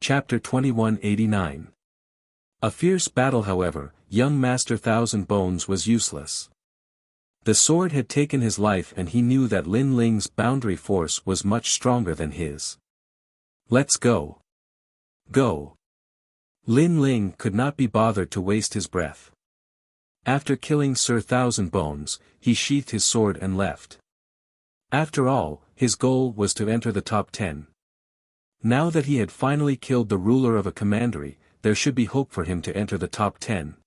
Chapter 2189. A fierce battle. However, young Master Thousand Bones was useless. The sword had taken his life and he knew that Lin Ling's boundary force was much stronger than his. Let's go. Go. Lin Ling could not be bothered to waste his breath. After killing Sir Thousand Bones, he sheathed his sword and left. After all, his goal was to enter the top 10. Now that he had finally killed the ruler of a commandery, there should be hope for him to enter the top 10.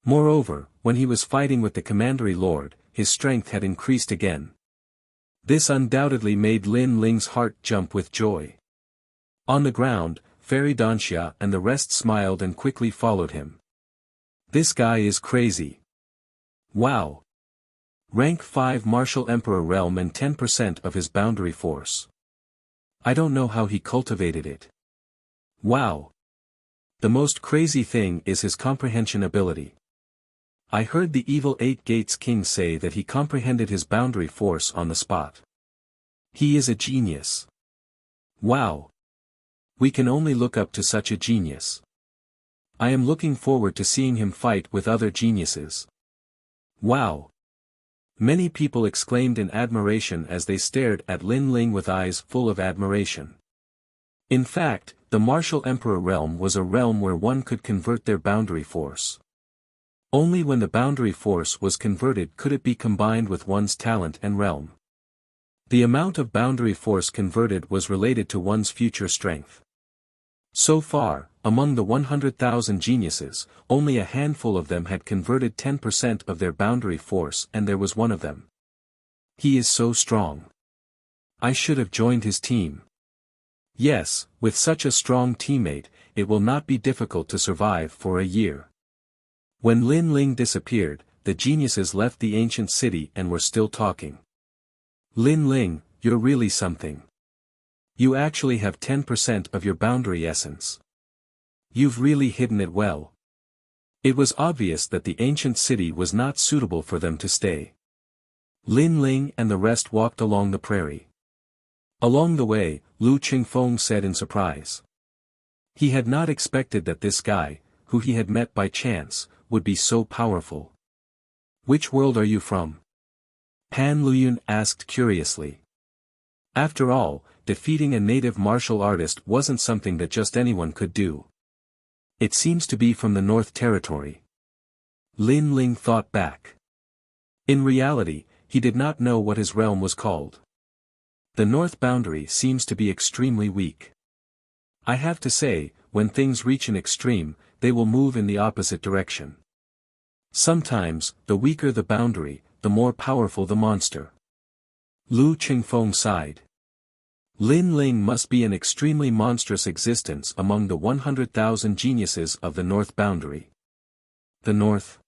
Moreover, when he was fighting with the commandery lord, his strength had increased again. This undoubtedly made Lin Ling's heart jump with joy. On the ground, Fairy Danxia and the rest smiled and quickly followed him. This guy is crazy. Wow. Rank 5 Martial Emperor realm and 10% of his boundary force. I don't know how he cultivated it. Wow. The most crazy thing is his comprehension ability. I heard the evil Eight Gates King say that he comprehended his boundary force on the spot. He is a genius. Wow. We can only look up to such a genius. I am looking forward to seeing him fight with other geniuses. Wow. Many people exclaimed in admiration as they stared at Lin Ling with eyes full of admiration. In fact, the Martial Emperor realm was a realm where one could convert their boundary force. Only when the boundary force was converted could it be combined with one's talent and realm. The amount of boundary force converted was related to one's future strength. So far, among the 100,000 geniuses, only a handful of them had converted 10% of their boundary force and there was one of them. He is so strong. I should have joined his team. Yes, with such a strong teammate, it will not be difficult to survive for a year. When Lin Ling disappeared, the geniuses left the ancient city and were still talking. Lin Ling, you're really something. You actually have 10% of your boundary essence. You've really hidden it well. It was obvious that the ancient city was not suitable for them to stay. Lin Ling and the rest walked along the prairie. Along the way, Lu Qingfeng said in surprise. He had not expected that this guy, who he had met by chance, would be so powerful. Which world are you from? Han Luyun asked curiously. After all, defeating a native martial artist wasn't something that just anyone could do. It seems to be from the North Territory. Lin Ling thought back. In reality, he did not know what his realm was called. The north boundary seems to be extremely weak. I have to say, when things reach an extreme, they will move in the opposite direction. Sometimes, the weaker the boundary, the more powerful the monster. Lu Qingfeng sighed. Lin Ling must be an extremely monstrous existence among the 100,000 geniuses of the north boundary. The north?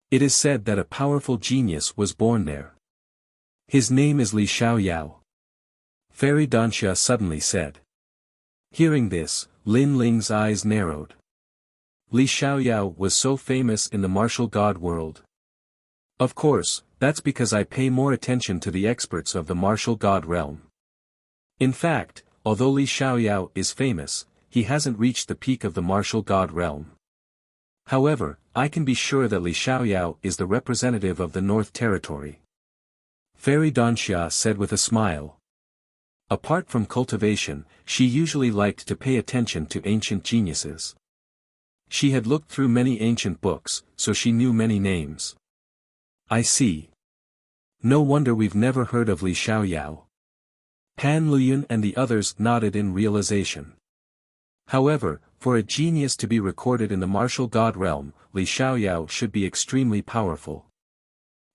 It is said that a powerful genius was born there. His name is Li Xiaoyao. Fairy Danxia suddenly said. Hearing this, Lin Ling's eyes narrowed. Li Xiaoyao was so famous in the martial god world. Of course, that's because I pay more attention to the experts of the martial god realm. In fact, although Li Xiaoyao is famous, he hasn't reached the peak of the martial god realm. However, I can be sure that Li Xiaoyao is the representative of the North Territory. Fairy Danxia said with a smile. Apart from cultivation, she usually liked to pay attention to ancient geniuses. She had looked through many ancient books, so she knew many names. I see. No wonder we've never heard of Li Xiaoyao. Han Luyun and the others nodded in realization. However, for a genius to be recorded in the martial god realm, Li Xiaoyao should be extremely powerful.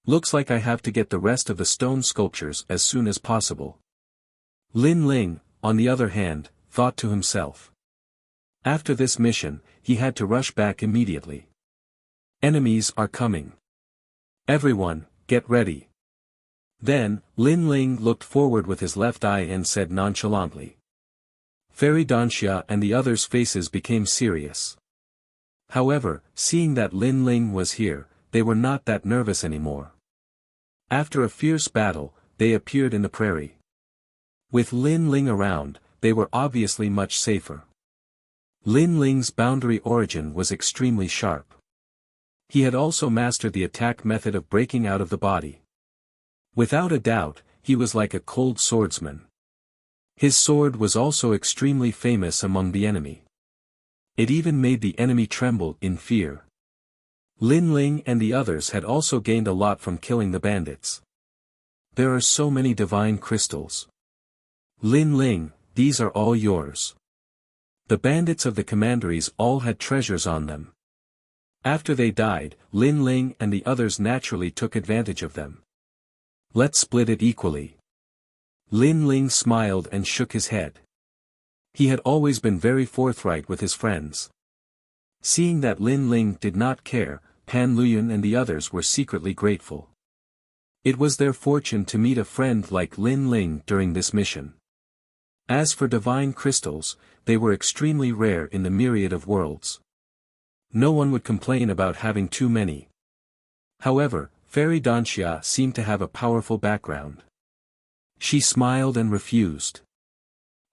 Looks like I have to get the rest of the stone sculptures as soon as possible. Lin Ling, on the other hand, thought to himself. After this mission, he had to rush back immediately. Enemies are coming. Everyone, get ready. Then, Lin Ling looked forward with his left eye and said nonchalantly. Fairy Danxia and the others' faces became serious. However, seeing that Lin Ling was here, they were not that nervous anymore. After a fierce battle, they appeared in the prairie. With Lin Ling around, they were obviously much safer. Lin Ling's boundary origin was extremely sharp. He had also mastered the attack method of breaking out of the body. Without a doubt, he was like a cold swordsman. His sword was also extremely famous among the enemy. It even made the enemy tremble in fear. Lin Ling and the others had also gained a lot from killing the bandits. There are so many divine crystals. Lin Ling, these are all yours. The bandits of the commanderies all had treasures on them. After they died, Lin Ling and the others naturally took advantage of them. Let's split it equally. Lin Ling smiled and shook his head. He had always been very forthright with his friends. Seeing that Lin Ling did not care, Pan Luyuan and the others were secretly grateful. It was their fortune to meet a friend like Lin Ling during this mission. As for divine crystals, they were extremely rare in the myriad of worlds. No one would complain about having too many. However, Fairy Danxia seemed to have a powerful background. She smiled and refused.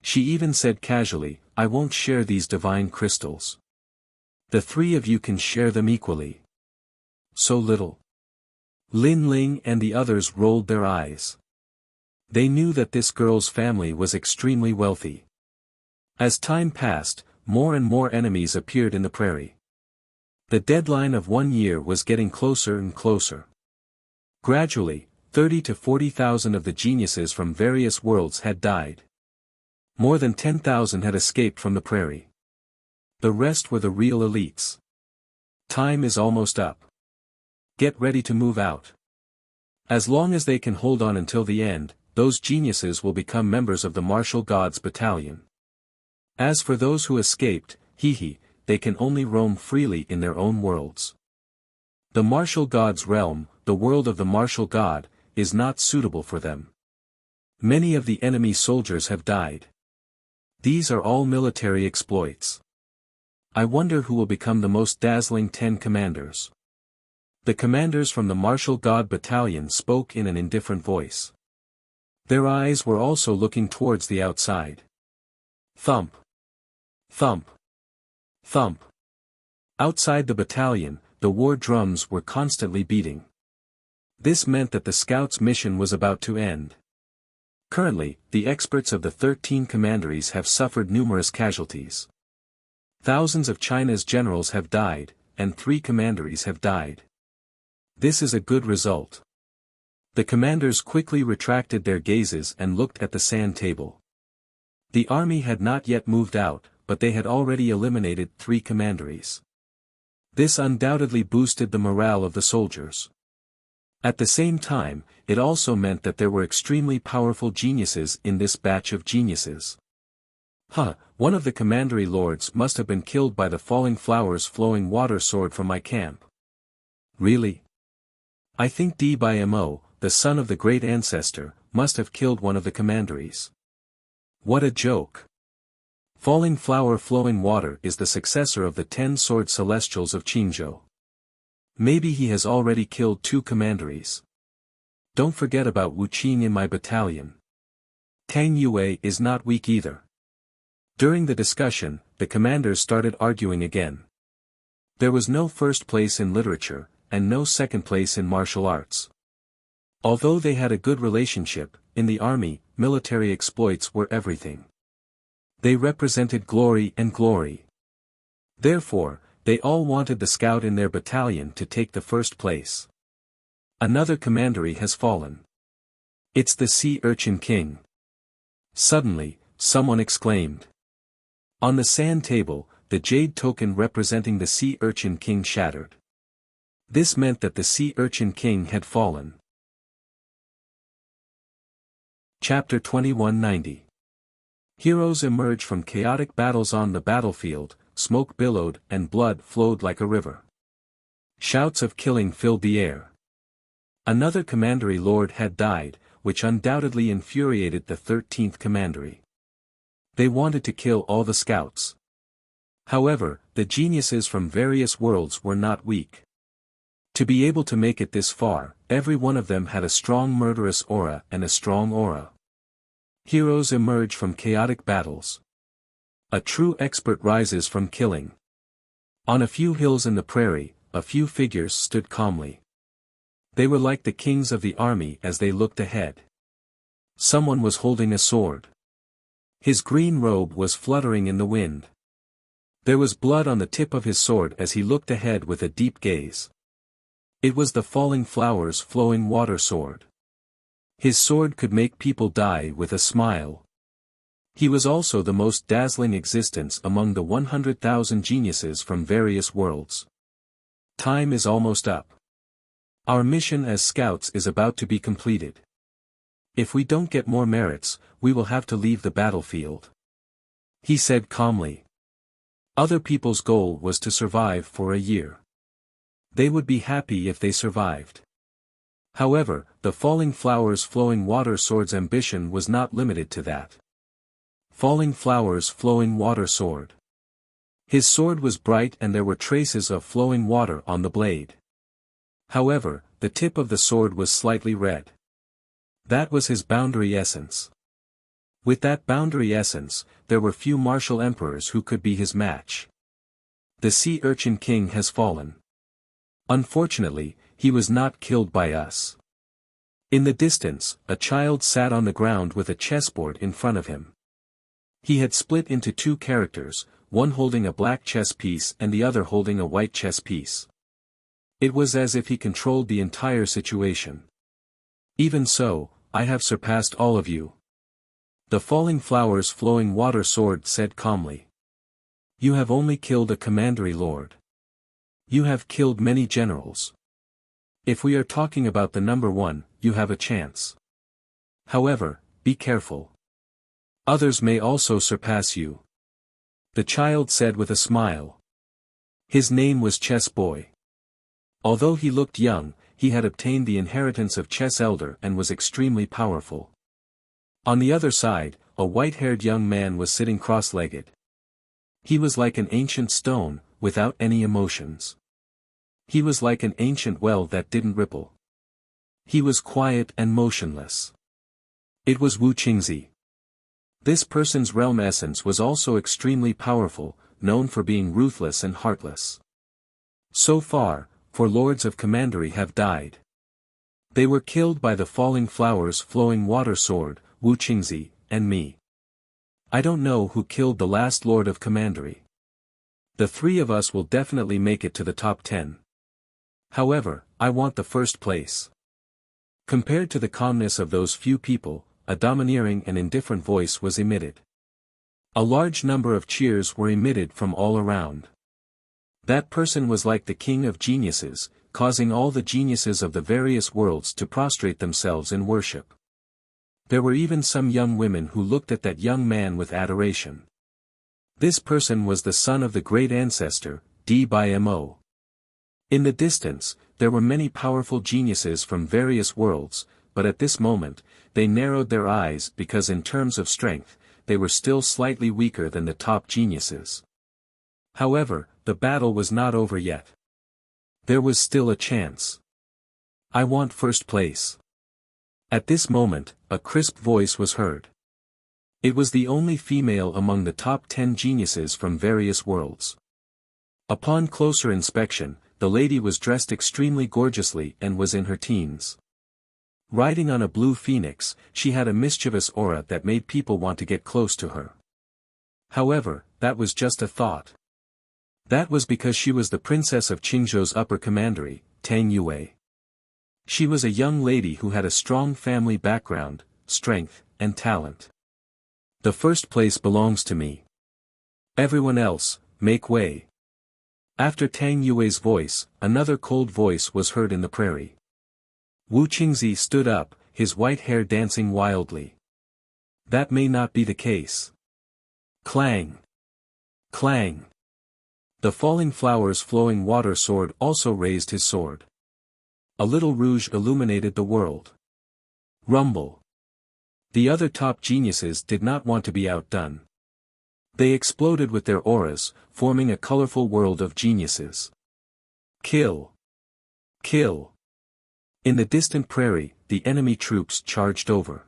She even said casually, "I won't share these divine crystals. The three of you can share them equally." So little. Lin Ling and the others rolled their eyes. They knew that this girl's family was extremely wealthy. As time passed, more and more enemies appeared in the prairie. The deadline of 1 year was getting closer and closer. Gradually, 30 to 40,000 of the geniuses from various worlds had died. More than 10,000 had escaped from the prairie. The rest were the real elites. Time is almost up. Get ready to move out. As long as they can hold on until the end, those geniuses will become members of the martial gods battalion. As for those who escaped, they can only roam freely in their own worlds. The martial god's realm, the world of the martial god, is not suitable for them. Many of the enemy soldiers have died. These are all military exploits. I wonder who will become the most dazzling 10 commanders. The commanders from the martial god battalion spoke in an indifferent voice. Their eyes were also looking towards the outside. Thump. Thump. Thump. Outside the battalion, the war drums were constantly beating. This meant that the scouts' mission was about to end. Currently, the experts of the 13 commanderies have suffered numerous casualties. Thousands of China's generals have died, and 3 commanderies have died. This is a good result. The commanders quickly retracted their gazes and looked at the sand table. The army had not yet moved out, but they had already eliminated 3 commanderies. This undoubtedly boosted the morale of the soldiers. At the same time, it also meant that there were extremely powerful geniuses in this batch of geniuses. One of the commandery lords must have been killed by the falling flowers flowing water sword from my camp. Really? I think Dmo, the son of the great ancestor, must have killed one of the commanderies. What a joke. Falling flower flowing water is the successor of the 10-sword celestials of Qingzhou. Maybe he has already killed 2 commanderies. Don't forget about Wu Qing in my battalion. Tang Yue is not weak either. During the discussion, the commanders started arguing again. There was no first place in literature, and no second place in martial arts. Although they had a good relationship, in the army, military exploits were everything. They represented glory and glory. Therefore, they all wanted the scout in their battalion to take the first place. Another commandery has fallen. It's the Sea Urchin King. Suddenly, someone exclaimed. On the sand table, the jade token representing the Sea Urchin King shattered. This meant that the Sea Urchin King had fallen. Chapter 2190. Heroes emerged from chaotic battles on the battlefield, smoke billowed and blood flowed like a river. Shouts of killing filled the air. Another commandery lord had died, which undoubtedly infuriated the 13th commandery. They wanted to kill all the scouts. However, the geniuses from various worlds were not weak. To be able to make it this far, every one of them had a strong murderous aura and a strong aura. Heroes emerge from chaotic battles. A true expert rises from killing. On a few hills in the prairie, a few figures stood calmly. They were like the kings of the army as they looked ahead. Someone was holding a sword. His green robe was fluttering in the wind. There was blood on the tip of his sword as he looked ahead with a deep gaze. It was the falling flowers flowing water sword. His sword could make people die with a smile. He was also the most dazzling existence among the 100,000 geniuses from various worlds. Time is almost up. Our mission as scouts is about to be completed. If we don't get more merits, we will have to leave the battlefield. He said calmly. Other people's goal was to survive for a year. They would be happy if they survived. However, the falling flowers flowing water sword's ambition was not limited to that. Falling flowers flowing water sword. His sword was bright and there were traces of flowing water on the blade. However, the tip of the sword was slightly red. That was his boundary essence. With that boundary essence, there were few martial emperors who could be his match. The sea urchin king has fallen. Unfortunately, he was not killed by us. In the distance, a child sat on the ground with a chessboard in front of him. He had split into two characters, one holding a black chess piece and the other holding a white chess piece. It was as if he controlled the entire situation. Even so, I have surpassed all of you. The falling flowers flowing water sword said calmly. You have only killed a commandery lord. You have killed many generals. If we are talking about the number one, you have a chance. However, be careful. Others may also surpass you. The child said with a smile. His name was Chess Boy. Although he looked young, he had obtained the inheritance of Chess Elder and was extremely powerful. On the other side, a white-haired young man was sitting cross-legged. He was like an ancient stone, without any emotions. He was like an ancient well that didn't ripple. He was quiet and motionless. It was Wu Qingzi. This person's realm essence was also extremely powerful, known for being ruthless and heartless. So far, 4 lords of commandery have died. They were killed by the falling flowers flowing water sword, Wu Qingzi, and me. I don't know who killed the last lord of commandery. The 3 of us will definitely make it to the top 10. However, I want the first place. Compared to the calmness of those few people, a domineering and indifferent voice was emitted. A large number of cheers were emitted from all around. That person was like the king of geniuses, causing all the geniuses of the various worlds to prostrate themselves in worship. There were even some young women who looked at that young man with adoration. This person was the son of the great ancestor, D/Mo. In the distance, there were many powerful geniuses from various worlds, but at this moment, they narrowed their eyes because in terms of strength, they were still slightly weaker than the top geniuses. However, the battle was not over yet. There was still a chance. I want first place. At this moment, a crisp voice was heard. It was the only female among the top 10 geniuses from various worlds. Upon closer inspection, the lady was dressed extremely gorgeously and was in her teens. Riding on a blue phoenix, she had a mischievous aura that made people want to get close to her. However, that was just a thought. That was because she was the princess of Qingzhou's upper commandery, Tang Yue. She was a young lady who had a strong family background, strength, and talent. The first place belongs to me. Everyone else, make way. After Tang Yue's voice, another cold voice was heard in the prairie. Wu Qingzi stood up, his white hair dancing wildly. That may not be the case. Clang! Clang! The falling flowers flowing water sword also raised his sword. A little rouge illuminated the world. Rumble! The other top geniuses did not want to be outdone. They exploded with their auras, forming a colorful world of geniuses. Kill! Kill! In the distant prairie, the enemy troops charged over.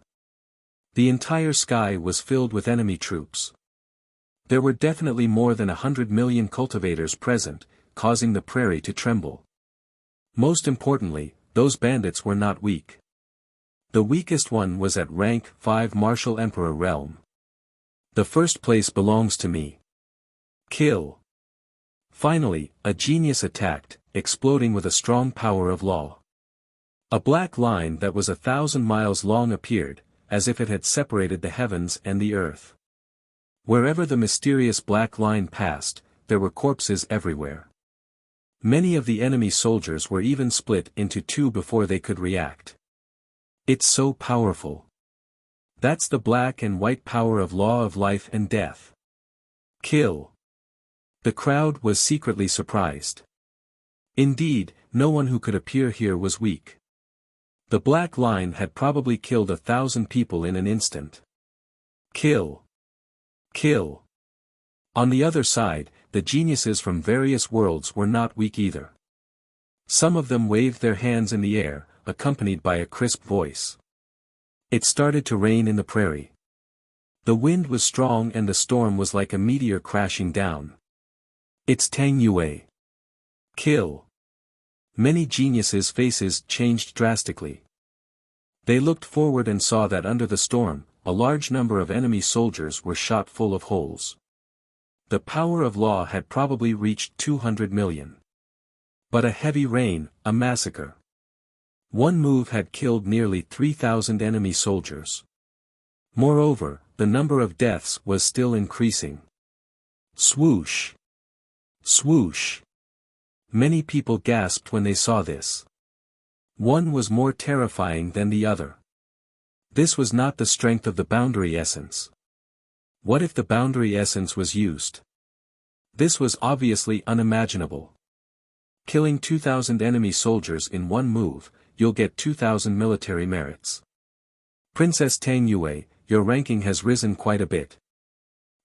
The entire sky was filled with enemy troops. There were definitely more than 100 million cultivators present, causing the prairie to tremble. Most importantly, those bandits were not weak. The weakest one was at rank 5 Martial Emperor realm. The first place belongs to me. Kill. Finally, a genius attacked, exploding with a strong power of law. A black line that was 1,000 miles long appeared, as if it had separated the heavens and the earth. Wherever the mysterious black line passed, there were corpses everywhere. Many of the enemy soldiers were even split into two before they could react. It's so powerful. That's the black and white power of law of life and death. Kill. The crowd was secretly surprised. Indeed, no one who could appear here was weak. The black line had probably killed 1,000 people in an instant. Kill. Kill. On the other side, the geniuses from various worlds were not weak either. Some of them waved their hands in the air, accompanied by a crisp voice. It started to rain in the prairie. The wind was strong and the storm was like a meteor crashing down. It's Tang Yue. Kill. Many geniuses' faces changed drastically. They looked forward and saw that under the storm, a large number of enemy soldiers were shot full of holes. The power of law had probably reached 200 million. But a heavy rain, a massacre. One move had killed nearly 3,000 enemy soldiers. Moreover, the number of deaths was still increasing. Swoosh! Swoosh! Many people gasped when they saw this. One was more terrifying than the other. This was not the strength of the boundary essence. What if the boundary essence was used? This was obviously unimaginable. Killing 2,000 enemy soldiers in one move, you'll get 2,000 military merits. Princess Tang Yue, your ranking has risen quite a bit.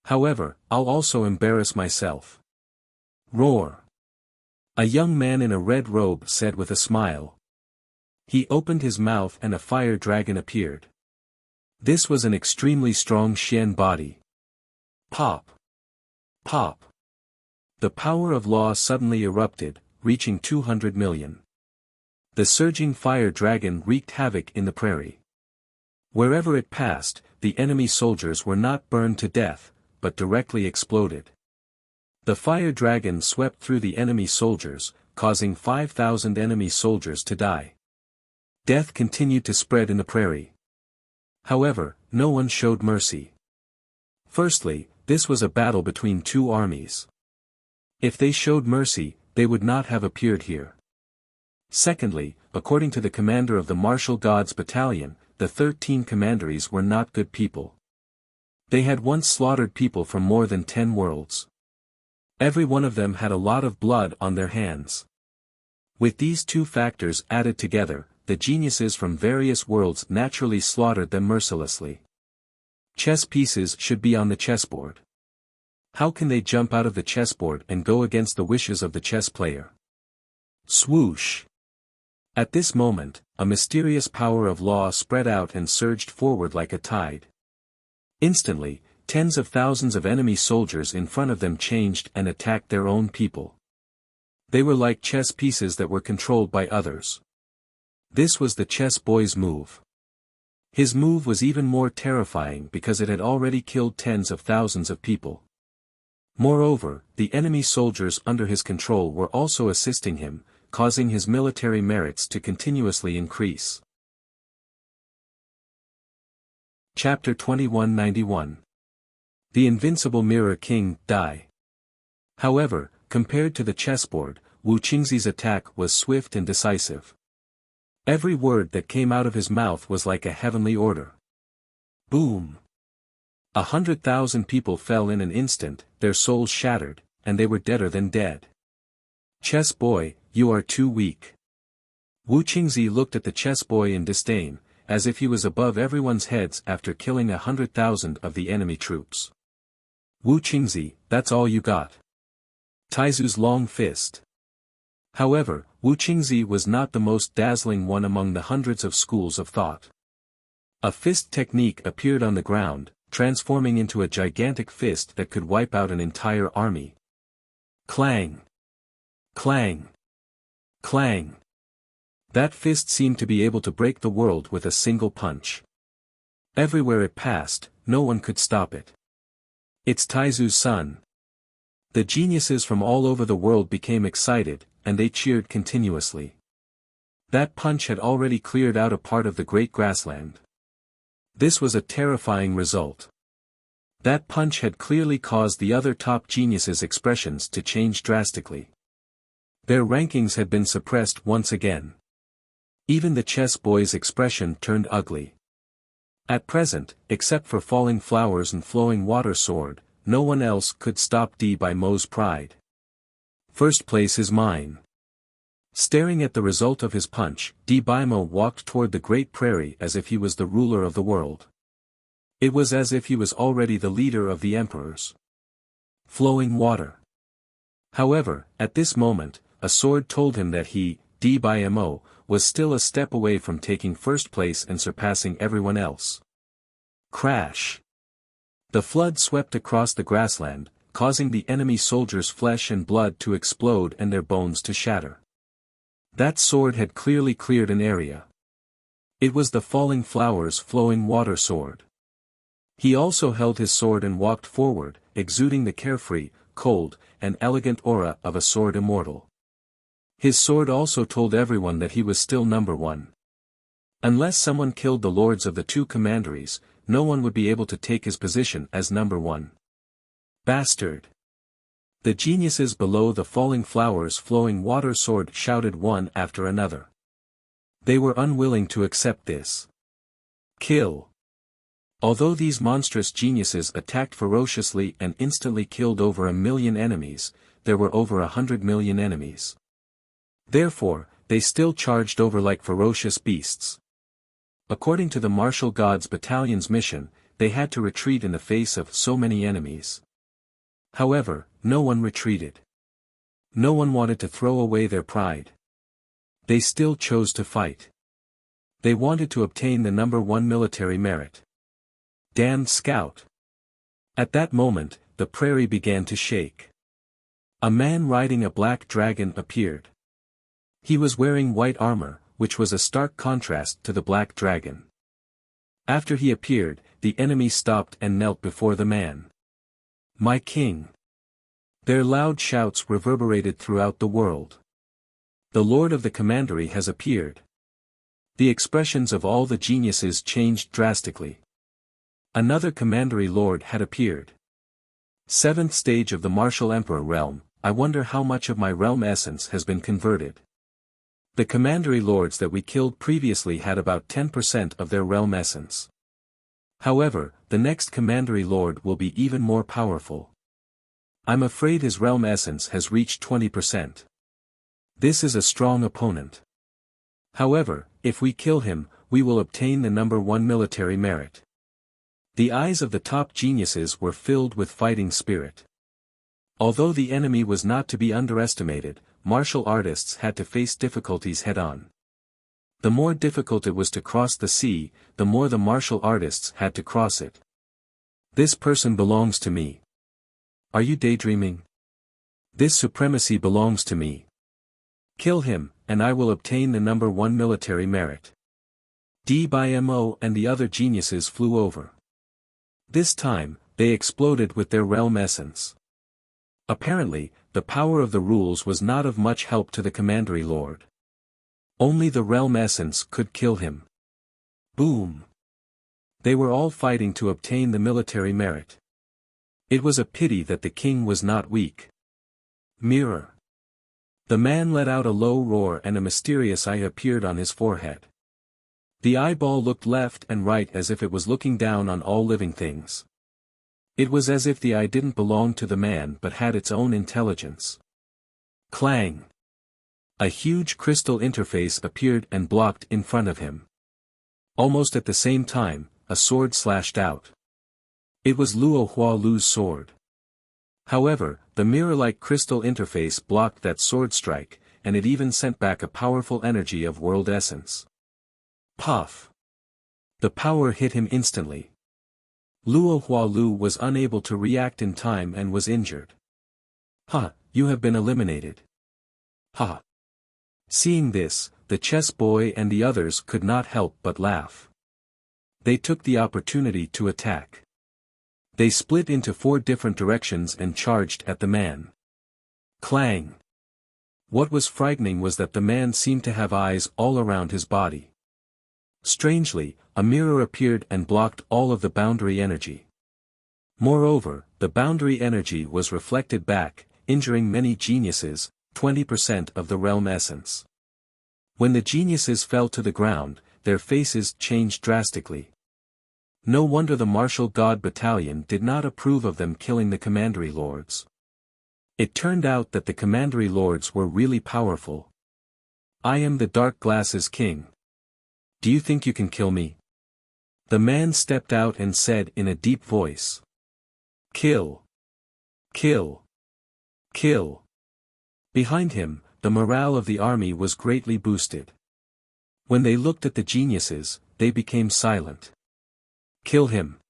However, I'll also embarrass myself. Roar. A young man in a red robe said with a smile. He opened his mouth and a fire dragon appeared. This was an extremely strong Xian body. Pop. Pop. The power of law suddenly erupted, reaching 200 million. The surging fire dragon wreaked havoc in the prairie. Wherever it passed, the enemy soldiers were not burned to death, but directly exploded. The fire dragon swept through the enemy soldiers, causing 5,000 enemy soldiers to die. Death continued to spread in the prairie. However, no one showed mercy. Firstly, this was a battle between two armies. If they showed mercy, they would not have appeared here. Secondly, according to the commander of the Martial Gods Battalion, the 13 commanderies were not good people. They had once slaughtered people from more than 10 worlds. Every one of them had a lot of blood on their hands. With these two factors added together, the geniuses from various worlds naturally slaughtered them mercilessly. Chess pieces should be on the chessboard. How can they jump out of the chessboard and go against the wishes of the chess player? Swoosh! At this moment, a mysterious power of law spread out and surged forward like a tide. Instantly, tens of thousands of enemy soldiers in front of them changed and attacked their own people. They were like chess pieces that were controlled by others. This was the chess boy's move. His move was even more terrifying because it had already killed tens of thousands of people. Moreover, the enemy soldiers under his control were also assisting him, causing his military merits to continuously increase. Chapter 2191. The Invincible Mirror King, Die. However, compared to the chessboard, Wu Qingzi's attack was swift and decisive. Every word that came out of his mouth was like a heavenly order. Boom! 100,000 people fell in an instant, their souls shattered, and they were deader than dead. Chess boy, you are too weak. Wu Qingzi looked at the chess boy in disdain, as if he was above everyone's heads after killing 100,000 of the enemy troops. Wu Qingzi, that's all you got. Taizu's long fist. However, Wu Qingzi was not the most dazzling one among the hundreds of schools of thought. A fist technique appeared on the ground, transforming into a gigantic fist that could wipe out an entire army. Clang! Clang! Clang! That fist seemed to be able to break the world with a single punch. Everywhere it passed, no one could stop it. It's Taizu's son. The geniuses from all over the world became excited, and they cheered continuously. That punch had already cleared out a part of the great grassland. This was a terrifying result. That punch had clearly caused the other top geniuses' expressions to change drastically. Their rankings had been suppressed once again. Even the chess boy's expression turned ugly. At present, except for Falling Flowers and Flowing Water Sword, no one else could stop D by Mo's pride. First place is mine. Staring at the result of his punch, D by Mo walked toward the great prairie as if he was the ruler of the world. It was as if he was already the leader of the emperors. Flowing water. However, at this moment, a sword told him that he, D by Mo, was still a step away from taking first place and surpassing everyone else. Crash! The flood swept across the grassland, causing the enemy soldiers' flesh and blood to explode and their bones to shatter. That sword had clearly cleared an area. It was the Falling Flowers Flowing Water Sword. He also held his sword and walked forward, exuding the carefree, cold, and elegant aura of a sword immortal. His sword also told everyone that he was still number one. Unless someone killed the lords of the two commanderies, no one would be able to take his position as number one. Bastard! The geniuses below the Falling Flowers Flowing Water Sword shouted one after another. They were unwilling to accept this. Kill! Although these monstrous geniuses attacked ferociously and instantly killed over 1,000,000 enemies, there were over 100 million enemies. Therefore, they still charged over like ferocious beasts. According to the martial gods' battalion's mission, they had to retreat in the face of so many enemies. However, no one retreated. No one wanted to throw away their pride. They still chose to fight. They wanted to obtain the number one military merit. Damned scout! At that moment, the prairie began to shake. A man riding a black dragon appeared. He was wearing white armor, which was a stark contrast to the black dragon. After he appeared, the enemy stopped and knelt before the man. My king! Their loud shouts reverberated throughout the world. The lord of the commandery has appeared. The expressions of all the geniuses changed drastically. Another commandery lord had appeared. Seventh stage of the martial emperor realm, I wonder how much of my realm essence has been converted. The commandery lords that we killed previously had about 10% of their realm essence. However, the next commandery lord will be even more powerful. I'm afraid his realm essence has reached 20%. This is a strong opponent. However, if we kill him, we will obtain the number one military merit. The eyes of the top geniuses were filled with fighting spirit. Although the enemy was not to be underestimated, martial artists had to face difficulties head-on. The more difficult it was to cross the sea, the more the martial artists had to cross it. This person belongs to me. Are you daydreaming? This supremacy belongs to me. Kill him, and I will obtain the number one military merit. D by Mo and the other geniuses flew over. This time, they exploded with their realm essence. Apparently, the power of the rules was not of much help to the commandery lord. Only the realm essence could kill him. Boom! They were all fighting to obtain the military merit. It was a pity that the king was not weak. Mirror! The man let out a low roar and a mysterious eye appeared on his forehead. The eyeball looked left and right as if it was looking down on all living things. It was as if the eye didn't belong to the man but had its own intelligence. Clang! A huge crystal interface appeared and blocked in front of him. Almost at the same time, a sword slashed out. It was Luo Hualu's sword. However, the mirror-like crystal interface blocked that sword strike, and it even sent back a powerful energy of world essence. Puff! The power hit him instantly. Luo Hualu was unable to react in time and was injured. "Ha, you have been eliminated." "Ha." Seeing this, the chess boy and the others could not help but laugh. They took the opportunity to attack. They split into 4 different directions and charged at the man. Clang! What was frightening was that the man seemed to have eyes all around his body. Strangely, a mirror appeared and blocked all of the boundary energy. Moreover, the boundary energy was reflected back, injuring many geniuses, 20% of the realm essence. When the geniuses fell to the ground, their faces changed drastically. No wonder the martial god battalion did not approve of them killing the commandery lords. It turned out that the commandery lords were really powerful. "I am the Dark Glasses King. Do you think you can kill me?" The man stepped out and said in a deep voice. "Kill! Kill! Kill!" Behind him, the morale of the army was greatly boosted. When they looked at the geniuses, they became silent. "Kill him!"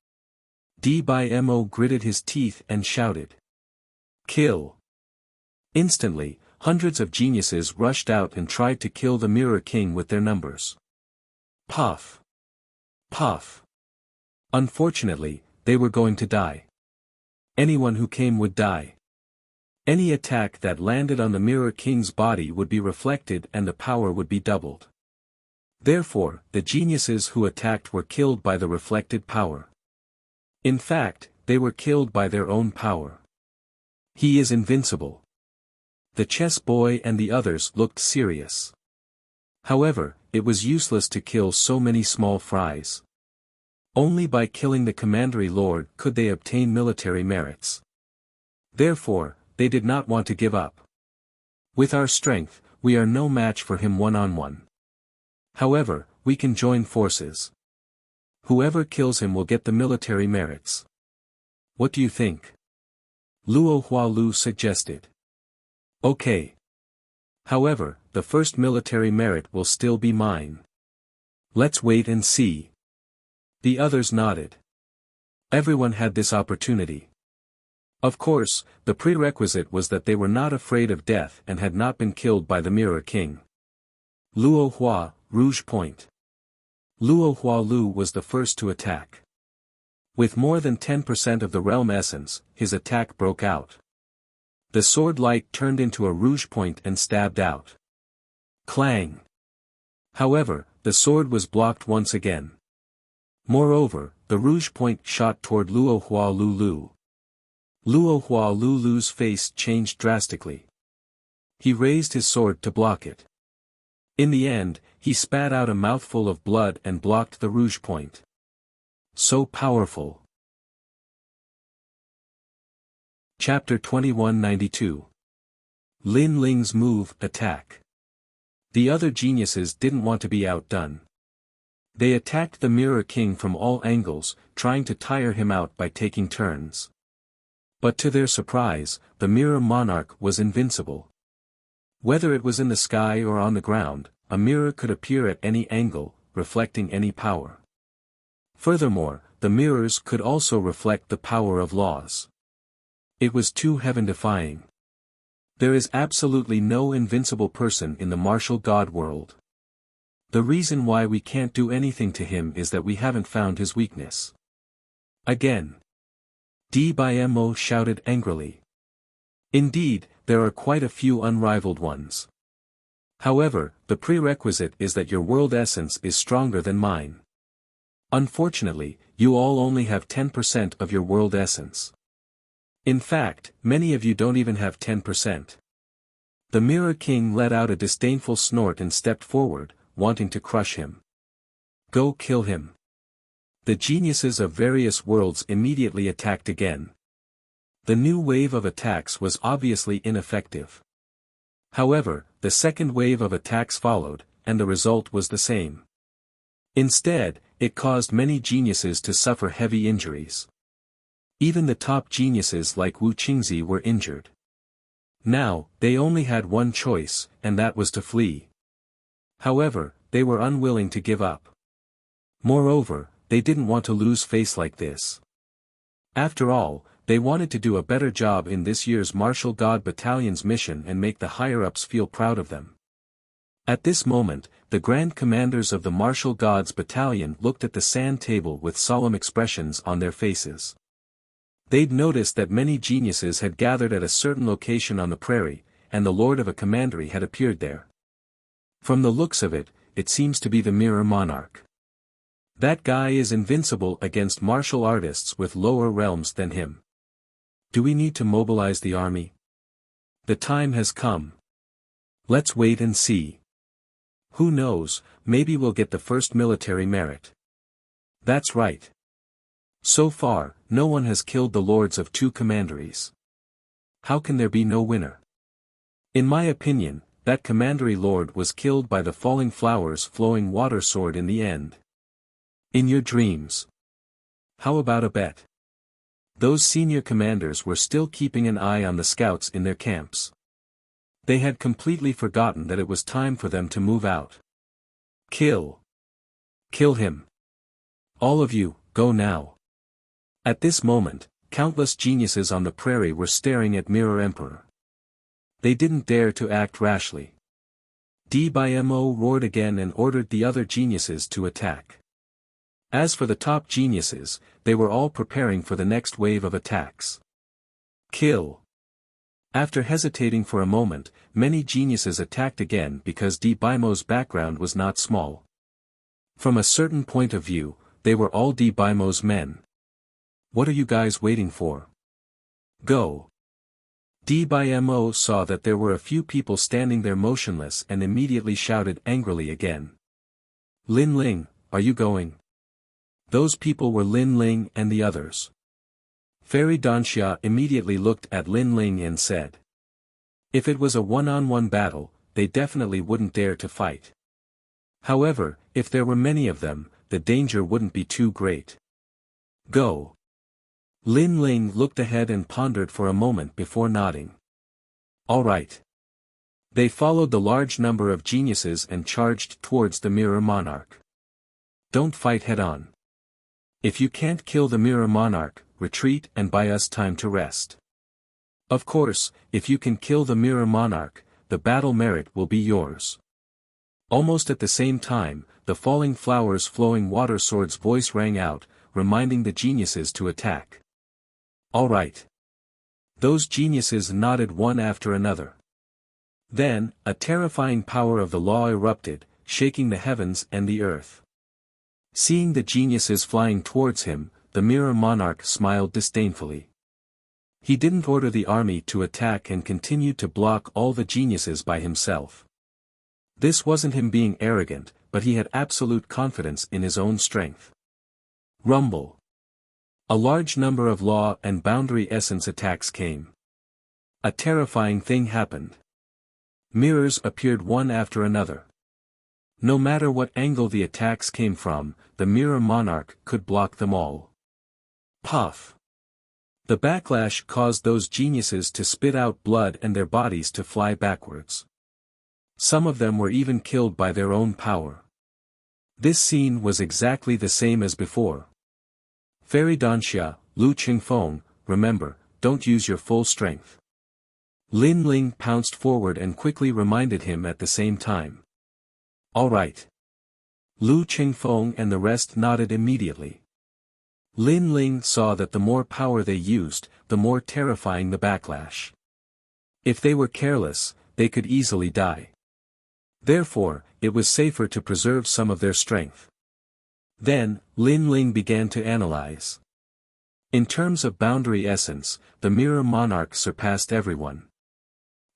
Dmo gritted his teeth and shouted. "Kill!" Instantly, hundreds of geniuses rushed out and tried to kill the Mirror King with their numbers. Puff! Puff! Unfortunately, they were going to die. Anyone who came would die. Any attack that landed on the Mirror King's body would be reflected and the power would be doubled. Therefore, the geniuses who attacked were killed by the reflected power. In fact, they were killed by their own power. "He is invincible." The chess boy and the others looked serious. However, it was useless to kill so many small fries. Only by killing the commandery lord could they obtain military merits. Therefore, they did not want to give up. "With our strength, we are no match for him one-on-one. However, we can join forces. Whoever kills him will get the military merits. What do you think?" Luo Hualu suggested. "Okay. However, the first military merit will still be mine. Let's wait and see." The others nodded. Everyone had this opportunity. Of course, the prerequisite was that they were not afraid of death and had not been killed by the Mirror King. Luo Hua, Rouge Point. Luo Hualu was the first to attack. With more than 10% of the realm essence, his attack broke out. The sword light turned into a rouge point and stabbed out. Clang! However, the sword was blocked once again. Moreover, the rouge point shot toward Luo Hualulu. Luo Hualulu's face changed drastically. He raised his sword to block it. In the end, he spat out a mouthful of blood and blocked the rouge point. So powerful. Chapter 2192. Lin Ling's move, attack. The other geniuses didn't want to be outdone. They attacked the Mirror King from all angles, trying to tire him out by taking turns. But to their surprise, the Mirror Monarch was invincible. Whether it was in the sky or on the ground, a mirror could appear at any angle, reflecting any power. Furthermore, the mirrors could also reflect the power of laws. It was too heaven-defying. There is absolutely no invincible person in the martial god world. The reason why we can't do anything to him is that we haven't found his weakness. Again. Dmo shouted angrily. Indeed, there are quite a few unrivaled ones. However, the prerequisite is that your world essence is stronger than mine. Unfortunately, you all only have 10% of your world essence. In fact, many of you don't even have 10%. The Mirror King let out a disdainful snort and stepped forward, wanting to crush him. Go kill him. The geniuses of various worlds immediately attacked again. The new wave of attacks was obviously ineffective. However, the second wave of attacks followed, and the result was the same. Instead, it caused many geniuses to suffer heavy injuries. Even the top geniuses like Wu Qingzi were injured. Now, they only had one choice, and that was to flee. However, they were unwilling to give up. Moreover, they didn't want to lose face like this. After all, they wanted to do a better job in this year's Martial God Battalion's mission and make the higher-ups feel proud of them. At this moment, the Grand Commanders of the Martial Gods Battalion looked at the sand table with solemn expressions on their faces. They'd noticed that many geniuses had gathered at a certain location on the prairie, and the Lord of a Commandery had appeared there. From the looks of it, it seems to be the Mirror Monarch. That guy is invincible against martial artists with lower realms than him. Do we need to mobilize the army? The time has come. Let's wait and see. Who knows, maybe we'll get the first military merit. That's right. So far, no one has killed the lords of two commanderies. How can there be no winner? In my opinion, that commandery lord was killed by the falling flowers flowing water sword in the end. In your dreams. How about a bet? Those senior commanders were still keeping an eye on the scouts in their camps. They had completely forgotten that it was time for them to move out. Kill. Kill him. All of you, go now. At this moment, countless geniuses on the prairie were staring at Mirror Emperor. They didn't dare to act rashly. Dbimo roared again and ordered the other geniuses to attack. As for the top geniuses, they were all preparing for the next wave of attacks. Kill. After hesitating for a moment, many geniuses attacked again because Dbimo's background was not small. From a certain point of view, they were all Dbimo's men. What are you guys waiting for? Go. Dbimo saw that there were a few people standing there motionless and immediately shouted angrily again. Lin Ling, are you going? Those people were Lin Ling and the others. Fairy Danxia immediately looked at Lin Ling and said. If it was a one-on-one battle, they definitely wouldn't dare to fight. However, if there were many of them, the danger wouldn't be too great. Go. Lin Ling looked ahead and pondered for a moment before nodding. All right. They followed the large number of geniuses and charged towards the Mirror Monarch. Don't fight head-on. If you can't kill the Mirror Monarch, retreat and buy us time to rest. Of course, if you can kill the Mirror Monarch, the battle merit will be yours. Almost at the same time, the falling flowers flowing water sword's voice rang out, reminding the geniuses to attack. All right. Those geniuses nodded one after another. Then, a terrifying power of the law erupted, shaking the heavens and the earth. Seeing the geniuses flying towards him, the Mirror Monarch smiled disdainfully. He didn't order the army to attack and continued to block all the geniuses by himself. This wasn't him being arrogant, but he had absolute confidence in his own strength. Rumble. A large number of law and boundary essence attacks came. A terrifying thing happened. Mirrors appeared one after another. No matter what angle the attacks came from, the Mirror Monarch could block them all. Puff. The backlash caused those geniuses to spit out blood and their bodies to fly backwards. Some of them were even killed by their own power. This scene was exactly the same as before. Fairy Danxia, Lu Qingfeng, remember, don't use your full strength. Lin Ling pounced forward and quickly reminded him at the same time. All right. Lu Qingfeng and the rest nodded immediately. Lin Ling saw that the more power they used, the more terrifying the backlash. If they were careless, they could easily die. Therefore, it was safer to preserve some of their strength. Then, Lin Ling began to analyze. In terms of boundary essence, the Mirror Monarch surpassed everyone.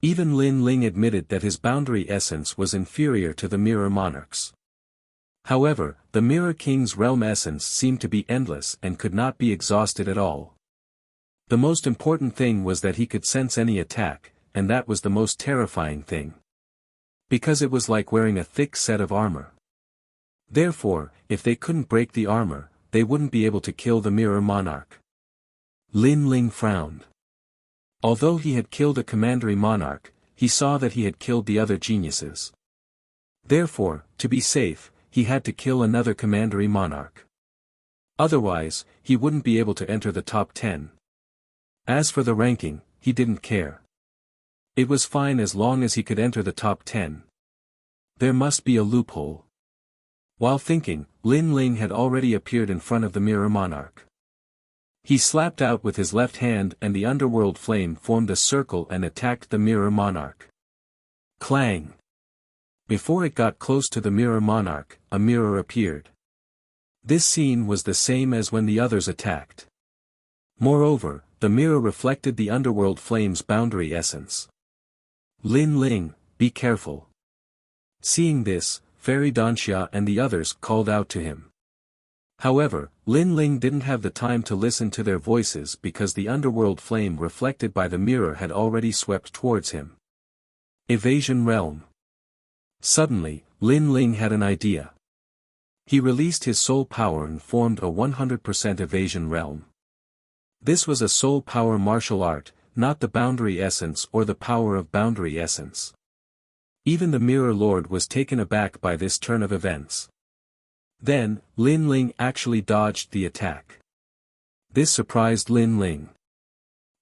Even Lin Ling admitted that his boundary essence was inferior to the Mirror Monarch's. However, the Mirror King's realm essence seemed to be endless and could not be exhausted at all. The most important thing was that he could sense any attack, and that was the most terrifying thing. Because it was like wearing a thick set of armor. Therefore, if they couldn't break the armor, they wouldn't be able to kill the Mirror Monarch. Lin Ling frowned. Although he had killed a commandery monarch, he saw that he had killed the other geniuses. Therefore, to be safe, he had to kill another commandery monarch. Otherwise, he wouldn't be able to enter the top 10. As for the ranking, he didn't care. It was fine as long as he could enter the top 10. There must be a loophole. While thinking, Lin Ling had already appeared in front of the Mirror Monarch. He slapped out with his left hand and the underworld flame formed a circle and attacked the Mirror Monarch. Clang! Before it got close to the Mirror Monarch, a mirror appeared. This scene was the same as when the others attacked. Moreover, the mirror reflected the underworld flame's boundary essence. Lin Ling, be careful. Seeing this, Fairy Danxia and the others called out to him. However, Lin Ling didn't have the time to listen to their voices because the underworld flame reflected by the mirror had already swept towards him. Evasion Realm. Suddenly, Lin Ling had an idea. He released his soul power and formed a 100% evasion realm. This was a soul power martial art, not the boundary essence or the power of boundary essence. Even the Mirror Lord was taken aback by this turn of events. Then, Lin Ling actually dodged the attack. This surprised Lin Ling.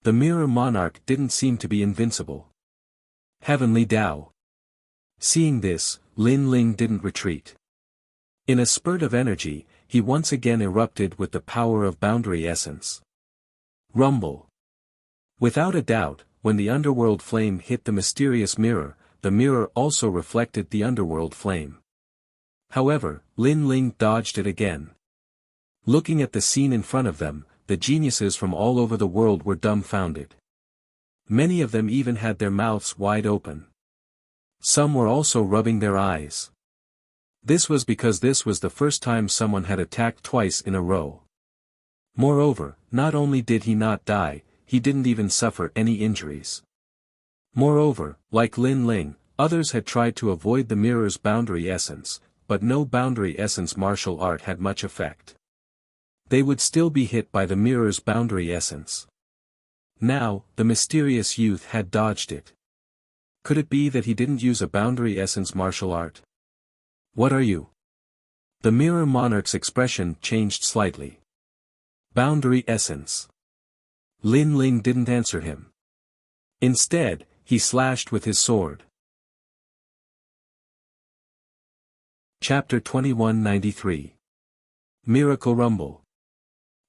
The Mirror Monarch didn't seem to be invincible. Heavenly Tao. Seeing this, Lin Ling didn't retreat. In a spurt of energy, he once again erupted with the power of boundary essence. Rumble. Without a doubt, when the underworld flame hit the mysterious mirror, the mirror also reflected the underworld flame. However, Lin Ling dodged it again. Looking at the scene in front of them, the geniuses from all over the world were dumbfounded. Many of them even had their mouths wide open. Some were also rubbing their eyes. This was because this was the first time someone had attacked twice in a row. Moreover, not only did he not die, he didn't even suffer any injuries. Moreover, like Lin Ling, others had tried to avoid the mirror's boundary essence, but no boundary essence martial art had much effect. They would still be hit by the mirror's boundary essence. Now, the mysterious youth had dodged it. Could it be that he didn't use a boundary essence martial art? What are you? The Mirror Monarch's expression changed slightly. Boundary essence. Lin Ling didn't answer him. Instead, he slashed with his sword. Chapter 2193. Miracle Rumble.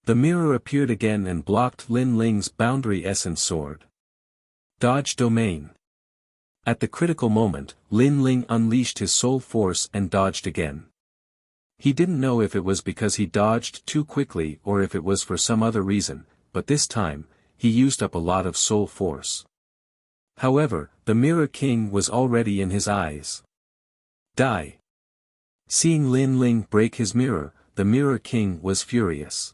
The mirror appeared again and blocked Lin Ling's boundary essence sword. Dodge domain. At the critical moment, Lin Ling unleashed his soul force and dodged again. He didn't know if it was because he dodged too quickly or if it was for some other reason, but this time, he used up a lot of soul force. However, the Mirror King was already in his eyes. Die. Seeing Lin Ling break his mirror, the Mirror King was furious.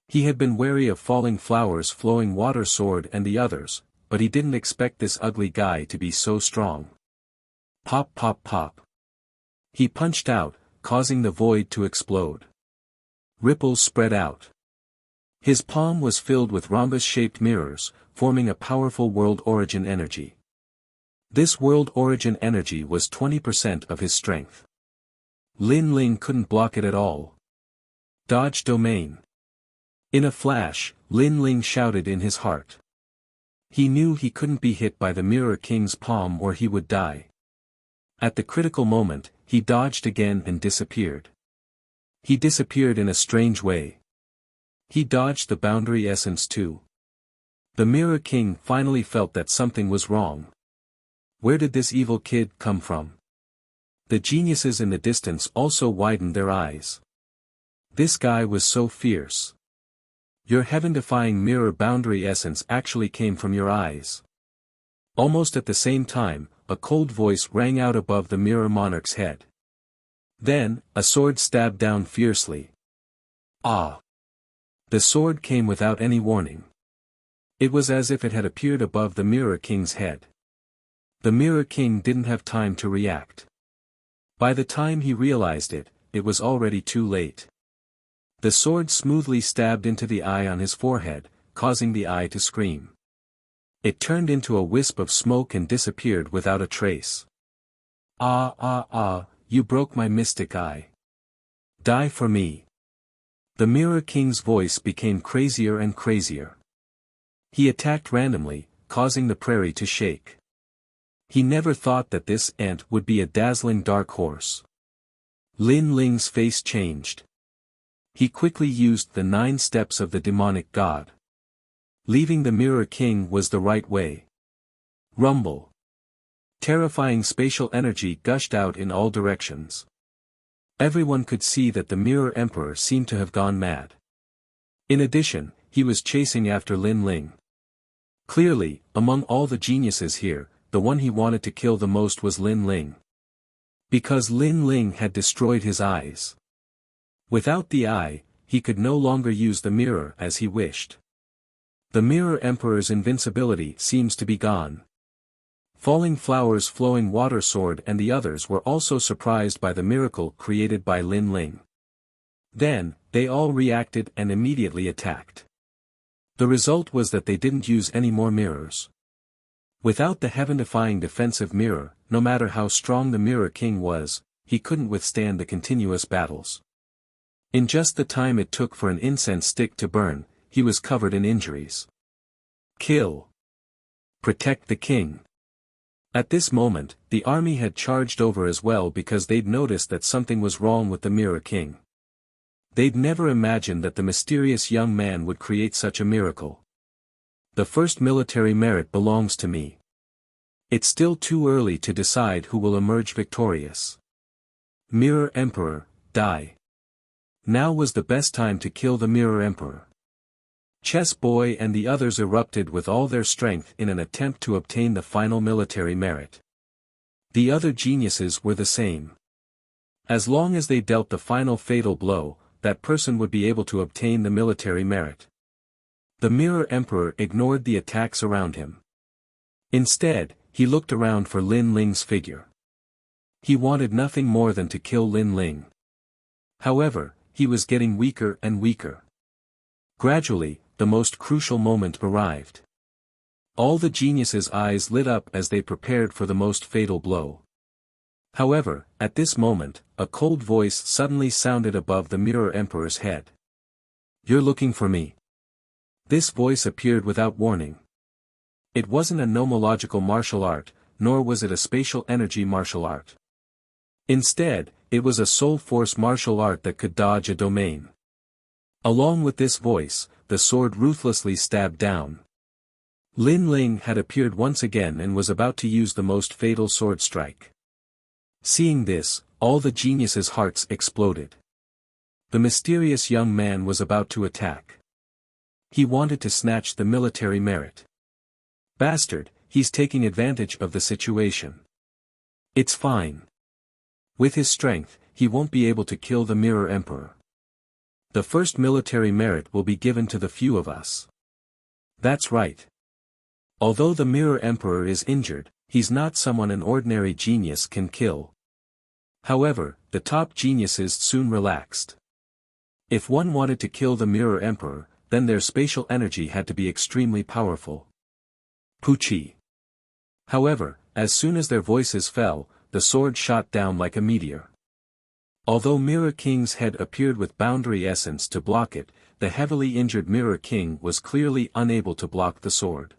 He had been wary of Falling Flowers, Flowing Water Sword and the others, but he didn't expect this ugly guy to be so strong. Pop pop pop. He punched out, causing the void to explode. Ripples spread out. His palm was filled with rhombus-shaped mirrors, forming a powerful world origin energy. This world origin energy was 20% of his strength. Lin Ling couldn't block it at all. Dodge domain. In a flash, Lin Ling shouted in his heart. He knew he couldn't be hit by the Mirror King's palm or he would die. At the critical moment, he dodged again and disappeared. He disappeared in a strange way. He dodged the boundary essence too. The Mirror King finally felt that something was wrong. Where did this evil kid come from? The geniuses in the distance also widened their eyes. This guy was so fierce. Your heaven-defying mirror boundary essence actually came from your eyes. Almost at the same time, a cold voice rang out above the Mirror Monarch's head. Then, a sword stabbed down fiercely. Ah! The sword came without any warning. It was as if it had appeared above the Mirror King's head. The Mirror King didn't have time to react. By the time he realized it, it was already too late. The sword smoothly stabbed into the eye on his forehead, causing the eye to scream. It turned into a wisp of smoke and disappeared without a trace. Ah, you broke my mystic eye. Die for me. The Mirror King's voice became crazier and crazier. He attacked randomly, causing the prairie to shake. He never thought that this ant would be a dazzling dark horse. Lin Ling's face changed. He quickly used the 9 steps of the demonic god. Leaving the Mirror King was the right way. Rumble. Terrifying spatial energy gushed out in all directions. Everyone could see that the Mirror Emperor seemed to have gone mad. In addition, he was chasing after Lin Ling. Clearly, among all the geniuses here, the one he wanted to kill the most was Lin Ling. Because Lin Ling had destroyed his eyes. Without the eye, he could no longer use the mirror as he wished. The Mirror Emperor's invincibility seems to be gone. Falling Flowers, Flowing Water Sword and the others were also surprised by the miracle created by Lin Ling. Then, they all reacted and immediately attacked. The result was that they didn't use any more mirrors. Without the heaven-defying defensive mirror, no matter how strong the Mirror King was, he couldn't withstand the continuous battles. In just the time it took for an incense stick to burn, he was covered in injuries. Kill. Protect the king. At this moment, the army had charged over as well because they'd noticed that something was wrong with the Mirror King. They'd never imagined that the mysterious young man would create such a miracle. The first military merit belongs to me. It's still too early to decide who will emerge victorious. Mirror Emperor, die. Now was the best time to kill the Mirror Emperor. Chess Boy and the others erupted with all their strength in an attempt to obtain the final military merit. The other geniuses were the same. As long as they dealt the final fatal blow, that person would be able to obtain the military merit. The Mirror Emperor ignored the attacks around him. Instead, he looked around for Lin Ling's figure. He wanted nothing more than to kill Lin Ling. However, he was getting weaker and weaker. Gradually, the most crucial moment arrived. All the geniuses' eyes lit up as they prepared for the most fatal blow. However, at this moment, a cold voice suddenly sounded above the Mirror Emperor's head. "You're looking for me." This voice appeared without warning. It wasn't a nomological martial art, nor was it a spatial energy martial art. Instead, it was a soul force martial art that could dodge a domain. Along with this voice, the sword ruthlessly stabbed down. Lin Ling had appeared once again and was about to use the most fatal sword strike. Seeing this, all the geniuses' hearts exploded. The mysterious young man was about to attack. He wanted to snatch the military merit. Bastard, he's taking advantage of the situation. It's fine. With his strength, he won't be able to kill the Mirror Emperor. The first military merit will be given to the few of us. That's right. Although the Mirror Emperor is injured, he's not someone an ordinary genius can kill. However, the top geniuses soon relaxed. If one wanted to kill the Mirror Emperor, then their spatial energy had to be extremely powerful. Pucci. However, as soon as their voices fell, the sword shot down like a meteor. Although Mirror King's head appeared with boundary essence to block it, the heavily injured Mirror King was clearly unable to block the sword.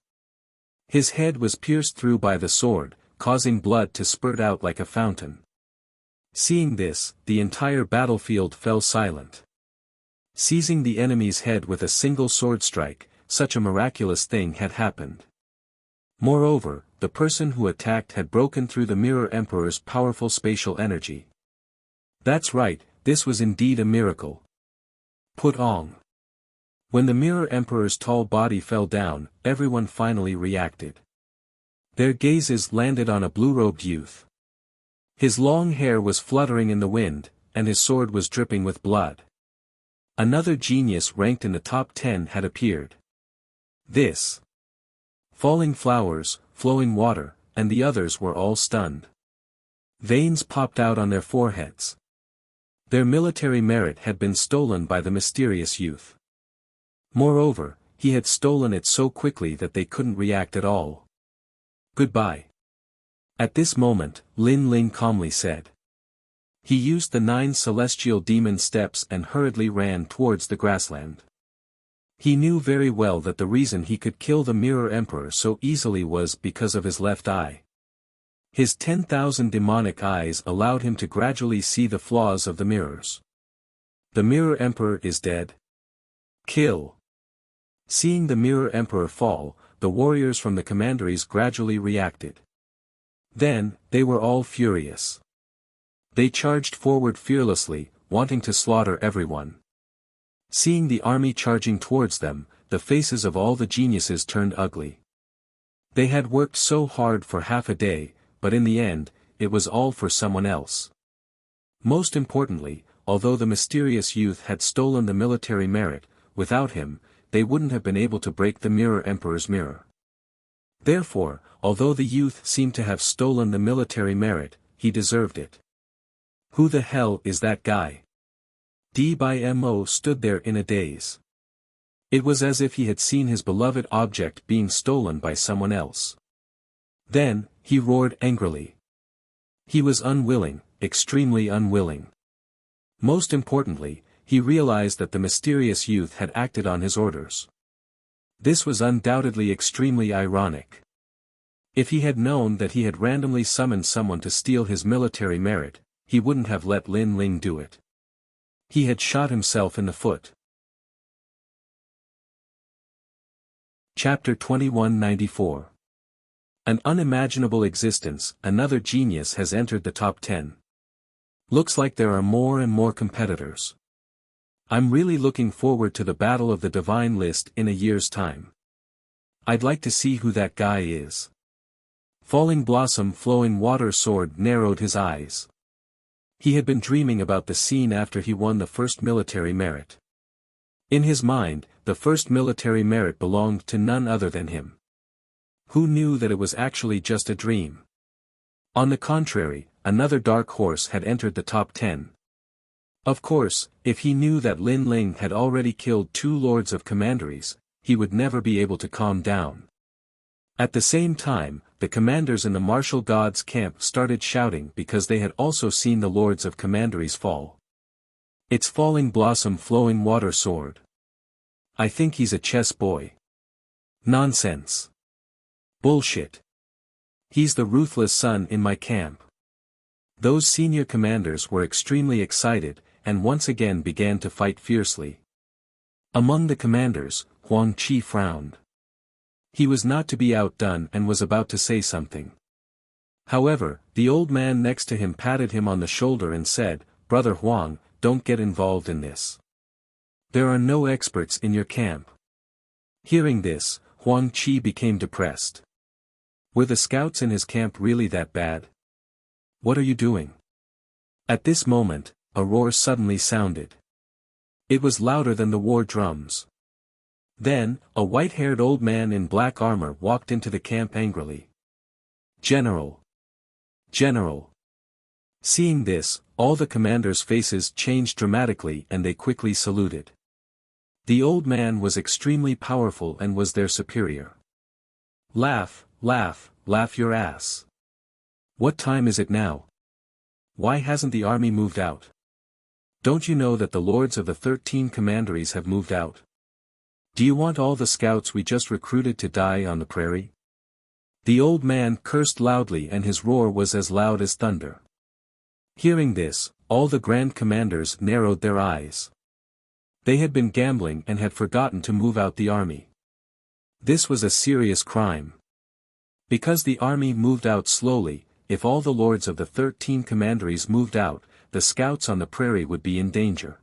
His head was pierced through by the sword, causing blood to spurt out like a fountain. Seeing this, the entire battlefield fell silent. Seizing the enemy's head with a single sword strike, such a miraculous thing had happened. Moreover, the person who attacked had broken through the Mirror Emperor's powerful spatial energy. That's right, this was indeed a miracle. Put on. When the Mirror Emperor's tall body fell down, everyone finally reacted. Their gazes landed on a blue-robed youth. His long hair was fluttering in the wind, and his sword was dripping with blood. Another genius ranked in the top 10 had appeared. This. Falling Flowers, Flowing Water, and the others were all stunned. Veins popped out on their foreheads. Their military merit had been stolen by the mysterious youth. Moreover, he had stolen it so quickly that they couldn't react at all. Goodbye. At this moment, Lin Ling calmly said. He used the 9 celestial demon steps and hurriedly ran towards the grassland. He knew very well that the reason he could kill the Mirror Emperor so easily was because of his left eye. His 10,000 demonic eyes allowed him to gradually see the flaws of the mirrors. The Mirror Emperor is dead. Kill. Seeing the Mirror Emperor fall, the warriors from the commanderies gradually reacted. Then, they were all furious. They charged forward fearlessly, wanting to slaughter everyone. Seeing the army charging towards them, the faces of all the geniuses turned ugly. They had worked so hard for half a day, but in the end, it was all for someone else. Most importantly, although the mysterious youth had stolen the military merit, without him, they wouldn't have been able to break the Mirror Emperor's mirror. Therefore, although the youth seemed to have stolen the military merit, he deserved it. Who the hell is that guy? D.Mo stood there in a daze. It was as if he had seen his beloved object being stolen by someone else. Then, he roared angrily. He was unwilling, extremely unwilling. Most importantly, he realized that the mysterious youth had acted on his orders. This was undoubtedly extremely ironic. If he had known that he had randomly summoned someone to steal his military merit, he wouldn't have let Lin Ling do it. He had shot himself in the foot. Chapter 2194. An unimaginable existence, another genius has entered the top 10. Looks like there are more and more competitors. I'm really looking forward to the battle of the divine list in a year's time. I'd like to see who that guy is. Falling Blossom Flowing Water Sword narrowed his eyes. He had been dreaming about the scene after he won the first military merit. In his mind, the first military merit belonged to none other than him. Who knew that it was actually just a dream? On the contrary, another dark horse had entered the top 10. Of course, if he knew that Lin Ling had already killed 2 lords of commanderies, he would never be able to calm down. At the same time, the commanders in the martial gods' camp started shouting because they had also seen the lords of commanderies fall. It's Falling Blossom Flowing Water Sword. I think he's a chess boy. Nonsense. Bullshit. He's the ruthless son in my camp. Those senior commanders were extremely excited, and once again began to fight fiercely. Among the commanders, Huang Qi frowned. He was not to be outdone and was about to say something. However, the old man next to him patted him on the shoulder and said, "Brother Huang, don't get involved in this. There are no experts in your camp." Hearing this, Huang Qi became depressed. Were the scouts in his camp really that bad? What are you doing? At this moment, a roar suddenly sounded. It was louder than the war drums. Then, a white-haired old man in black armor walked into the camp angrily. "General! General!" Seeing this, all the commanders' faces changed dramatically and they quickly saluted. The old man was extremely powerful and was their superior. "Laugh, laugh, laugh your ass. What time is it now? Why hasn't the army moved out? Don't you know that the lords of the 13 commanderies have moved out? Do you want all the scouts we just recruited to die on the prairie?" The old man cursed loudly and his roar was as loud as thunder. Hearing this, all the grand commanders narrowed their eyes. They had been gambling and had forgotten to move out the army. This was a serious crime. Because the army moved out slowly, if all the lords of the 13 commanderies moved out, the scouts on the prairie would be in danger.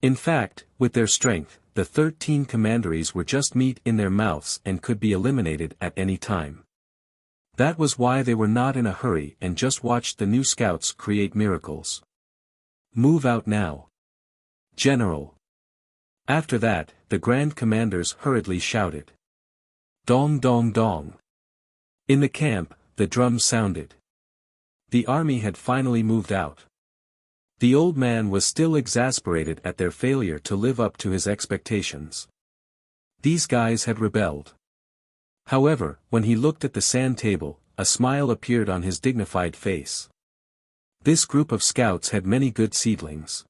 In fact, with their strength, the 13 commanderies were just meat in their mouths and could be eliminated at any time. That was why they were not in a hurry and just watched the new scouts create miracles. "Move out now. General." After that, the grand commanders hurriedly shouted. Dong dong dong. In the camp, the drums sounded. The army had finally moved out. The old man was still exasperated at their failure to live up to his expectations. These guys had rebelled. However, when he looked at the sand table, a smile appeared on his dignified face. This group of scouts had many good seedlings.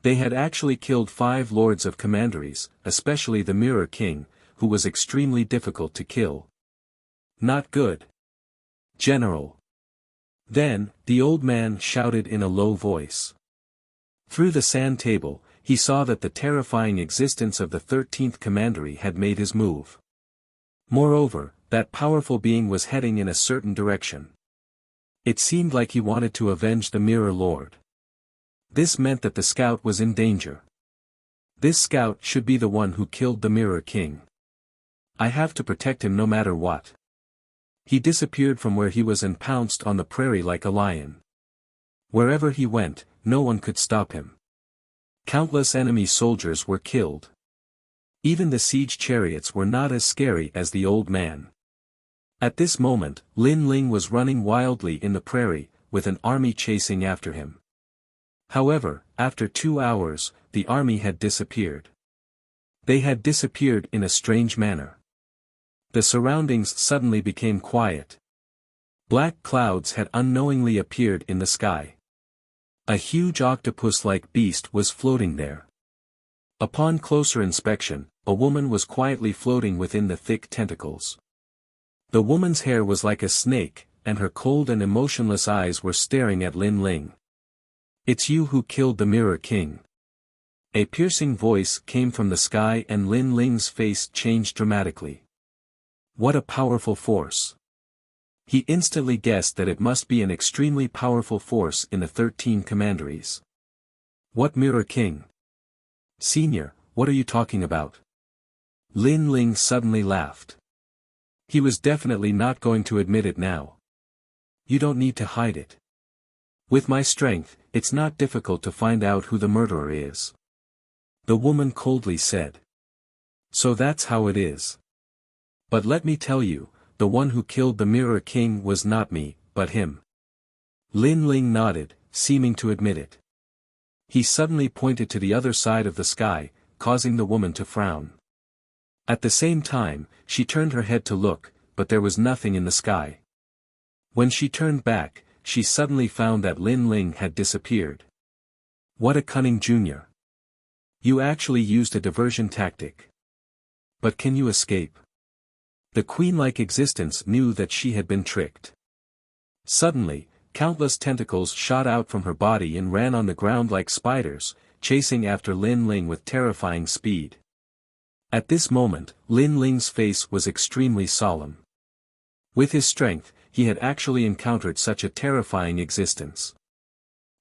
They had actually killed 5 lords of commanderies, especially the Mirror King, who was extremely difficult to kill. Not good. General. Then, the old man shouted in a low voice. Through the sand table, he saw that the terrifying existence of the 13th commandery had made his move. Moreover, that powerful being was heading in a certain direction. It seemed like he wanted to avenge the Mirror Lord. This meant that the scout was in danger. This scout should be the one who killed the Mirror King. I have to protect him no matter what. He disappeared from where he was and pounced on the prairie like a lion. Wherever he went, no one could stop him. Countless enemy soldiers were killed. Even the siege chariots were not as scary as the old man. At this moment, Lin Ling was running wildly in the prairie, with an army chasing after him. However, after 2 hours, the army had disappeared. They had disappeared in a strange manner. The surroundings suddenly became quiet. Black clouds had unknowingly appeared in the sky. A huge octopus-like beast was floating there. Upon closer inspection, a woman was quietly floating within the thick tentacles. The woman's hair was like a snake, and her cold and emotionless eyes were staring at Lin Ling. "It's you who killed the Mirror King." A piercing voice came from the sky and Lin Ling's face changed dramatically. What a powerful force. He instantly guessed that it must be an extremely powerful force in the 13 commanderies. What Mirror King? Senior, what are you talking about? Lin Ling suddenly laughed. He was definitely not going to admit it now. You don't need to hide it. With my strength, it's not difficult to find out who the murderer is. The woman coldly said. So that's how it is. But let me tell you, the one who killed the Mirror King was not me, but him. Lin Ling nodded, seeming to admit it. He suddenly pointed to the other side of the sky, causing the woman to frown. At the same time, she turned her head to look, but there was nothing in the sky. When she turned back, she suddenly found that Lin Ling had disappeared. What a cunning junior. You actually used a diversion tactic. But can you escape? The queen-like existence knew that she had been tricked. Suddenly, countless tentacles shot out from her body and ran on the ground like spiders, chasing after Lin Ling with terrifying speed. At this moment, Lin Ling's face was extremely solemn. With his strength, he had actually encountered such a terrifying existence.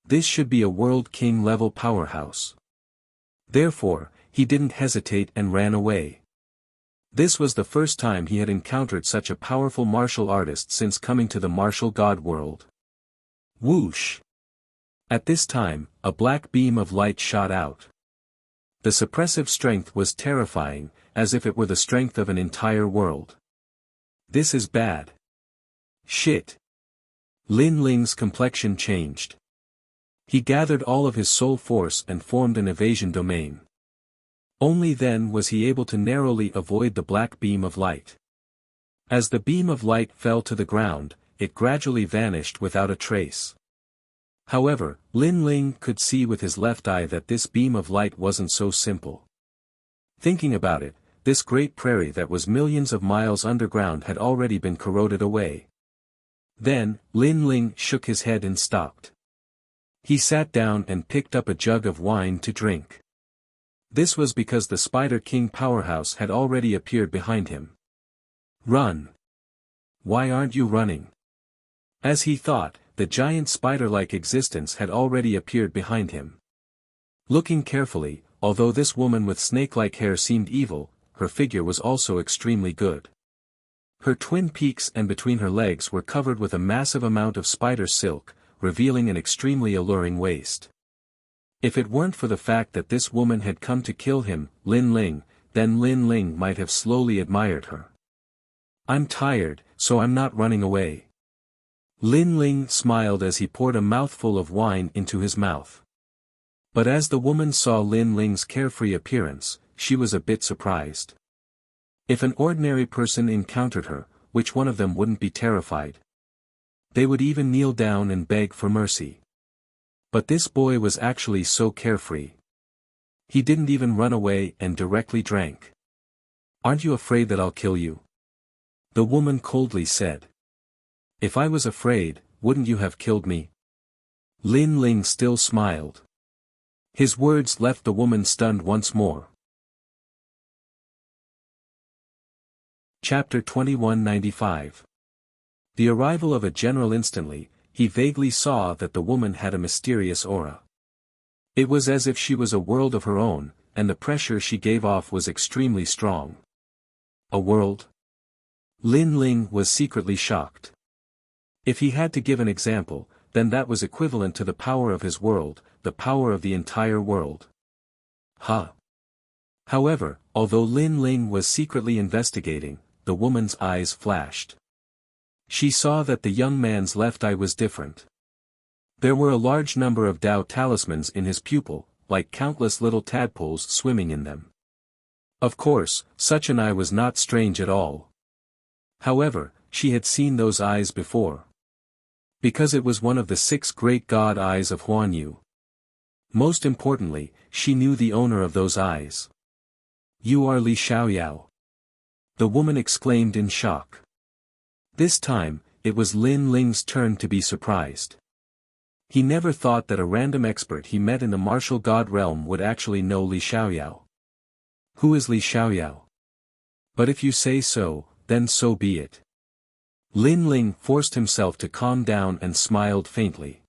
This should be a world king-level powerhouse. Therefore, he didn't hesitate and ran away. This was the first time he had encountered such a powerful martial artist since coming to the martial god world. Whoosh! At this time, a black beam of light shot out. The suppressive strength was terrifying, as if it were the strength of an entire world. This is bad. Shit. Lin Ling's complexion changed. He gathered all of his soul force and formed an evasion domain. Only then was he able to narrowly avoid the black beam of light. As the beam of light fell to the ground, it gradually vanished without a trace. However, Lin Ling could see with his left eye that this beam of light wasn't so simple. Thinking about it, this great prairie that was millions of miles underground had already been corroded away. Then, Lin Ling shook his head and stopped. He sat down and picked up a jug of wine to drink. This was because the Spider King powerhouse had already appeared behind him. Run! Why aren't you running? As he thought, the giant spider-like existence had already appeared behind him. Looking carefully, although this woman with snake-like hair seemed evil, her figure was also extremely good. Her twin peaks and between her legs were covered with a massive amount of spider silk, revealing an extremely alluring waist. If it weren't for the fact that this woman had come to kill him, Lin Ling, then Lin Ling might have slowly admired her. I'm tired, so I'm not running away. Lin Ling smiled as he poured a mouthful of wine into his mouth. But as the woman saw Lin Ling's carefree appearance, she was a bit surprised. If an ordinary person encountered her, which one of them wouldn't be terrified? They would even kneel down and beg for mercy. But this boy was actually so carefree. He didn't even run away and directly drank. "Aren't you afraid that I'll kill you?" the woman coldly said. "If I was afraid, wouldn't you have killed me?" Lin Ling still smiled. His words left the woman stunned once more. Chapter 2195. The arrival of a general. Instantly, he vaguely saw that the woman had a mysterious aura. It was as if she was a world of her own, and the pressure she gave off was extremely strong. A world? Lin Ling was secretly shocked. If he had to give an example, then that was equivalent to the power of his world, the power of the entire world. However, although Lin Ling was secretly investigating, the woman's eyes flashed. She saw that the young man's left eye was different. There were a large number of Dao talismans in his pupil, like countless little tadpoles swimming in them. Of course, such an eye was not strange at all. However, she had seen those eyes before. Because it was one of the 6 great god eyes of Huanyu. Most importantly, she knew the owner of those eyes. "You are Li Xiaoyao," the woman exclaimed in shock. This time, it was Lin Ling's turn to be surprised. He never thought that a random expert he met in the martial god realm would actually know Li Xiaoyao. "Who is Li Xiaoyao?" "But if you say so, then so be it." Lin Ling forced himself to calm down and smiled faintly.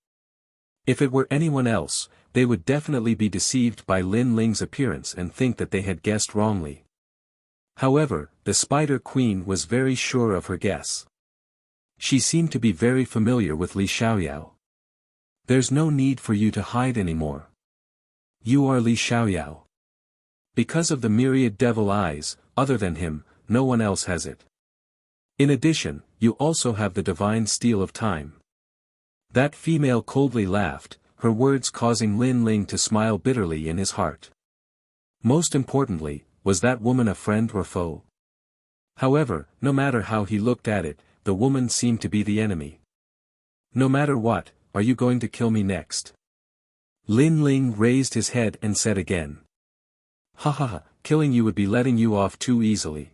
If it were anyone else, they would definitely be deceived by Lin Ling's appearance and think that they had guessed wrongly. However, the Spider Queen was very sure of her guess. She seemed to be very familiar with Li Xiaoyao. "There's no need for you to hide anymore. You are Li Xiaoyao. Because of the myriad devil eyes, other than him, no one else has it. In addition, you also have the divine steel of time." That female coldly laughed, her words causing Lin Ling to smile bitterly in his heart. Most importantly, was that woman a friend or foe? However, no matter how he looked at it, the woman seemed to be the enemy. "No matter what, are you going to kill me next?" Lin Ling raised his head and said again. Killing you would be letting you off too easily.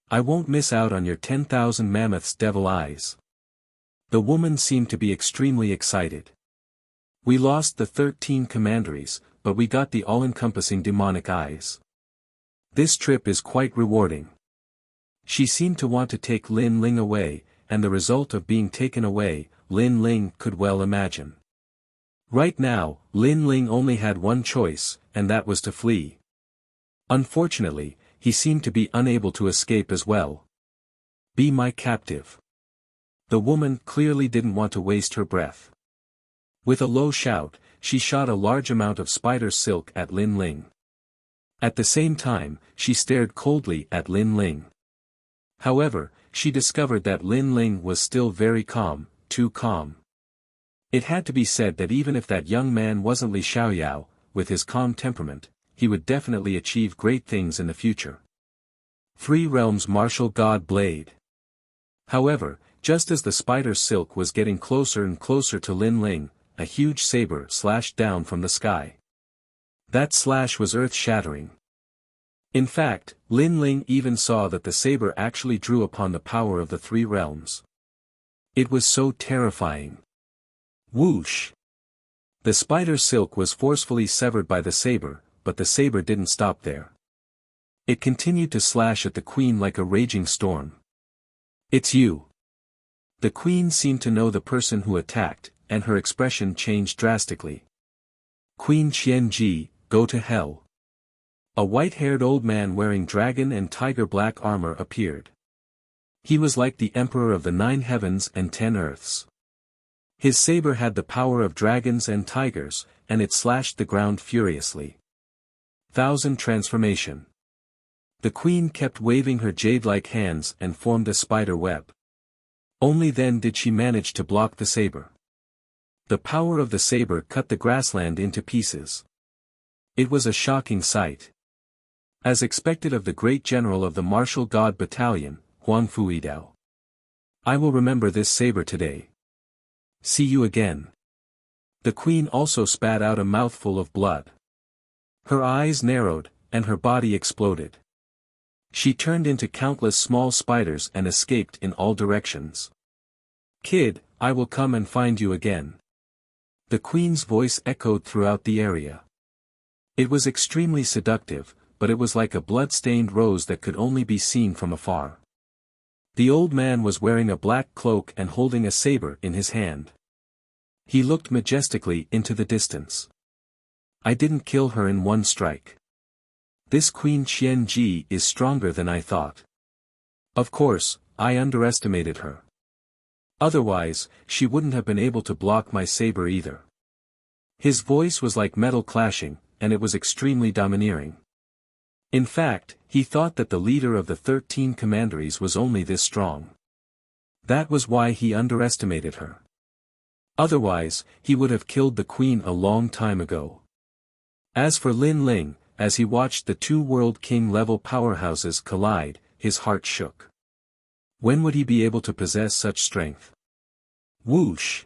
I won't miss out on your 10,000 mammoths' devil eyes." The woman seemed to be extremely excited. "We lost the 13 commanderies, but we got the all-encompassing demonic eyes. This trip is quite rewarding." She seemed to want to take Lin Ling away, and the result of being taken away, Lin Ling could well imagine. Right now, Lin Ling only had one choice, and that was to flee. Unfortunately, he seemed to be unable to escape as well. "Be my captive." The woman clearly didn't want to waste her breath. With a low shout, she shot a large amount of spider silk at Lin Ling. At the same time, she stared coldly at Lin Ling. However, she discovered that Lin Ling was still very calm, too calm. It had to be said that even if that young man wasn't Li Xiaoyao, with his calm temperament, he would definitely achieve great things in the future. 3 Realms Martial God Blade. However, just as the spider silk was getting closer and closer to Lin Ling, a huge saber slashed down from the sky. That slash was earth-shattering. In fact, Lin Ling even saw that the saber actually drew upon the power of the 3 realms. It was so terrifying. Whoosh! The spider silk was forcefully severed by the saber, but the saber didn't stop there. It continued to slash at the queen like a raging storm. "It's you." The queen seemed to know the person who attacked, and her expression changed drastically. "Queen Qianji, go to hell." A white-haired old man wearing dragon and tiger black armor appeared. He was like the emperor of the 9 heavens and 10 earths. His saber had the power of dragons and tigers, and it slashed the ground furiously. 1000 transformation. The queen kept waving her jade-like hands and formed a spider web. Only then did she manage to block the saber. The power of the saber cut the grassland into pieces. It was a shocking sight. As expected of the great general of the martial god battalion, Huang Fuidao. "I will remember this saber today." See you again. The queen also spat out a mouthful of blood. Her eyes narrowed, and her body exploded. She turned into countless small spiders and escaped in all directions. Kid, I will come and find you again. The queen's voice echoed throughout the area. It was extremely seductive, but it was like a blood-stained rose that could only be seen from afar. The old man was wearing a black cloak and holding a saber in his hand. He looked majestically into the distance. I didn't kill her in one strike. This Queen Qianji is stronger than I thought. Of course, I underestimated her. Otherwise, she wouldn't have been able to block my saber either. His voice was like metal clashing, and it was extremely domineering. In fact, he thought that the leader of the 13 commanderies was only this strong. That was why he underestimated her. Otherwise, he would have killed the queen a long time ago. As for Lin Ling, as he watched the two World King level powerhouses collide, his heart shook. When would he be able to possess such strength? Whoosh!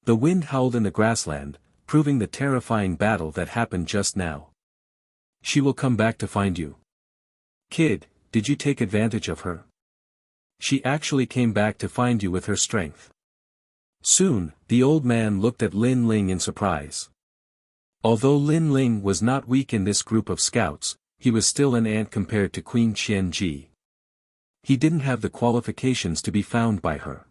The wind howled in the grassland, proving the terrifying battle that happened just now. She will come back to find you. Kid, did you take advantage of her? She actually came back to find you with her strength. Soon, the old man looked at Lin Ling in surprise. Although Lin Ling was not weak in this group of scouts, he was still an ant compared to Queen Qianji. He didn't have the qualifications to be found by her.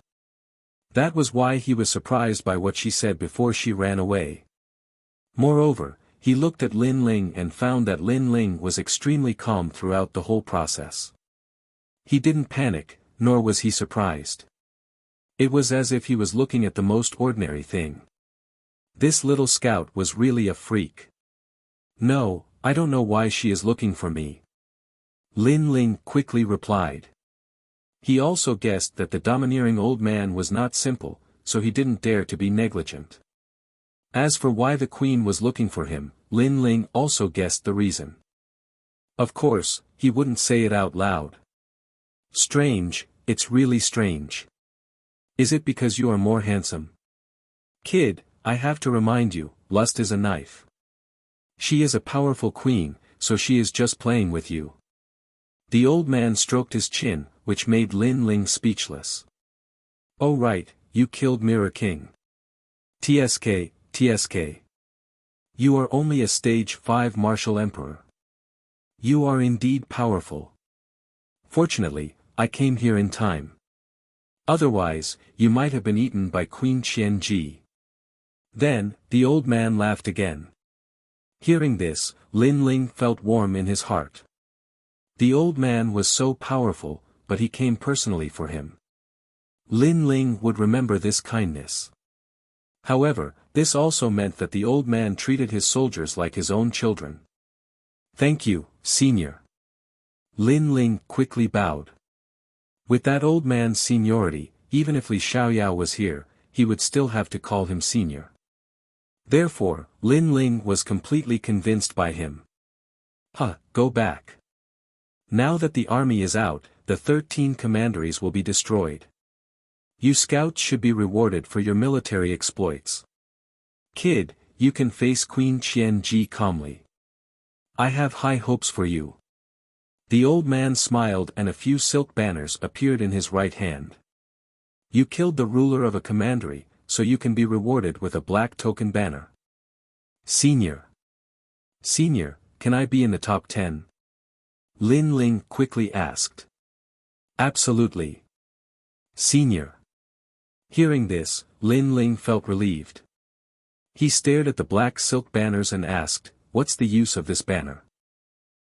That was why he was surprised by what she said before she ran away. Moreover, he looked at Lin Ling and found that Lin Ling was extremely calm throughout the whole process. He didn't panic, nor was he surprised. It was as if he was looking at the most ordinary thing. This little scout was really a freak. No, I don't know why she is looking for me. Lin Ling quickly replied. He also guessed that the domineering old man was not simple, so he didn't dare to be negligent. As for why the queen was looking for him, Lin Ling also guessed the reason. Of course, he wouldn't say it out loud. Strange, it's really strange. Is it because you are more handsome? Kid, I have to remind you, lust is a knife. She is a powerful queen, so she is just playing with you. The old man stroked his chin, which made Lin Ling speechless. Oh right, you killed Mirror King. TSK, TSK. You are only a stage 5 martial emperor. You are indeed powerful. Fortunately, I came here in time. Otherwise, you might have been eaten by Queen Qianji. Then, the old man laughed again. Hearing this, Lin Ling felt warm in his heart. The old man was so powerful, but he came personally for him. Lin Ling would remember this kindness. However, this also meant that the old man treated his soldiers like his own children. Thank you, senior. Lin Ling quickly bowed. With that old man's seniority, even if Li Xiaoyao was here, he would still have to call him senior. Therefore, Lin Ling was completely convinced by him. Go back. Now that the army is out, the 13 commanderies will be destroyed. You scouts should be rewarded for your military exploits. Kid, you can face Queen Qianji calmly. I have high hopes for you. The old man smiled and a few silk banners appeared in his right hand. You killed the ruler of a commandery, so you can be rewarded with a black token banner. Senior. Senior, can I be in the top 10? Lin Ling quickly asked. Absolutely. Senior. Hearing this, Lin Ling felt relieved. He stared at the black silk banners and asked, what's the use of this banner?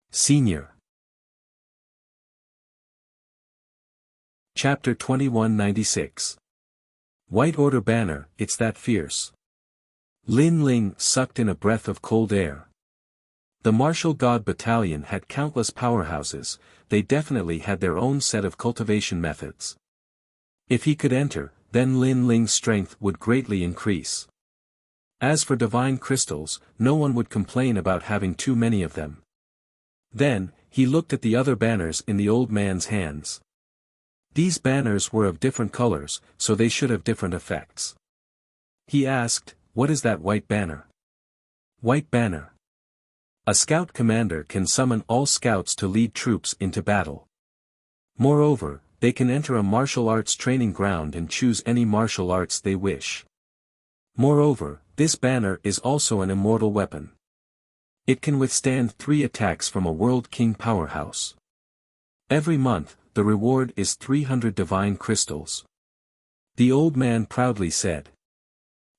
Senior. Chapter 2196. White Order Banner, it's that fierce. Lin Ling sucked in a breath of cold air. The Martial God Battalion had countless powerhouses, they definitely had their own set of cultivation methods. If he could enter, then Lin Ling's strength would greatly increase. As for divine crystals, no one would complain about having too many of them. Then, he looked at the other banners in the old man's hands. These banners were of different colors, so they should have different effects. He asked, "What is that white banner?" White banner. A scout commander can summon all scouts to lead troops into battle. Moreover, they can enter a martial arts training ground and choose any martial arts they wish. Moreover, this banner is also an immortal weapon. It can withstand 3 attacks from a World King powerhouse. Every month, the reward is 300 divine crystals. The old man proudly said.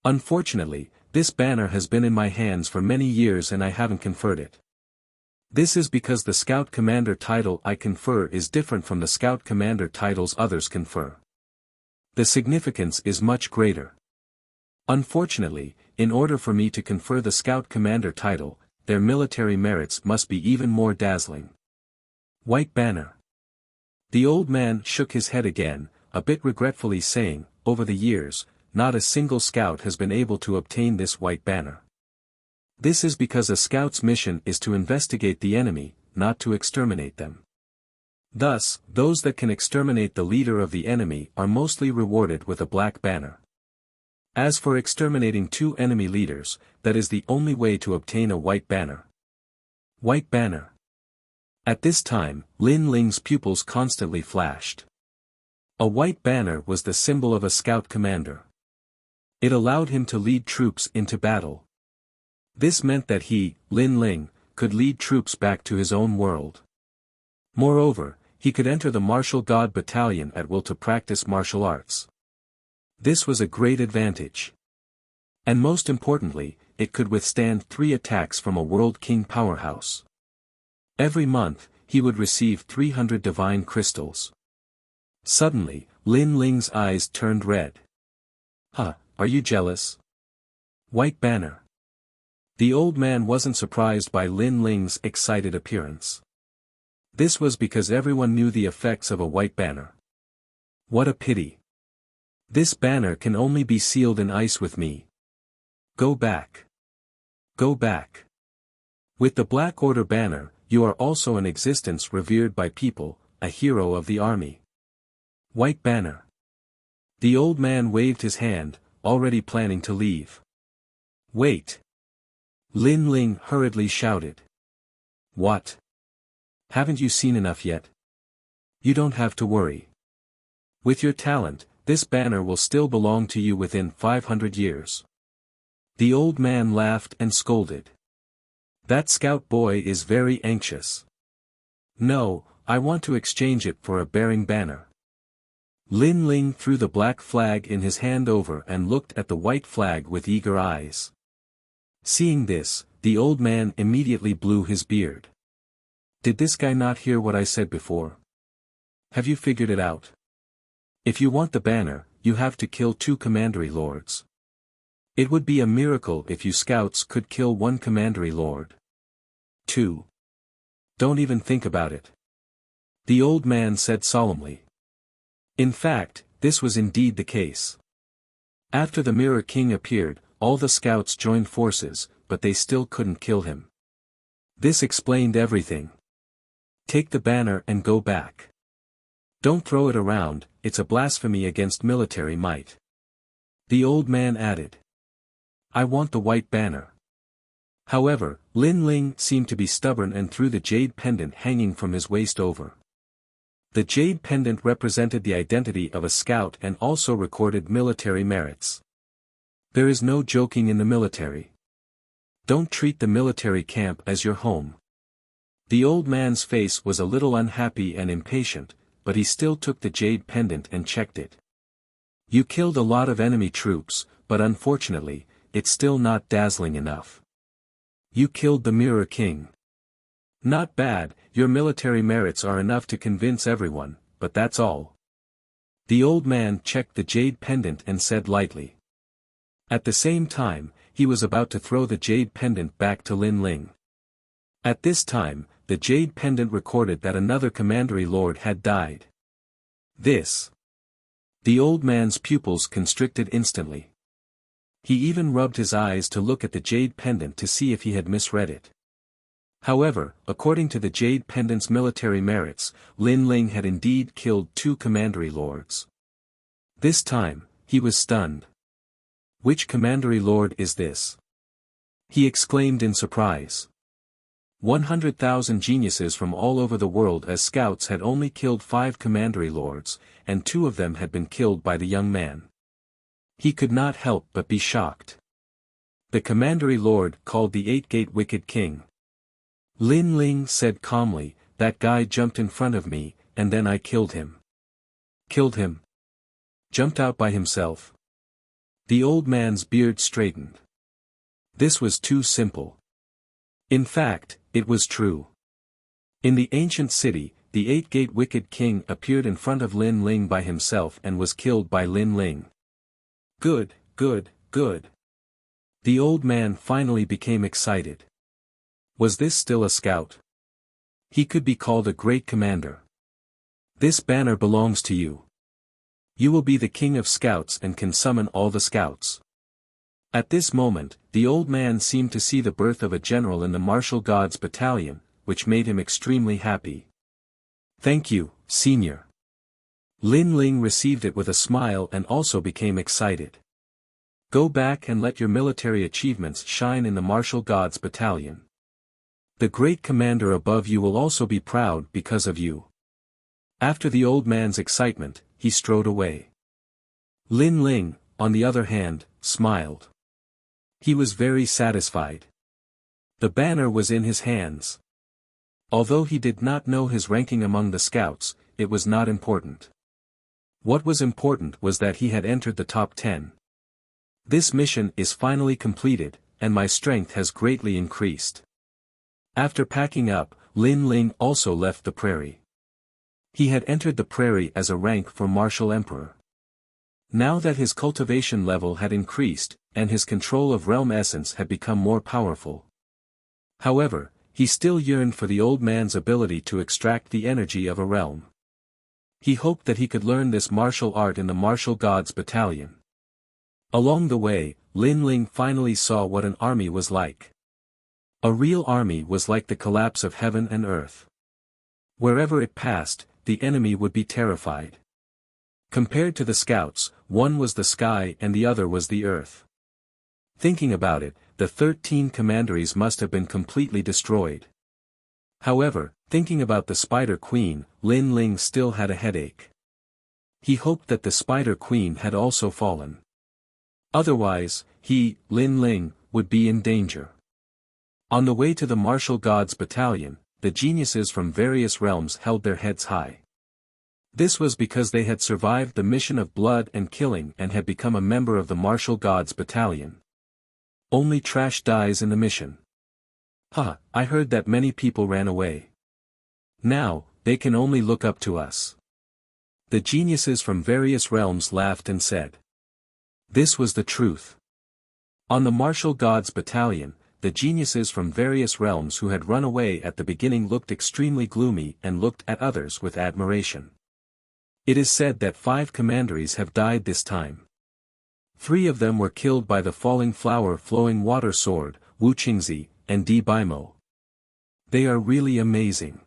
Unfortunately, this banner has been in my hands for many years and I haven't conferred it. This is because the Scout Commander title I confer is different from the Scout Commander titles others confer. The significance is much greater. Unfortunately, in order for me to confer the Scout Commander title, their military merits must be even more dazzling. White banner. The old man shook his head again, a bit regretfully saying, over the years, not a single scout has been able to obtain this white banner. This is because a scout's mission is to investigate the enemy, not to exterminate them. Thus, those that can exterminate the leader of the enemy are mostly rewarded with a black banner. As for exterminating 2 enemy leaders, that is the only way to obtain a white banner. White banner. At this time, Lin Ling's pupils constantly flashed. A white banner was the symbol of a scout commander. It allowed him to lead troops into battle. This meant that he, Lin Ling, could lead troops back to his own world. Moreover, he could enter the martial god battalion at will to practice martial arts. This was a great advantage. And most importantly, it could withstand 3 attacks from a World King powerhouse. Every month, he would receive 300 divine crystals. Suddenly, Lin Ling's eyes turned red. Huh, are you jealous? White banner. The old man wasn't surprised by Lin Ling's excited appearance. This was because everyone knew the effects of a white banner. What a pity. This banner can only be sealed in ice with me. Go back. Go back. With the Black Order banner, you are also an existence revered by people, a hero of the army. White banner. The old man waved his hand, already planning to leave. Wait. Lin Ling hurriedly shouted. What? Haven't you seen enough yet? You don't have to worry. With your talent, this banner will still belong to you within 500 years. The old man laughed and scolded. That scout boy is very anxious. No, I want to exchange it for a bearing banner. Lin Ling threw the black flag in his hand over and looked at the white flag with eager eyes. Seeing this, the old man immediately blew his beard. Did this guy not hear what I said before? Have you figured it out? If you want the banner, you have to kill 2 commandery lords. It would be a miracle if you scouts could kill 1 commandery lord. 2. Don't even think about it. The old man said solemnly. In fact, this was indeed the case. After the Mirror King appeared, all the scouts joined forces, but they still couldn't kill him. This explained everything. Take the banner and go back. Don't throw it around, it's a blasphemy against military might. The old man added. I want the white banner. However, Lin Ling seemed to be stubborn and threw the jade pendant hanging from his waist over. The jade pendant represented the identity of a scout and also recorded military merits. There is no joking in the military. Don't treat the military camp as your home. The old man's face was a little unhappy and impatient, but he still took the jade pendant and checked it. You killed a lot of enemy troops, but unfortunately, it's still not dazzling enough. You killed the Mirror King. Not bad, your military merits are enough to convince everyone, but that's all. The old man checked the jade pendant and said lightly. At the same time, he was about to throw the jade pendant back to Lin Ling. At this time, the jade pendant recorded that another commandery lord had died. This. The old man's pupils constricted instantly. He even rubbed his eyes to look at the jade pendant to see if he had misread it. However, according to the jade pendant's military merits, Lin Ling had indeed killed 2 commandery lords. This time, he was stunned. Which commandery lord is this? He exclaimed in surprise. 100,000 geniuses from all over the world as scouts had only killed 5 commandery lords, and 2 of them had been killed by the young man. He could not help but be shocked. The commandery lord called the 8-gate wicked king. Lin Ling said calmly, "That guy jumped in front of me, and then I killed him." Killed him? Jumped out by himself? The old man's beard straightened. This was too simple. In fact, it was true. In the ancient city, the 8-gate wicked king appeared in front of Lin Ling by himself and was killed by Lin Ling. Good, good, good. The old man finally became excited. Was this still a scout? He could be called a great commander. This banner belongs to you. You will be the king of scouts and can summon all the scouts. At this moment, the old man seemed to see the birth of a general in the martial gods battalion, which made him extremely happy. Thank you, senior. Lin Ling received it with a smile and also became excited. Go back and let your military achievements shine in the martial gods battalion. The great commander above you will also be proud because of you. After the old man's excitement, he strode away. Lin Ling, on the other hand, smiled. He was very satisfied. The banner was in his hands. Although he did not know his ranking among the scouts, it was not important. What was important was that he had entered the top 10. This mission is finally completed, and my strength has greatly increased. After packing up, Lin Ling also left the prairie. He had entered the prairie as a rank for martial emperor. Now that his cultivation level had increased, and his control of realm essence had become more powerful. However, he still yearned for the old man's ability to extract the energy of a realm. He hoped that he could learn this martial art in the martial gods battalion. Along the way, Lin Ling finally saw what an army was like. A real army was like the collapse of heaven and earth. Wherever it passed, the enemy would be terrified. Compared to the scouts, one was the sky and the other was the earth. Thinking about it, the 13 commanderies must have been completely destroyed. However, thinking about the Spider Queen, Lin Ling still had a headache. He hoped that the Spider Queen had also fallen. Otherwise, he, Lin Ling, would be in danger. On the way to the martial gods battalion, the geniuses from various realms held their heads high. This was because they had survived the mission of blood and killing and had become a member of the martial gods battalion. Only trash dies in the mission. I heard that many people ran away. Now, they can only look up to us. The geniuses from various realms laughed and said. This was the truth. On the martial gods battalion, the geniuses from various realms who had run away at the beginning looked extremely gloomy and looked at others with admiration. It is said that 5 commanderies have died this time. 3 of them were killed by the falling flower flowing water sword, Wuxia, and Di Baimo. They are really amazing.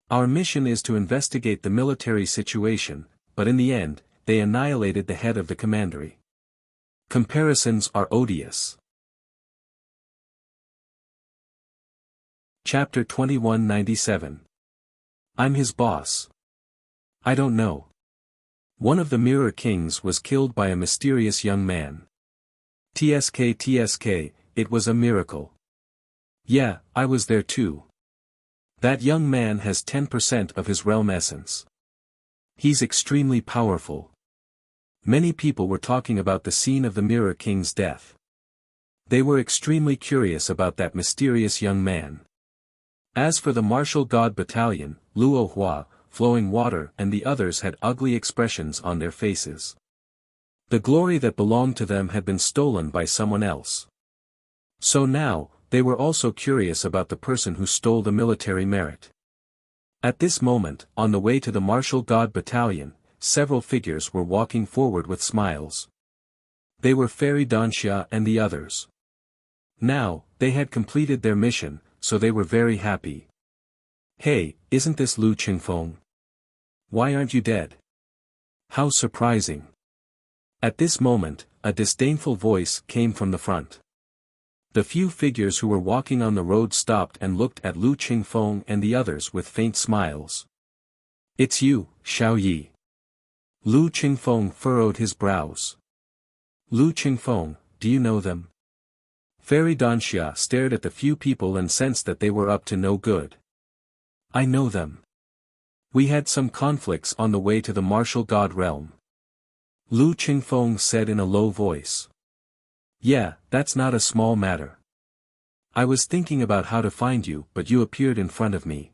Our mission is to investigate the military situation, but in the end, they annihilated the head of the commandery. Comparisons are odious. Chapter 2197. I'm his boss. I don't know. One of the Mirror Kings was killed by a mysterious young man. TSK, it was a miracle. Yeah, I was there too. That young man has 10% of his realm essence. He's extremely powerful. Many people were talking about the scene of the Mirror King's death. They were extremely curious about that mysterious young man. As for the martial god battalion, Luo Hua, Flowing Water and the others had ugly expressions on their faces. The glory that belonged to them had been stolen by someone else. So now, they were also curious about the person who stole the military merit. At this moment, on the way to the martial god battalion, several figures were walking forward with smiles. They were Fairy Danxia and the others. Now, they had completed their mission, so they were very happy. Hey, isn't this Lu Qingfeng? Why aren't you dead? How surprising. At this moment, a disdainful voice came from the front. The few figures who were walking on the road stopped and looked at Lu Qingfeng and the others with faint smiles. "It's you, Xiao Yi." Lu Qingfeng furrowed his brows. "Lu Qingfeng, do you know them?" Fairy Danxia stared at the few people and sensed that they were up to no good. "I know them. We had some conflicts on the way to the martial god realm." Lu Qingfeng said in a low voice. "Yeah, that's not a small matter. I was thinking about how to find you, but you appeared in front of me.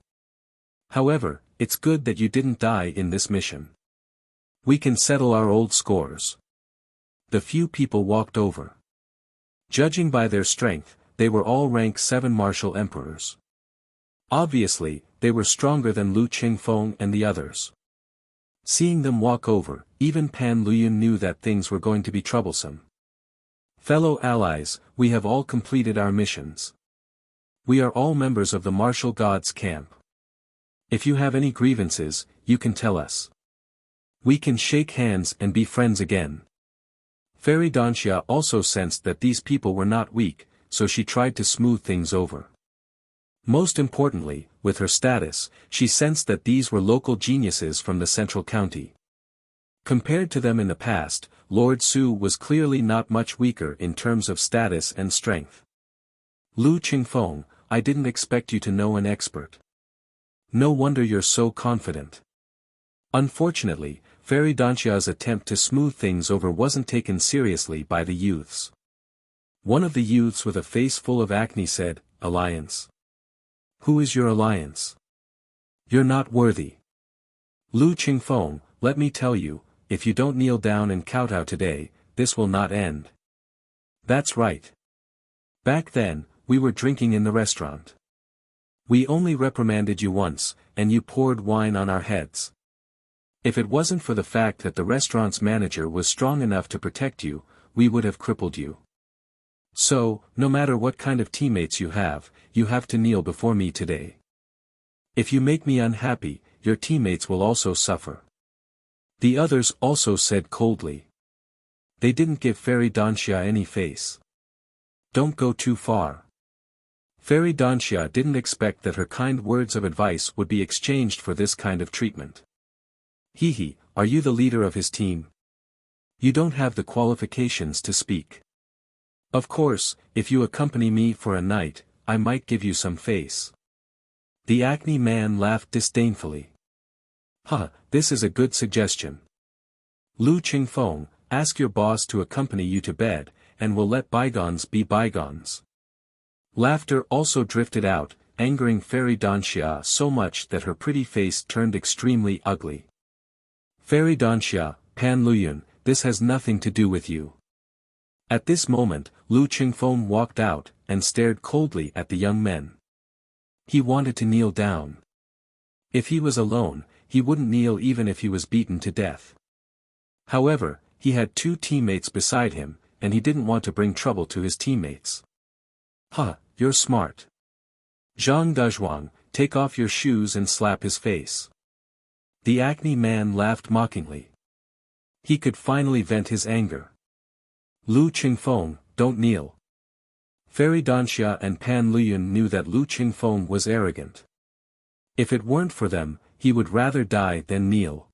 However, it's good that you didn't die in this mission. We can settle our old scores." The few people walked over. Judging by their strength, they were all rank 7 martial emperors. Obviously, they were stronger than Lu Qingfeng and the others. Seeing them walk over, even Pan Luyun knew that things were going to be troublesome. "Fellow allies, we have all completed our missions. We are all members of the martial gods camp. If you have any grievances, you can tell us. We can shake hands and be friends again." Fairy Danxia also sensed that these people were not weak, so she tried to smooth things over. Most importantly, with her status, she sensed that these were local geniuses from the central county. Compared to them in the past, Lord Su was clearly not much weaker in terms of status and strength. "Lu Qingfeng, I didn't expect you to know an expert. No wonder you're so confident." Unfortunately, Fairy Danxia's attempt to smooth things over wasn't taken seriously by the youths. One of the youths with a face full of acne said, "Alliance? Who is your alliance? You're not worthy. Lu Qingfeng, let me tell you, if you don't kneel down and kowtow today, this will not end." "That's right. Back then, we were drinking in the restaurant. We only reprimanded you once, and you poured wine on our heads. If it wasn't for the fact that the restaurant's manager was strong enough to protect you, we would have crippled you. So, no matter what kind of teammates you have to kneel before me today. If you make me unhappy, your teammates will also suffer." The others also said coldly. They didn't give Fairy Danxia any face. "Don't go too far." Fairy Danxia didn't expect that her kind words of advice would be exchanged for this kind of treatment. "Hehe, are you the leader of his team? You don't have the qualifications to speak. Of course, if you accompany me for a night, I might give you some face." The acne man laughed disdainfully. This is a good suggestion. Lu Qingfeng, ask your boss to accompany you to bed, and we'll let bygones be bygones." Laughter also drifted out, angering Fairy Danxia so much that her pretty face turned extremely ugly. "Fairy Danxia, Pan Luyun, this has nothing to do with you." At this moment, Lu Qingfeng walked out, and stared coldly at the young men. He wanted to kneel down. If he was alone, he wouldn't kneel even if he was beaten to death. However, he had 2 teammates beside him, and he didn't want to bring trouble to his teammates. You're smart. Zhang Dezhuang, take off your shoes and slap his face." The acne man laughed mockingly. He could finally vent his anger. "Lu Qingfeng, don't kneel." Fairy Danxia and Pan Luyun knew that Lu Qingfeng was arrogant. If it weren't for them, he would rather die than kneel.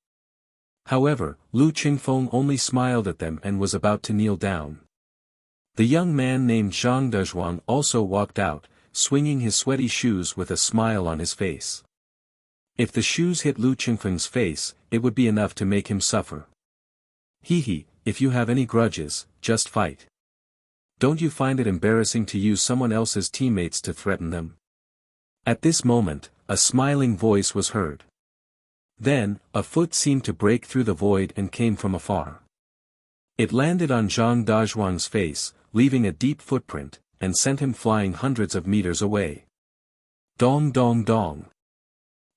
However, Lu Qingfeng only smiled at them and was about to kneel down. The young man named Zhang Dezhuang also walked out, swinging his sweaty shoes with a smile on his face. If the shoes hit Lu Qingfeng's face, it would be enough to make him suffer. "Hehe, if you have any grudges, just fight. Don't you find it embarrassing to use someone else's teammates to threaten them?" At this moment, a smiling voice was heard. Then, a foot seemed to break through the void and came from afar. It landed on Zhang Dezhuang's face, leaving a deep footprint, and sent him flying hundreds of meters away. Dong dong dong.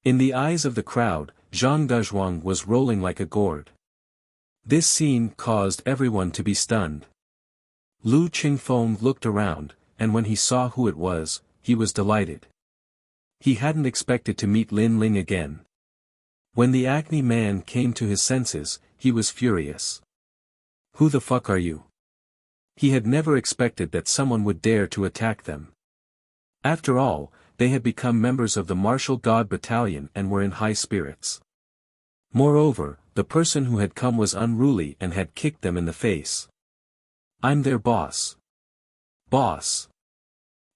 In the eyes of the crowd, Zhang Dezhuang was rolling like a gourd. This scene caused everyone to be stunned. Lu Qingfeng looked around, and when he saw who it was, he was delighted. He hadn't expected to meet Lin Ling again. When the acne man came to his senses, he was furious. Who the fuck are you? He had never expected that someone would dare to attack them. After all, they had become members of the martial god battalion and were in high spirits. Moreover, the person who had come was unruly and had kicked them in the face. I'm their boss. Boss.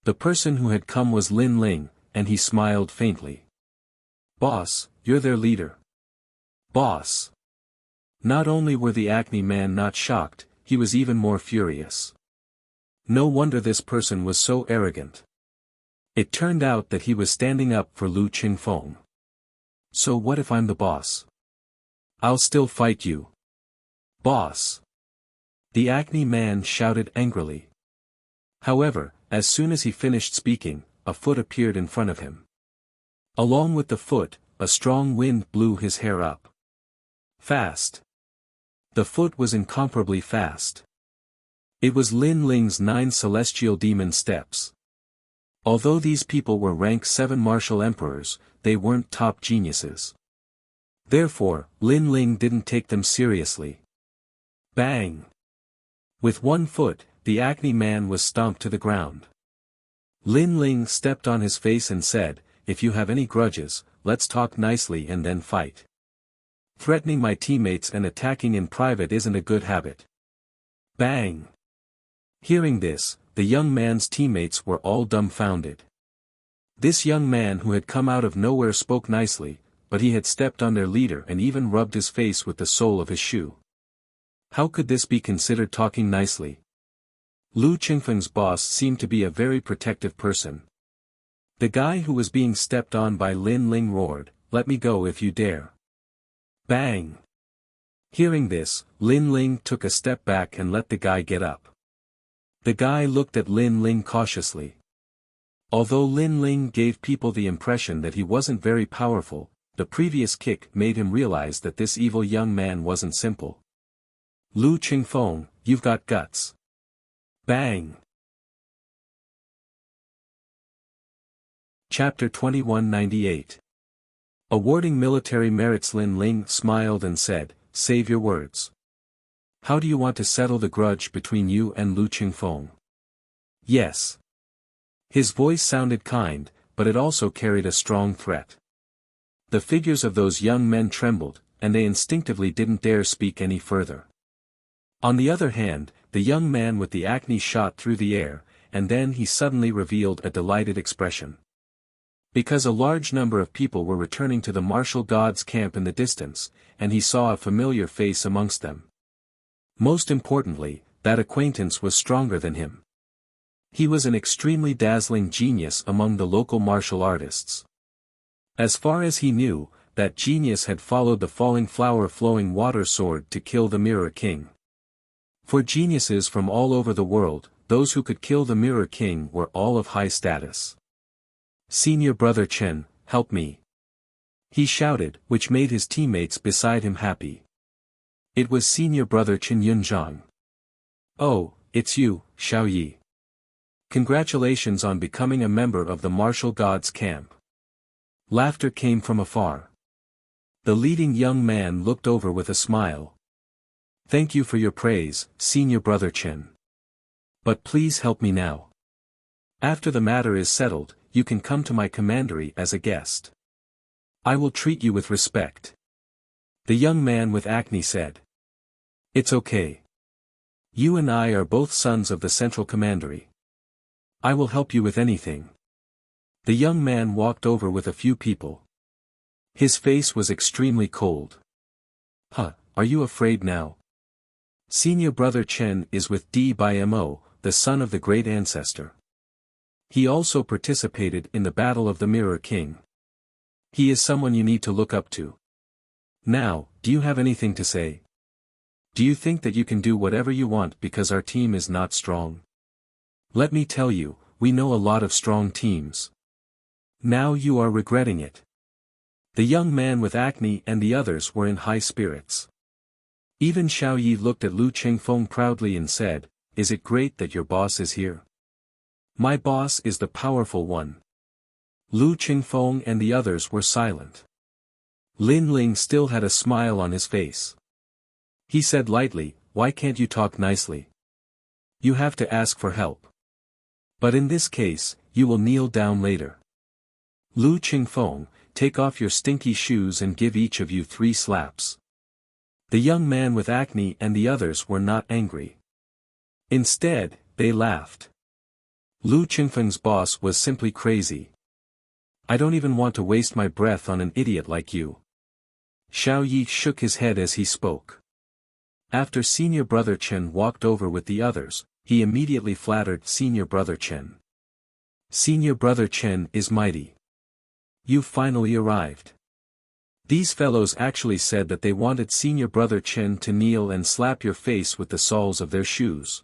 The person who had come was Lin Ling, and he smiled faintly. Boss, you're their leader. Boss. Not only were the Acne man not shocked, he was even more furious. No wonder this person was so arrogant. It turned out that he was standing up for Lu Qingfeng. So what if I'm the boss? I'll still fight you. Boss. The Acne man shouted angrily. However, as soon as he finished speaking, a foot appeared in front of him. Along with the foot, a strong wind blew his hair up. Fast. The foot was incomparably fast. It was Lin Ling's 9 celestial demon steps. Although these people were rank 7 martial emperors, they weren't top geniuses. Therefore, Lin Ling didn't take them seriously. Bang! With one foot, the Acne man was stomped to the ground. Lin Ling stepped on his face and said, "If you have any grudges, let's talk nicely and then fight. Threatening my teammates and attacking in private isn't a good habit." Bang! Hearing this, the young man's teammates were all dumbfounded. This young man who had come out of nowhere spoke nicely, but he had stepped on their leader and even rubbed his face with the sole of his shoe. How could this be considered talking nicely? Lu Qingfeng's boss seemed to be a very protective person. The guy who was being stepped on by Lin Ling roared, "Let me go if you dare." Bang! Hearing this, Lin Ling took a step back and let the guy get up. The guy looked at Lin Ling cautiously. Although Lin Ling gave people the impression that he wasn't very powerful, the previous kick made him realize that this evil young man wasn't simple. "Lu Qingfeng, you've got guts." Bang! Chapter 2198. Awarding military merits. Lin Ling smiled and said, "Save your words. How do you want to settle the grudge between you and Lu Qingfeng?" "Yes." His voice sounded kind, but it also carried a strong threat. The figures of those young men trembled, and they instinctively didn't dare speak any further. On the other hand, the young man with the acne shot through the air, and then he suddenly revealed a delighted expression. Because a large number of people were returning to the martial god's camp in the distance, and he saw a familiar face amongst them. Most importantly, that acquaintance was stronger than him. He was an extremely dazzling genius among the local martial artists. As far as he knew, that genius had followed the falling flower flowing water sword to kill the Mirror King. For geniuses from all over the world, those who could kill the Mirror King were all of high status. "Senior brother Chen, help me!" he shouted, which made his teammates beside him happy. It was senior brother Chen Yunzhang. "Oh, it's you, Xiao Yi. Congratulations on becoming a member of the martial god's camp." Laughter came from afar. The leading young man looked over with a smile. "Thank you for your praise, senior brother Chen. But please help me now. After the matter is settled, you can come to my commandery as a guest. I will treat you with respect." The young man with acne said. "It's okay. You and I are both sons of the central commandery. I will help you with anything." The young man walked over with a few people. His face was extremely cold. "Huh, are you afraid now? Senior brother Chen is with D by Mo, the son of the great ancestor. He also participated in the Battle of the Mirror King. He is someone you need to look up to. Now, do you have anything to say? Do you think that you can do whatever you want because our team is not strong? Let me tell you, we know a lot of strong teams. Now you are regretting it." The young man with acne and the others were in high spirits. Even Xiao Yi looked at Lu Qingfeng proudly and said, "Is it great that your boss is here? My boss is the powerful one." Lu Qingfeng and the others were silent. Lin Ling still had a smile on his face. He said lightly, why can't you talk nicely? You have to ask for help. But in this case, you will kneel down later. Lu Qingfeng, take off your stinky shoes and give each of you 3 slaps. The young man with acne and the others were not angry. Instead, they laughed. Lu Qingfeng's boss was simply crazy. I don't even want to waste my breath on an idiot like you. Xiao Yi shook his head as he spoke. After Senior Brother Chen walked over with the others, he immediately flattered Senior Brother Chen. Senior Brother Chen is mighty. You finally arrived. These fellows actually said that they wanted Senior Brother Chen to kneel and slap your face with the soles of their shoes.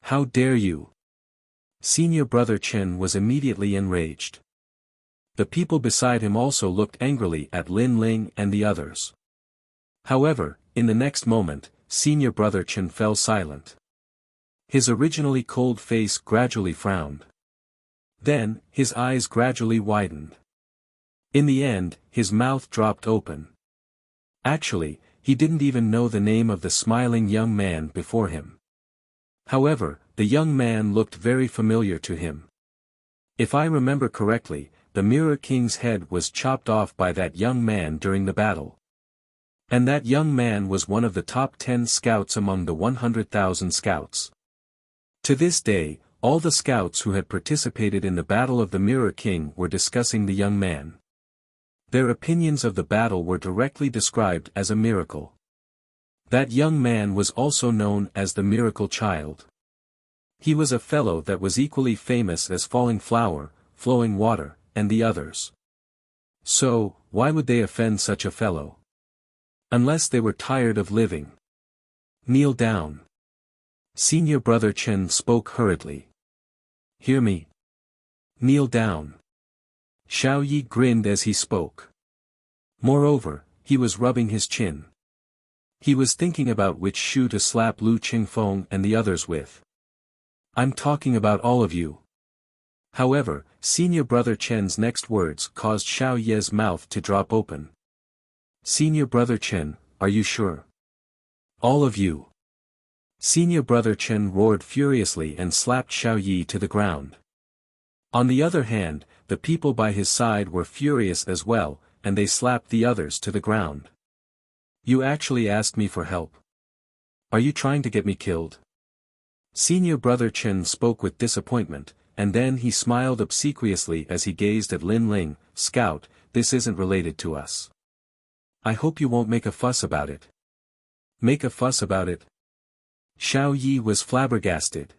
How dare you? Senior Brother Chen was immediately enraged. The people beside him also looked angrily at Lin Ling and the others. However, in the next moment, Senior Brother Chen fell silent. His originally cold face gradually frowned. Then, his eyes gradually widened. In the end, his mouth dropped open. Actually, he didn't even know the name of the smiling young man before him. However, the young man looked very familiar to him. If I remember correctly, the Mirror King's head was chopped off by that young man during the battle. And that young man was one of the top 10 scouts among the 100,000 scouts. To this day, all the scouts who had participated in the Battle of the Mirror King were discussing the young man. Their opinions of the battle were directly described as a miracle. That young man was also known as the Miracle Child. He was a fellow that was equally famous as Falling Flower, Flowing Water, and the others. So, why would they offend such a fellow? Unless they were tired of living. Kneel down. Senior Brother Chen spoke hurriedly. Hear me. Kneel down. Xiao Yi grinned as he spoke. Moreover, he was rubbing his chin. He was thinking about which shoe to slap Lu Qingfeng and the others with. I'm talking about all of you. However, Senior Brother Chen's next words caused Xiao Ye's mouth to drop open. Senior Brother Chen, are you sure? All of you. Senior Brother Chen roared furiously and slapped Xiao Yi to the ground. On the other hand, the people by his side were furious as well, and they slapped the others to the ground. You actually asked me for help. Are you trying to get me killed? Senior Brother Chen spoke with disappointment, and then he smiled obsequiously as he gazed at Lin Ling. Scout, this isn't related to us. I hope you won't make a fuss about it. Make a fuss about it? Xiao Yi was flabbergasted.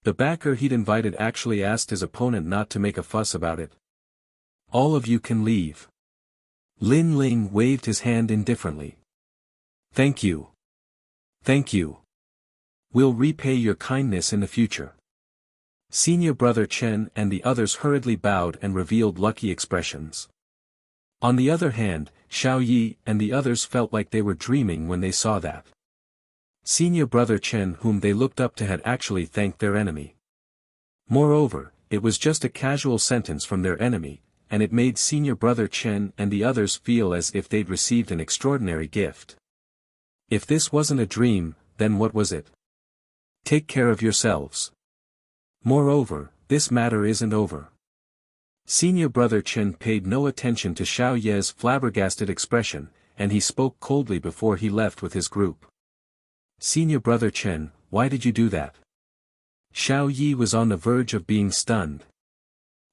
The backer he'd invited actually asked his opponent not to make a fuss about it. All of you can leave. Lin Ling waved his hand indifferently. Thank you. Thank you. We'll repay your kindness in the future. Senior Brother Chen and the others hurriedly bowed and revealed lucky expressions. On the other hand, Xiao Yi and the others felt like they were dreaming when they saw that. Senior Brother Chen whom they looked up to had actually thanked their enemy. Moreover, it was just a casual sentence from their enemy, and it made Senior Brother Chen and the others feel as if they'd received an extraordinary gift. If this wasn't a dream, then what was it? Take care of yourselves. Moreover, this matter isn't over. Senior Brother Chen paid no attention to Xiao Ye's flabbergasted expression, and he spoke coldly before he left with his group. Senior Brother Chen, why did you do that? Xiao Yi was on the verge of being stunned.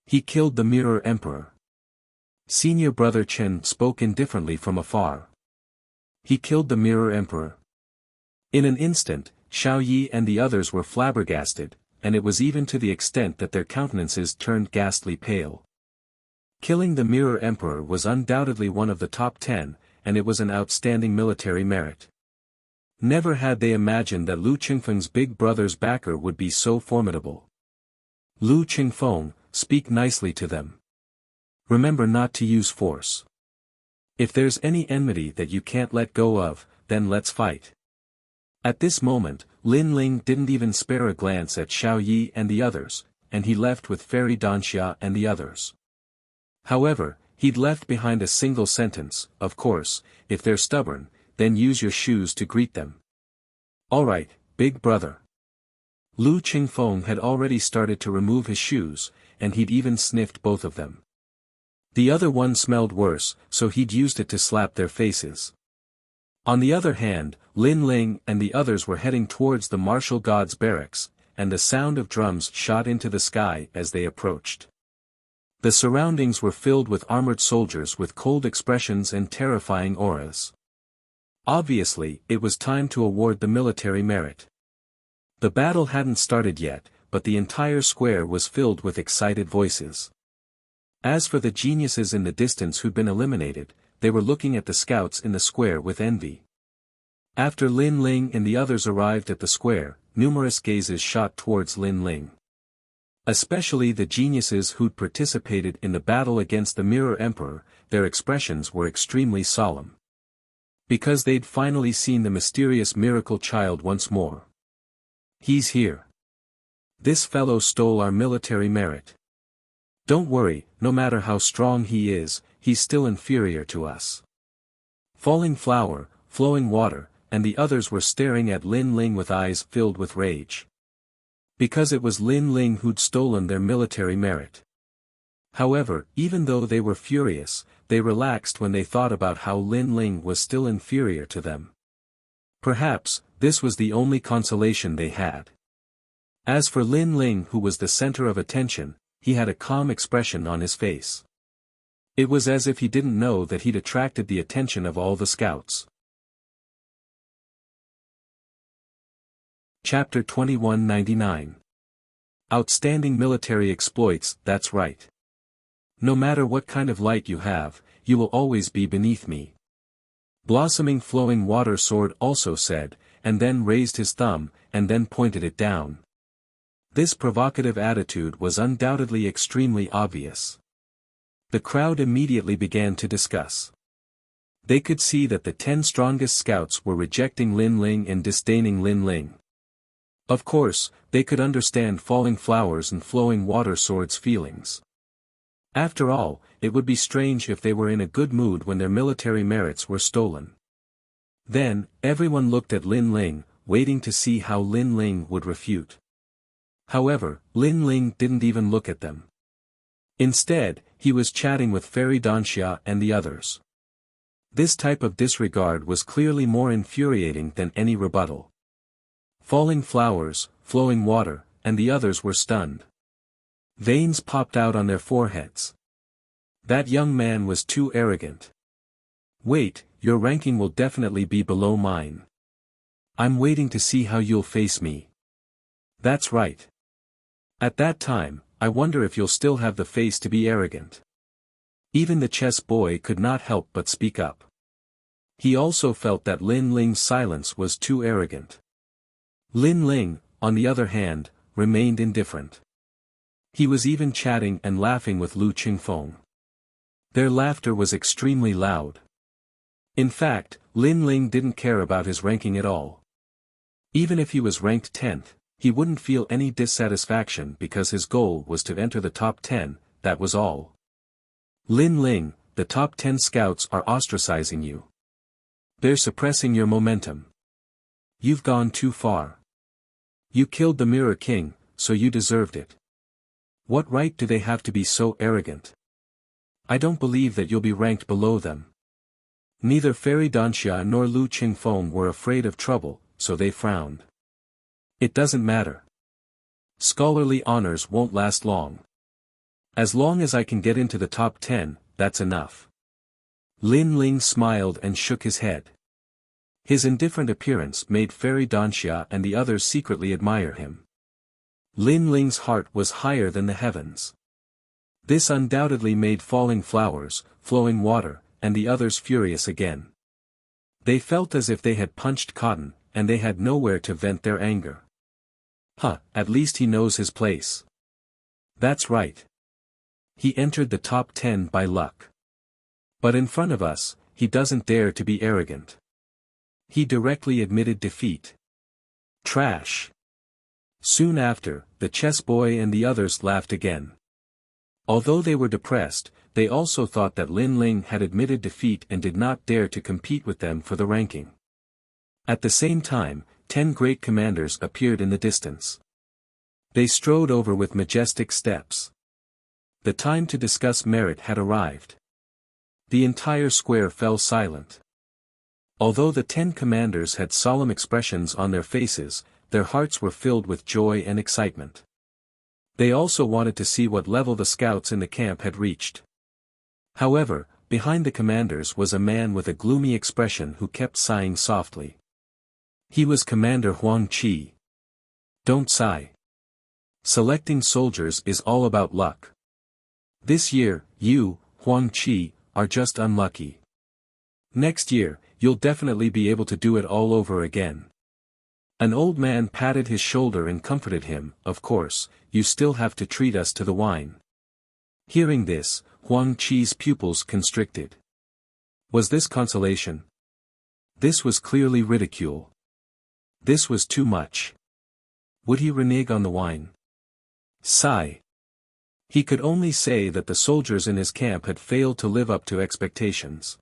He killed the Mirror Emperor. Senior Brother Chen spoke indifferently from afar. He killed the Mirror Emperor. In an instant, Xiao Yi and the others were flabbergasted, and it was even to the extent that their countenances turned ghastly pale. Killing the Mirror Emperor was undoubtedly one of the top 10, and it was an outstanding military merit. Never had they imagined that Lu Qingfeng's big brother's backer would be so formidable. Lu Qingfeng, speak nicely to them. Remember not to use force. If there's any enmity that you can't let go of, then let's fight. At this moment, Lin Ling didn't even spare a glance at Xiao Yi and the others, and he left with Fairy Danxia and the others. However, he'd left behind a single sentence, of course, if they're stubborn, then use your shoes to greet them. Alright, big brother. Lu Qingfeng had already started to remove his shoes, and he'd even sniffed both of them. The other one smelled worse, so he'd used it to slap their faces. On the other hand, Lin Ling and the others were heading towards the martial god's barracks, and the sound of drums shot into the sky as they approached. The surroundings were filled with armored soldiers with cold expressions and terrifying auras. Obviously, it was time to award the military merit. The battle hadn't started yet, but the entire square was filled with excited voices. As for the geniuses in the distance who'd been eliminated, they were looking at the scouts in the square with envy. After Lin Ling and the others arrived at the square, numerous gazes shot towards Lin Ling. Especially the geniuses who'd participated in the battle against the Mirror Emperor, their expressions were extremely solemn. Because they'd finally seen the mysterious miracle child once more. He's here. This fellow stole our military merit. Don't worry, no matter how strong he is, he's still inferior to us. Falling Flower, Flowing Water, and the others were staring at Lin Ling with eyes filled with rage. Because it was Lin Ling who'd stolen their military merit. However, even though they were furious, they relaxed when they thought about how Lin Ling was still inferior to them. Perhaps, this was the only consolation they had. As for Lin Ling, who was the center of attention, he had a calm expression on his face. It was as if he didn't know that he'd attracted the attention of all the scouts. Chapter 2199. Outstanding military exploits, that's right. No matter what kind of light you have, you will always be beneath me. Blossoming Flowing Water Sword also said, and then raised his thumb, and then pointed it down. This provocative attitude was undoubtedly extremely obvious. The crowd immediately began to discuss. They could see that the 10 strongest scouts were rejecting Lin Ling and disdaining Lin Ling. Of course, they could understand Falling Flowers and Flowing Water Sword's feelings. After all, it would be strange if they were in a good mood when their military merits were stolen. Then, everyone looked at Lin Ling, waiting to see how Lin Ling would refute. However, Lin Ling didn't even look at them. Instead, he was chatting with Fairy Danxia and the others. This type of disregard was clearly more infuriating than any rebuttal. Falling Flowers, Flowing Water, and the others were stunned. Veins popped out on their foreheads. That young man was too arrogant. Wait, your ranking will definitely be below mine. I'm waiting to see how you'll face me. That's right. At that time, I wonder if you'll still have the face to be arrogant. Even the chess boy could not help but speak up. He also felt that Lin Ling's silence was too arrogant. Lin Ling, on the other hand, remained indifferent. He was even chatting and laughing with Lu Qingfeng. Their laughter was extremely loud. In fact, Lin Ling didn't care about his ranking at all. Even if he was ranked 10th, he wouldn't feel any dissatisfaction because his goal was to enter the top 10, that was all. Lin Ling, the top 10 scouts are ostracizing you. They're suppressing your momentum. You've gone too far. You killed the Mirror King, so you deserved it. What right do they have to be so arrogant? I don't believe that you'll be ranked below them. Neither Fairy Danxia nor Lu Qingfeng were afraid of trouble, so they frowned. It doesn't matter. Scholarly honors won't last long. As long as I can get into the top 10, that's enough. Lin Ling smiled and shook his head. His indifferent appearance made Fairy Danxia and the others secretly admire him. Lin Ling's heart was higher than the heavens. This undoubtedly made Falling Flowers, Flowing Water, and the others furious again. They felt as if they had punched cotton, and they had nowhere to vent their anger. At least he knows his place. That's right. He entered the top 10 by luck. But in front of us, he doesn't dare to be arrogant. He directly admitted defeat. Trash. Soon after, the chess boy and the others laughed again. Although they were depressed, they also thought that Lin Ling had admitted defeat and did not dare to compete with them for the ranking. At the same time, 10 great commanders appeared in the distance. They strode over with majestic steps. The time to discuss merit had arrived. The entire square fell silent. Although the 10 commanders had solemn expressions on their faces, their hearts were filled with joy and excitement. They also wanted to see what level the scouts in the camp had reached. However, behind the commanders was a man with a gloomy expression who kept sighing softly. He was Commander Huang Qi. Don't sigh. Selecting soldiers is all about luck. This year, you, Huang Qi, are just unlucky. Next year, you'll definitely be able to do it all over again. An old man patted his shoulder and comforted him. Of course, you still have to treat us to the wine. Hearing this, Huang Qi's pupils constricted. Was this consolation? This was clearly ridicule. This was too much. Would he renege on the wine? Sigh. He could only say that the soldiers in his camp had failed to live up to expectations.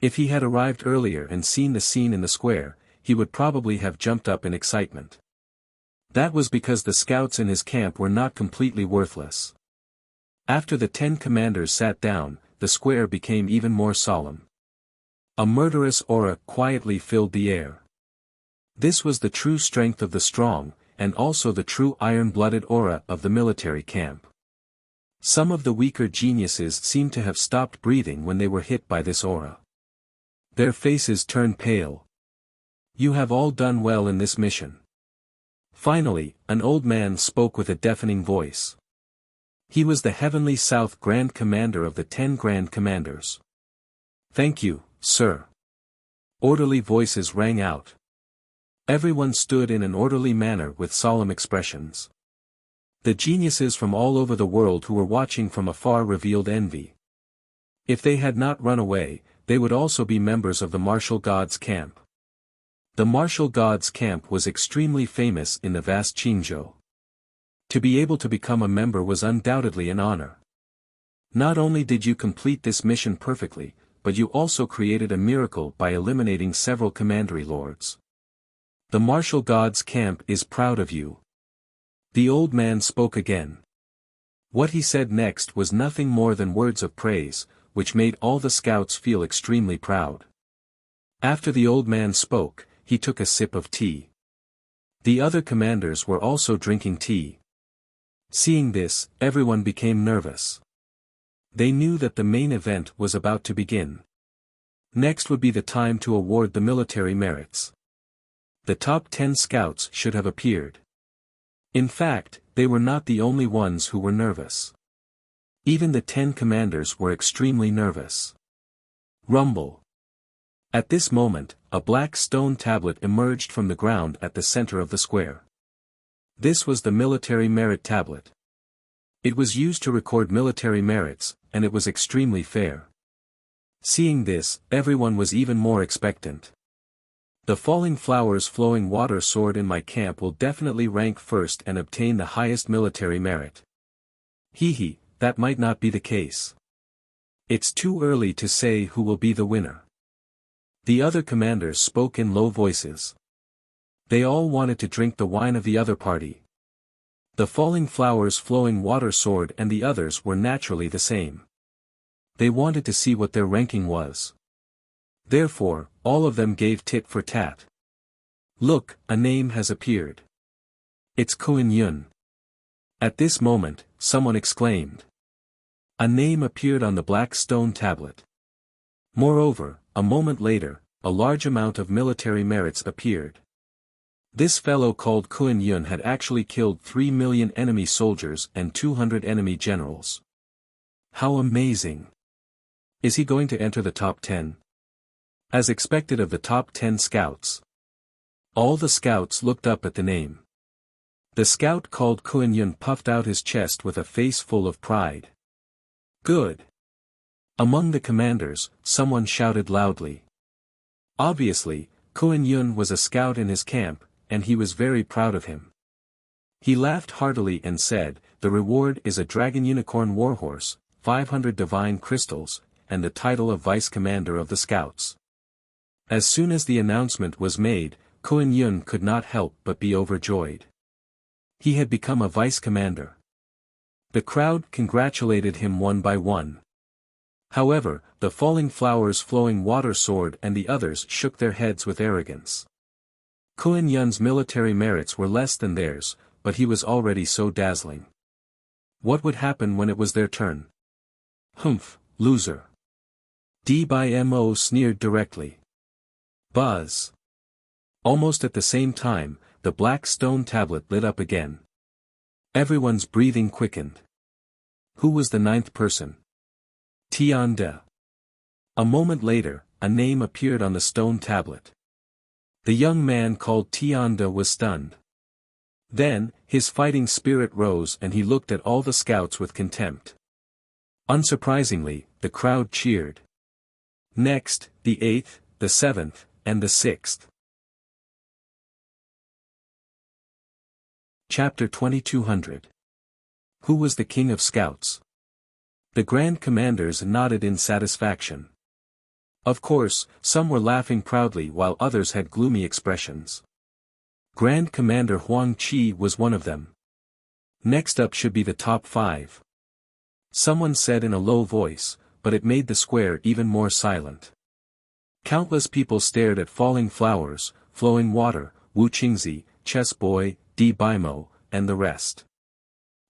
If he had arrived earlier and seen the scene in the square, he would probably have jumped up in excitement. That was because the scouts in his camp were not completely worthless. After the 10 commanders sat down, the square became even more solemn. A murderous aura quietly filled the air. This was the true strength of the strong, and also the true iron-blooded aura of the military camp. Some of the weaker geniuses seemed to have stopped breathing when they were hit by this aura. Their faces turned pale. You have all done well in this mission. Finally, an old man spoke with a deafening voice. He was the Heavenly South Grand Commander of the 10 Grand Commanders. Thank you, sir. Orderly voices rang out. Everyone stood in an orderly manner with solemn expressions. The geniuses from all over the world who were watching from afar revealed envy. If they had not run away, they would also be members of the martial gods' camp. The martial gods' camp was extremely famous in the vast Qingzhou. To be able to become a member was undoubtedly an honor. Not only did you complete this mission perfectly, but you also created a miracle by eliminating several commandery lords. The martial gods' camp is proud of you. The old man spoke again. What he said next was nothing more than words of praise, which made all the scouts feel extremely proud. After the old man spoke, he took a sip of tea. The other commanders were also drinking tea. Seeing this, everyone became nervous. They knew that the main event was about to begin. Next would be the time to award the military merits. The top 10 scouts should have appeared. In fact, they were not the only ones who were nervous. Even the 10 commanders were extremely nervous. Rumble. At this moment, a black stone tablet emerged from the ground at the center of the square. This was the military merit tablet. It was used to record military merits, and it was extremely fair. Seeing this, everyone was even more expectant. The falling flowers flowing water sword in my camp will definitely rank first and obtain the highest military merit. Hee, that might not be the case. It's too early to say who will be the winner. The other commanders spoke in low voices. They all wanted to drink the wine of the other party. The falling flowers flowing water sword and the others were naturally the same. They wanted to see what their ranking was. Therefore, all of them gave tit for tat. Look, a name has appeared. It's Kuan Yun. At this moment, someone exclaimed. A name appeared on the black stone tablet. Moreover, a moment later, a large amount of military merits appeared. This fellow called Kuan Yun had actually killed 3 million enemy soldiers and 200 enemy generals. How amazing! Is he going to enter the top 10? As expected of the top 10 scouts. All the scouts looked up at the name. The scout called Kuan Yun puffed out his chest with a face full of pride. Good. Among the commanders, someone shouted loudly. Obviously, Kuan Yun was a scout in his camp, and he was very proud of him. He laughed heartily and said, the reward is a dragon unicorn warhorse, 500 divine crystals, and the title of vice commander of the scouts. As soon as the announcement was made, Koen Yun could not help but be overjoyed. He had become a vice-commander. The crowd congratulated him one by one. However, the Falling Flowers Flowing Water Sword and the others shook their heads with arrogance. Koen Yun's military merits were less than theirs, but he was already so dazzling. What would happen when it was their turn? Humph, loser. D/Mo sneered directly. Buzz. Almost at the same time, the black stone tablet lit up again. Everyone's breathing quickened. Who was the ninth person? Tian De. A moment later, a name appeared on the stone tablet. The young man called Tian De was stunned. Then, his fighting spirit rose and he looked at all the scouts with contempt. Unsurprisingly, the crowd cheered. Next, the 8th, the 7th, and the 6th. Chapter 2200. Who was the King of Scouts? The Grand Commanders nodded in satisfaction. Of course, some were laughing proudly while others had gloomy expressions. Grand Commander Huang Qi was one of them. Next up should be the top 5. Someone said in a low voice, but it made the square even more silent. Countless people stared at Falling Flowers, Flowing Water, Wu Qingzi, Chess Boy, D/Mo, and the rest.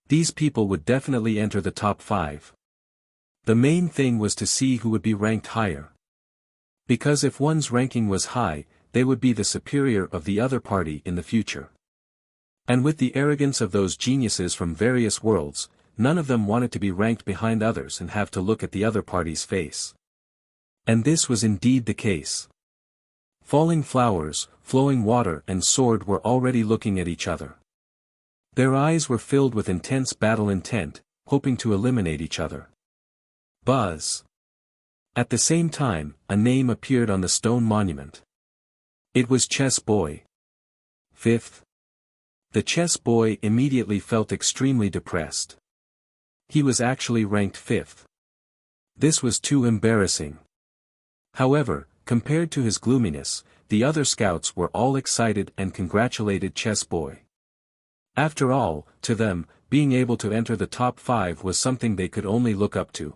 These people would definitely enter the top 5. The main thing was to see who would be ranked higher. Because if one's ranking was high, they would be the superior of the other party in the future. And with the arrogance of those geniuses from various worlds, none of them wanted to be ranked behind others and have to look at the other party's face. And this was indeed the case. Falling Flowers, Flowing Water and Sword were already looking at each other. Their eyes were filled with intense battle intent, hoping to eliminate each other. Buzz. At the same time, a name appeared on the stone monument. It was Chess Boy. 5th. The Chess Boy immediately felt extremely depressed. He was actually ranked 5th. This was too embarrassing. However, compared to his gloominess, the other scouts were all excited and congratulated Chess Boy. After all, to them, being able to enter the top 5 was something they could only look up to.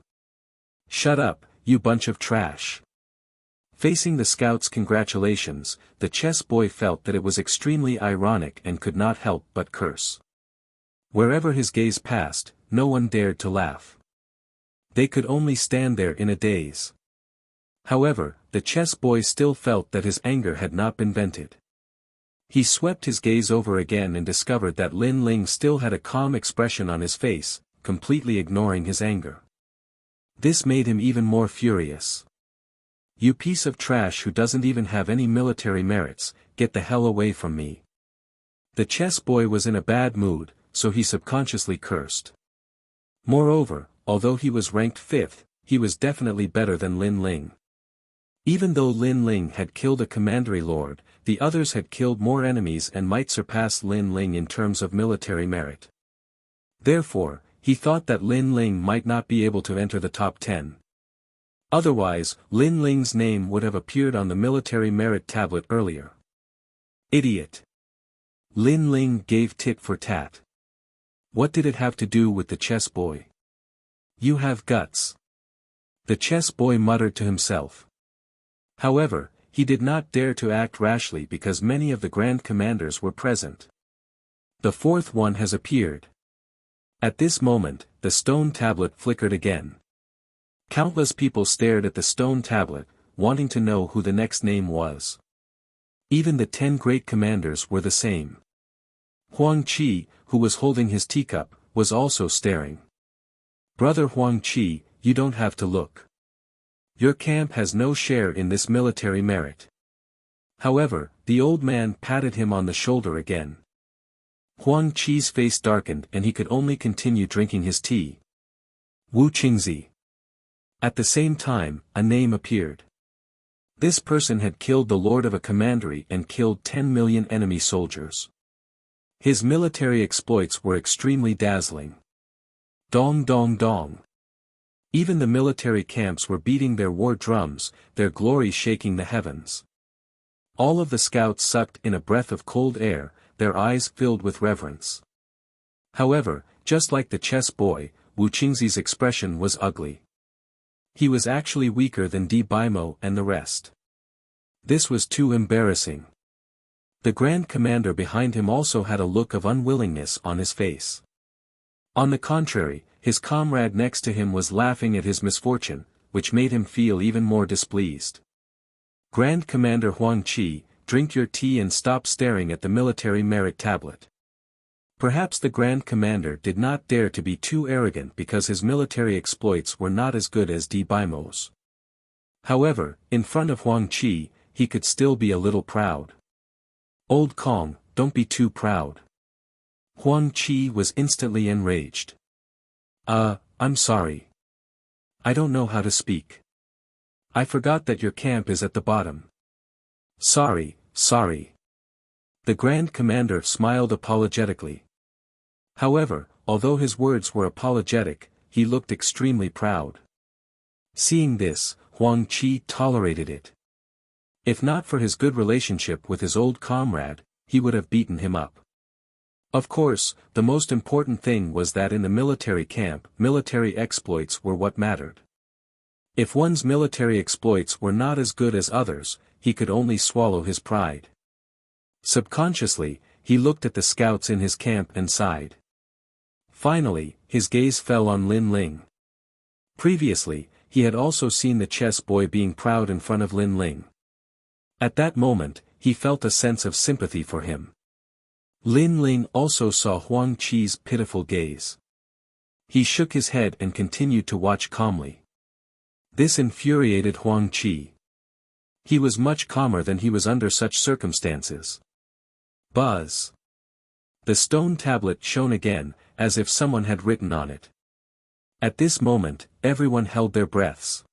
Shut up, you bunch of trash. Facing the scouts' congratulations, the Chess Boy felt that it was extremely ironic and could not help but curse. Wherever his gaze passed, no one dared to laugh. They could only stand there in a daze. However, the Chess Boy still felt that his anger had not been vented. He swept his gaze over again and discovered that Lin Ling still had a calm expression on his face, completely ignoring his anger. This made him even more furious. You piece of trash who doesn't even have any military merits, get the hell away from me. The Chess Boy was in a bad mood, so he subconsciously cursed. Moreover, although he was ranked 5th, he was definitely better than Lin Ling. Even though Lin Ling had killed a commandery lord, the others had killed more enemies and might surpass Lin Ling in terms of military merit. Therefore, he thought that Lin Ling might not be able to enter the top 10. Otherwise, Lin Ling's name would have appeared on the military merit tablet earlier. Idiot. Lin Ling gave tit for tat. What did it have to do with the Chess Boy? You have guts. The Chess Boy muttered to himself. However, he did not dare to act rashly because many of the Grand Commanders were present. The 4th one has appeared. At this moment, the stone tablet flickered again. Countless people stared at the stone tablet, wanting to know who the next name was. Even the 10 great commanders were the same. Huang Qi, who was holding his teacup, was also staring. Brother Huang Qi, you don't have to look. Your camp has no share in this military merit. However, the old man patted him on the shoulder again. Huang Qi's face darkened and he could only continue drinking his tea. Wu Qingzi. At the same time, a name appeared. This person had killed the lord of a commandery and killed 10 million enemy soldiers. His military exploits were extremely dazzling. Dong dong dong. Even the military camps were beating their war drums, their glory shaking the heavens. All of the scouts sucked in a breath of cold air, their eyes filled with reverence. However, just like the chess boy, Wu Qingzi's expression was ugly. He was actually weaker than Di Baimo and the rest. This was too embarrassing. The Grand Commander behind him also had a look of unwillingness on his face. On the contrary, his comrade next to him was laughing at his misfortune, which made him feel even more displeased. Grand Commander Huang Qi, drink your tea and stop staring at the military merit tablet. Perhaps the Grand Commander did not dare to be too arrogant because his military exploits were not as good as Di Baimo's. However, in front of Huang Qi, he could still be a little proud. Old Kong, don't be too proud. Huang Qi was instantly enraged. I'm sorry. I don't know how to speak. I forgot that your camp is at the bottom. Sorry. The Grand Commander smiled apologetically. However, although his words were apologetic, he looked extremely proud. Seeing this, Huang Qi tolerated it. If not for his good relationship with his old comrade, he would have beaten him up. Of course, the most important thing was that in the military camp, military exploits were what mattered. If one's military exploits were not as good as others, he could only swallow his pride. Subconsciously, he looked at the scouts in his camp and sighed. Finally, his gaze fell on Lin Ling. Previously, he had also seen the chess boy being proud in front of Lin Ling. At that moment, he felt a sense of sympathy for him. Lin Ling also saw Huang Qi's pitiful gaze. He shook his head and continued to watch calmly. This infuriated Huang Qi. He was much calmer than he was under such circumstances. Buzz! The stone tablet shone again, as if someone had written on it. At this moment, everyone held their breaths.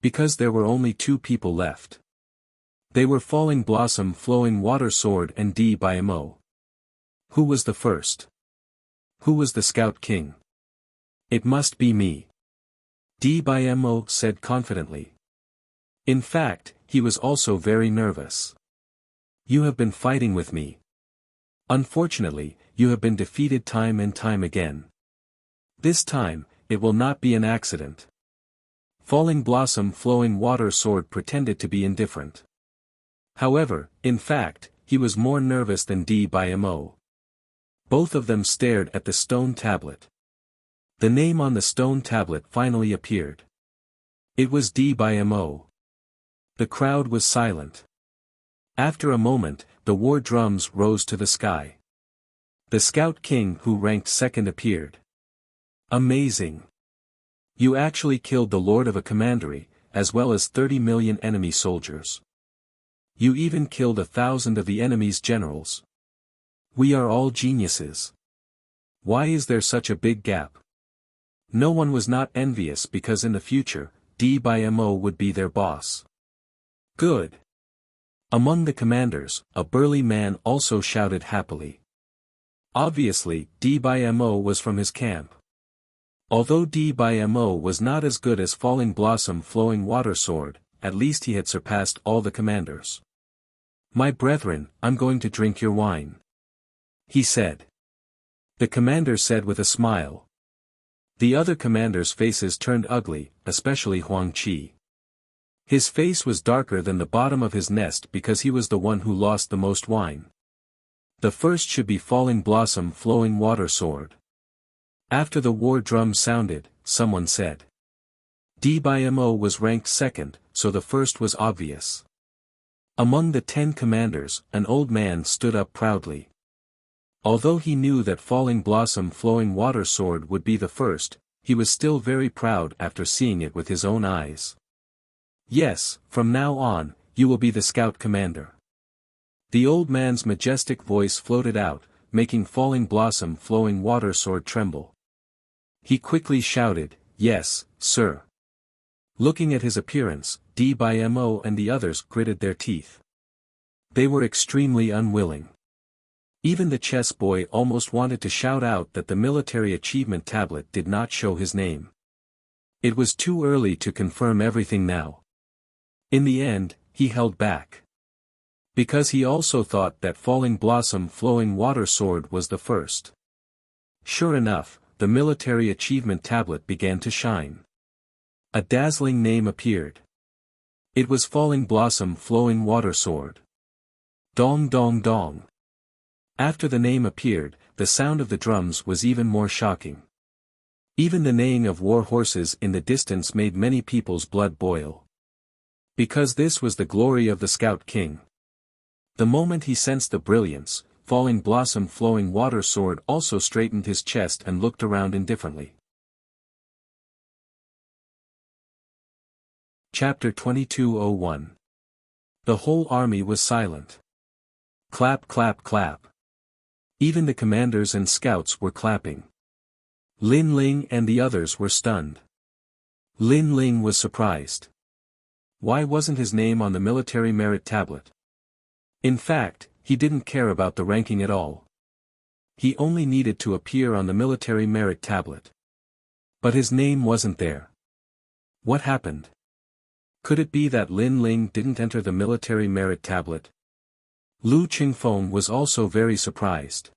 Because there were only 2 people left. They were Falling Blossom, Flowing Water Sword and Di Baimo. Who was the first? Who was the Scout King? It must be me. Di Baimo said confidently. In fact, he was also very nervous. You have been fighting with me. Unfortunately, you have been defeated time and time again. This time, it will not be an accident. Falling Blossom, Flowing Water Sword pretended to be indifferent. However, in fact, he was more nervous than Di Baimo. Both of them stared at the stone tablet. The name on the stone tablet finally appeared. It was Di Baimo. The crowd was silent. After a moment, the war drums rose to the sky. The Scout King who ranked second appeared. Amazing! You actually killed the Lord of a Commandery, as well as 30 million enemy soldiers. You even killed 1,000 of the enemy's generals. We are all geniuses. Why is there such a big gap? No one was not envious because in the future, Di Baimo would be their boss. Good. Among the commanders, a burly man also shouted happily. Obviously, Di Baimo was from his camp. Although Di Baimo was not as good as Falling Blossom, Flowing Water Sword, at least he had surpassed all the commanders. My brethren, I'm going to drink your wine. He said. The commander said with a smile. The other commanders' faces turned ugly, especially Huang Qi. His face was darker than the bottom of his nest because he was the one who lost the most wine. The first should be Falling Blossom, Flowing Water Sword. After the war drum sounded, someone said. Di Baimo was ranked second, so the first was obvious. Among the 10 commanders, an old man stood up proudly. Although he knew that Falling Blossom, Flowing Water Sword would be the first, he was still very proud after seeing it with his own eyes. Yes, from now on, you will be the Scout Commander. The old man's majestic voice floated out, making Falling Blossom, Flowing Water Sword tremble. He quickly shouted, "Yes, sir." Looking at his appearance, Di Baimo and the others gritted their teeth. They were extremely unwilling. Even the chess boy almost wanted to shout out that the military achievement tablet did not show his name. It was too early to confirm everything now. In the end, he held back. Because he also thought that falling blossom flowing water sword was the first. Sure enough, the military achievement tablet began to shine. A dazzling name appeared. It was falling blossom flowing water sword. Dong dong dong. After the name appeared, the sound of the drums was even more shocking. Even the neighing of war horses in the distance made many people's blood boil. Because this was the glory of the Scout King. The moment he sensed the brilliance, falling blossom flowing water sword also straightened his chest and looked around indifferently. Chapter 2201. The whole army was silent. Clap clap clap. Even the commanders and scouts were clapping. Lin Ling and the others were stunned. Lin Ling was surprised. Why wasn't his name on the military merit tablet? In fact, he didn't care about the ranking at all. He only needed to appear on the military merit tablet. But his name wasn't there. What happened? Could it be that Lin Ling didn't enter the military merit tablet? Lu Qingfeng was also very surprised.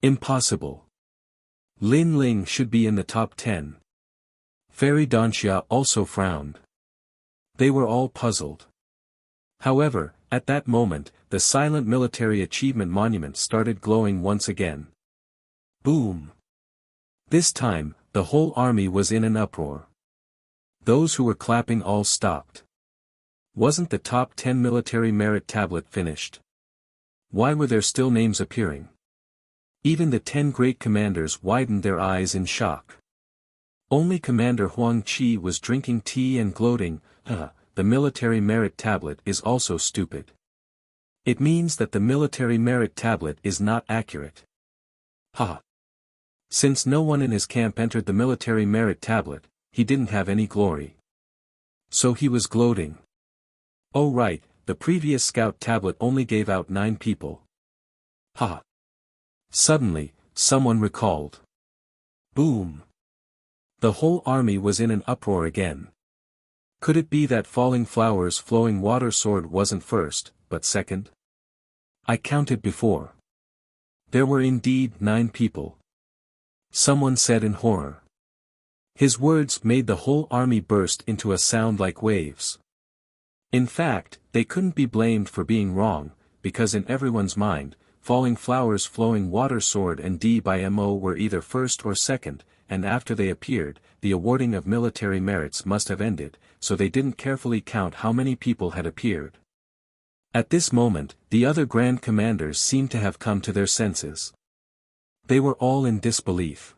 Impossible. Lin Ling should be in the top 10. Fairy Danxia also frowned. They were all puzzled. However, at that moment, the silent military achievement monument started glowing once again. Boom! This time, the whole army was in an uproar. Those who were clapping all stopped. Wasn't the top 10 military merit tablet finished? Why were there still names appearing? Even the 10 great commanders widened their eyes in shock. Only Commander Huang Qi was drinking tea and gloating, the military merit tablet is also stupid. It means that the military merit tablet is not accurate. Since no one in his camp entered the military merit tablet, he didn't have any glory. So he was gloating. Oh right, the previous scout tablet only gave out 9 people. Suddenly, someone recalled. Boom! The whole army was in an uproar again. Could it be that falling flowers flowing water sword wasn't first, but second? I counted before. There were indeed 9 people. Someone said in horror. His words made the whole army burst into a sound like waves. In fact, they couldn't be blamed for being wrong, because in everyone's mind, falling flowers flowing water sword and DMO were either first or second, and after they appeared, the awarding of military merits must have ended, so they didn't carefully count how many people had appeared. At this moment, the other grand commanders seemed to have come to their senses. They were all in disbelief.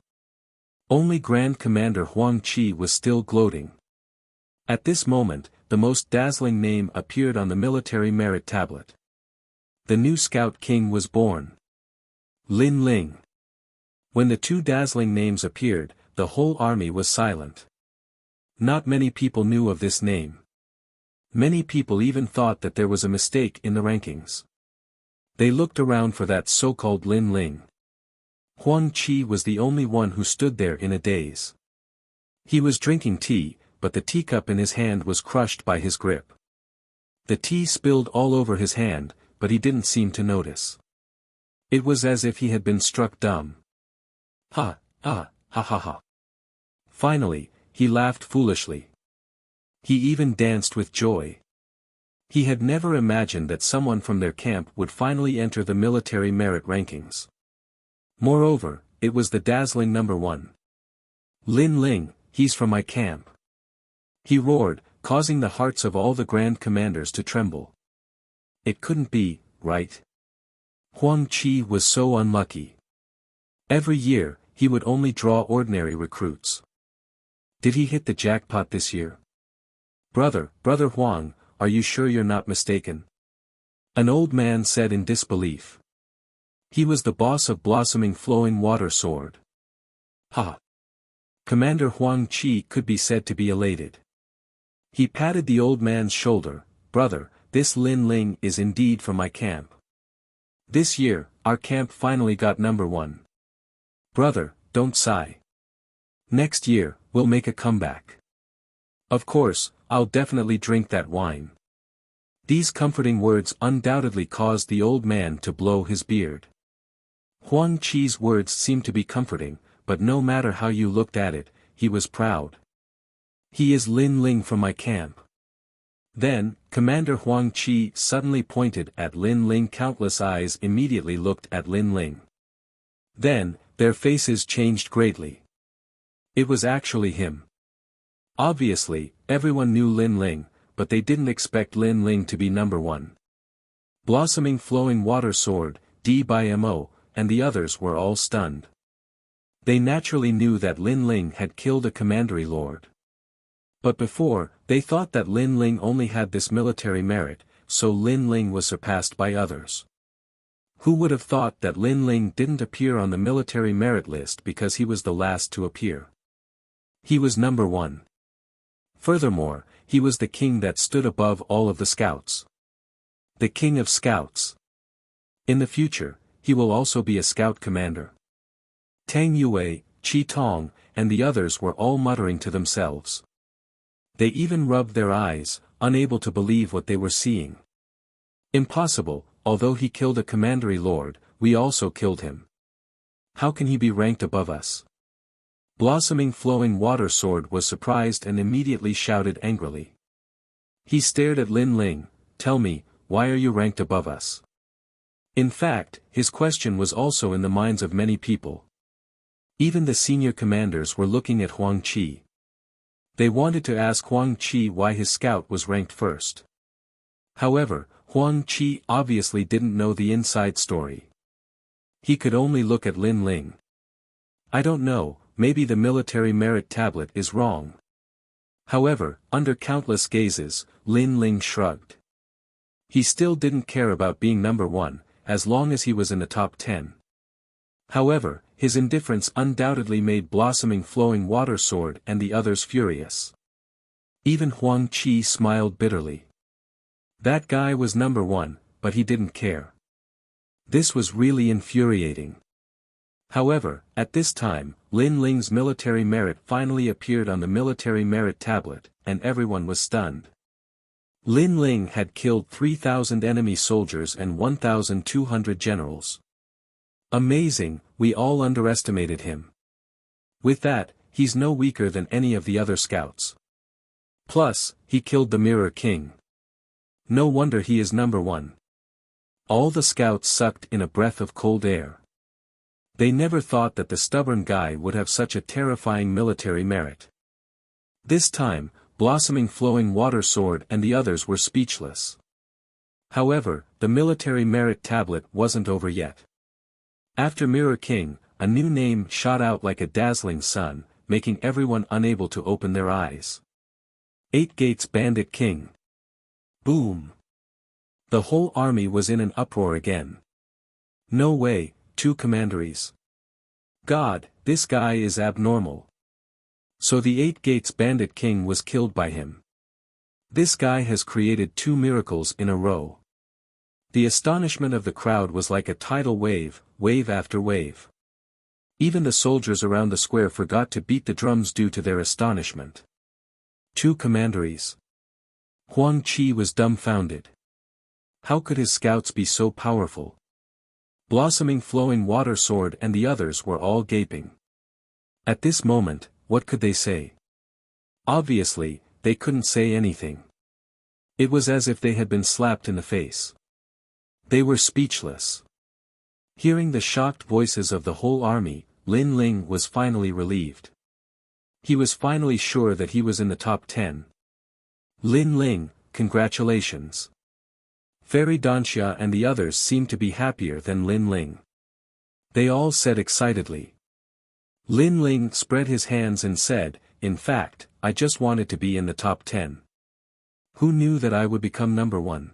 Only Grand Commander Huang Qi was still gloating. At this moment, the most dazzling name appeared on the military merit tablet. The new Scout King was born. Lin Ling. When the 2 dazzling names appeared, the whole army was silent. Not many people knew of this name. Many people even thought that there was a mistake in the rankings. They looked around for that so-called Lin Ling. Huang Qi was the only one who stood there in a daze. He was drinking tea, but the teacup in his hand was crushed by his grip. The tea spilled all over his hand, but he didn't seem to notice. It was as if he had been struck dumb. Ha ha ha. Finally, he laughed foolishly. He even danced with joy. He had never imagined that someone from their camp would finally enter the military merit rankings. Moreover, it was the dazzling number 1. Lin Ling, he's from my camp. He roared, causing the hearts of all the grand commanders to tremble. It couldn't be, right? Huang Qi was so unlucky. Every year, he would only draw ordinary recruits. Did he hit the jackpot this year? Brother Huang, are you sure you're not mistaken? An old man said in disbelief. He was the boss of blossoming flowing water sword. Commander Huang Qi could be said to be elated. He patted the old man's shoulder. Brother, this Lin Ling is indeed from my camp. This year, our camp finally got number 1. Brother, don't sigh. Next year, we'll make a comeback. Of course, I'll definitely drink that wine. These comforting words undoubtedly caused the old man to blow his beard. Huang Qi's words seemed to be comforting, but no matter how you looked at it, he was proud. He is Lin Ling from my camp. Then, Commander Huang Qi suddenly pointed at Lin Ling. Countless eyes immediately looked at Lin Ling. Then, their faces changed greatly. It was actually him. Obviously, everyone knew Lin Ling, but they didn't expect Lin Ling to be number one. Blossoming Flowing Water Sword, D.Mo, and the others were all stunned. They naturally knew that Lin Ling had killed a commandery lord. But before, they thought that Lin Ling only had this military merit, so Lin Ling was surpassed by others. Who would have thought that Lin Ling didn't appear on the military merit list because he was the last to appear? He was number one. Furthermore, he was the king that stood above all of the scouts. The king of scouts. In the future, he will also be a scout commander. Tang Yue, Qi Tong, and the others were all muttering to themselves. They even rubbed their eyes, unable to believe what they were seeing. Impossible, although he killed a commandery lord, we also killed him. How can he be ranked above us? Blossoming Flowing Water Sword was surprised and immediately shouted angrily. He stared at Lin Ling. Tell me, why are you ranked above us? In fact, his question was also in the minds of many people. Even the senior commanders were looking at Huang Qi. They wanted to ask Huang Qi why his scout was ranked first. However, Huang Qi obviously didn't know the inside story. He could only look at Lin Ling. I don't know, maybe the military merit tablet is wrong. However, under countless gazes, Lin Ling shrugged. He still didn't care about being number one, as long as he was in the top 10. However, his indifference undoubtedly made Blossoming Flowing Water Sword and the others furious. Even Huang Qi smiled bitterly. That guy was number one, but he didn't care. This was really infuriating. However, at this time, Lin Ling's military merit finally appeared on the military merit tablet, and everyone was stunned. Lin Ling had killed 3,000 enemy soldiers and 1,200 generals. Amazing, we all underestimated him. With that, he's no weaker than any of the other scouts. Plus, he killed the Mirror King. No wonder he is number one. All the scouts sucked in a breath of cold air. They never thought that the stubborn guy would have such a terrifying military merit. This time, Blossoming Flowing Water Sword and the others were speechless. However, the military merit tablet wasn't over yet. After Mirror King, a new name shot out like a dazzling sun, making everyone unable to open their eyes. 8 Gates Bandit King. Boom! The whole army was in an uproar again. No way, 2 commanderies. God, this guy is abnormal. So the 8 Gates Bandit King was killed by him. This guy has created 2 miracles in a row. The astonishment of the crowd was like a tidal wave, wave after wave. Even the soldiers around the square forgot to beat the drums due to their astonishment. 2 commanderies. Huang Qi was dumbfounded. How could his scouts be so powerful? Blossoming Flowing Water Sword and the others were all gaping. At this moment, what could they say? Obviously, they couldn't say anything. It was as if they had been slapped in the face. They were speechless. Hearing the shocked voices of the whole army, Lin Ling was finally relieved. He was finally sure that he was in the top 10. Lin Ling, congratulations. Fairy Danxia and the others seemed to be happier than Lin Ling. They all said excitedly. Lin Ling spread his hands and said, in fact, I just wanted to be in the top 10. Who knew that I would become number 1?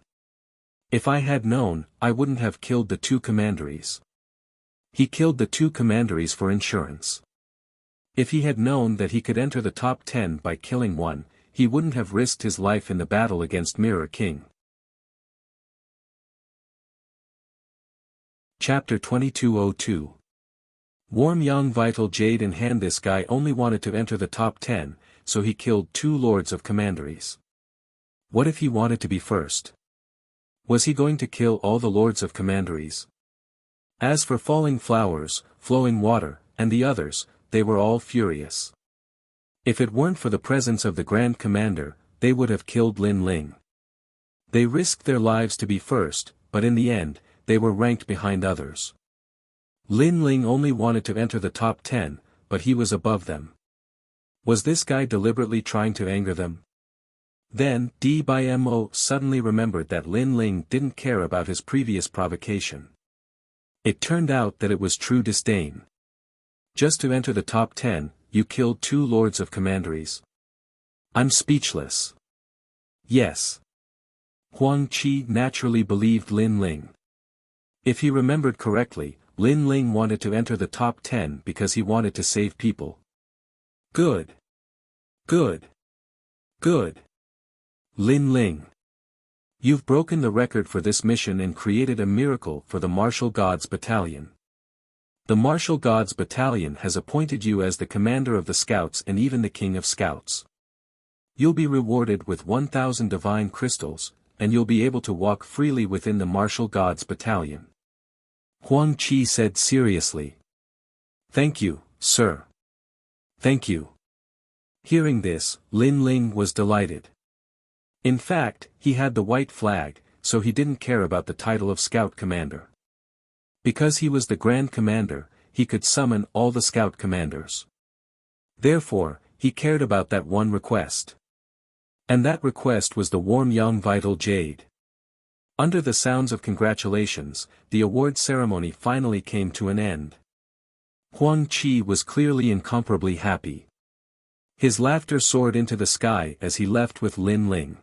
If I had known, I wouldn't have killed the 2 commanderies. He killed the 2 commanderies for insurance. If he had known that he could enter the top 10 by killing 1, he wouldn't have risked his life in the battle against Mirror King. Chapter 2202. Warm Yang Vital Jade in hand. This guy only wanted to enter the top 10, so he killed 2 lords of commanderies. What if he wanted to be first? Was he going to kill all the lords of commanderies? As for falling flowers, flowing water, and the others, they were all furious. If it weren't for the presence of the Grand Commander, they would have killed Lin Ling. They risked their lives to be first, but in the end, they were ranked behind others. Lin Ling only wanted to enter the top 10, but he was above them. Was this guy deliberately trying to anger them? Then, Dmo suddenly remembered that Lin Ling didn't care about his previous provocation. It turned out that it was true disdain. Just to enter the top 10, you killed 2 lords of commanderies. I'm speechless. Yes. Huang Qi naturally believed Lin Ling. If he remembered correctly, Lin Ling wanted to enter the top 10 because he wanted to save people. Good. Good. Good. Lin Ling. You've broken the record for this mission and created a miracle for the Martial Gods Battalion. The Martial Gods Battalion has appointed you as the commander of the scouts and even the king of scouts. You'll be rewarded with 1,000 divine crystals, and you'll be able to walk freely within the Martial Gods Battalion. Huang Qi said seriously. Thank you, sir. Thank you. Hearing this, Lin Ling was delighted. In fact, he had the white flag, so he didn't care about the title of Scout Commander. Because he was the Grand Commander, he could summon all the Scout Commanders. Therefore, he cared about that one request. And that request was the warm young vital jade. Under the sounds of congratulations, the award ceremony finally came to an end. Huang Qi was clearly incomparably happy. His laughter soared into the sky as he left with Lin Ling.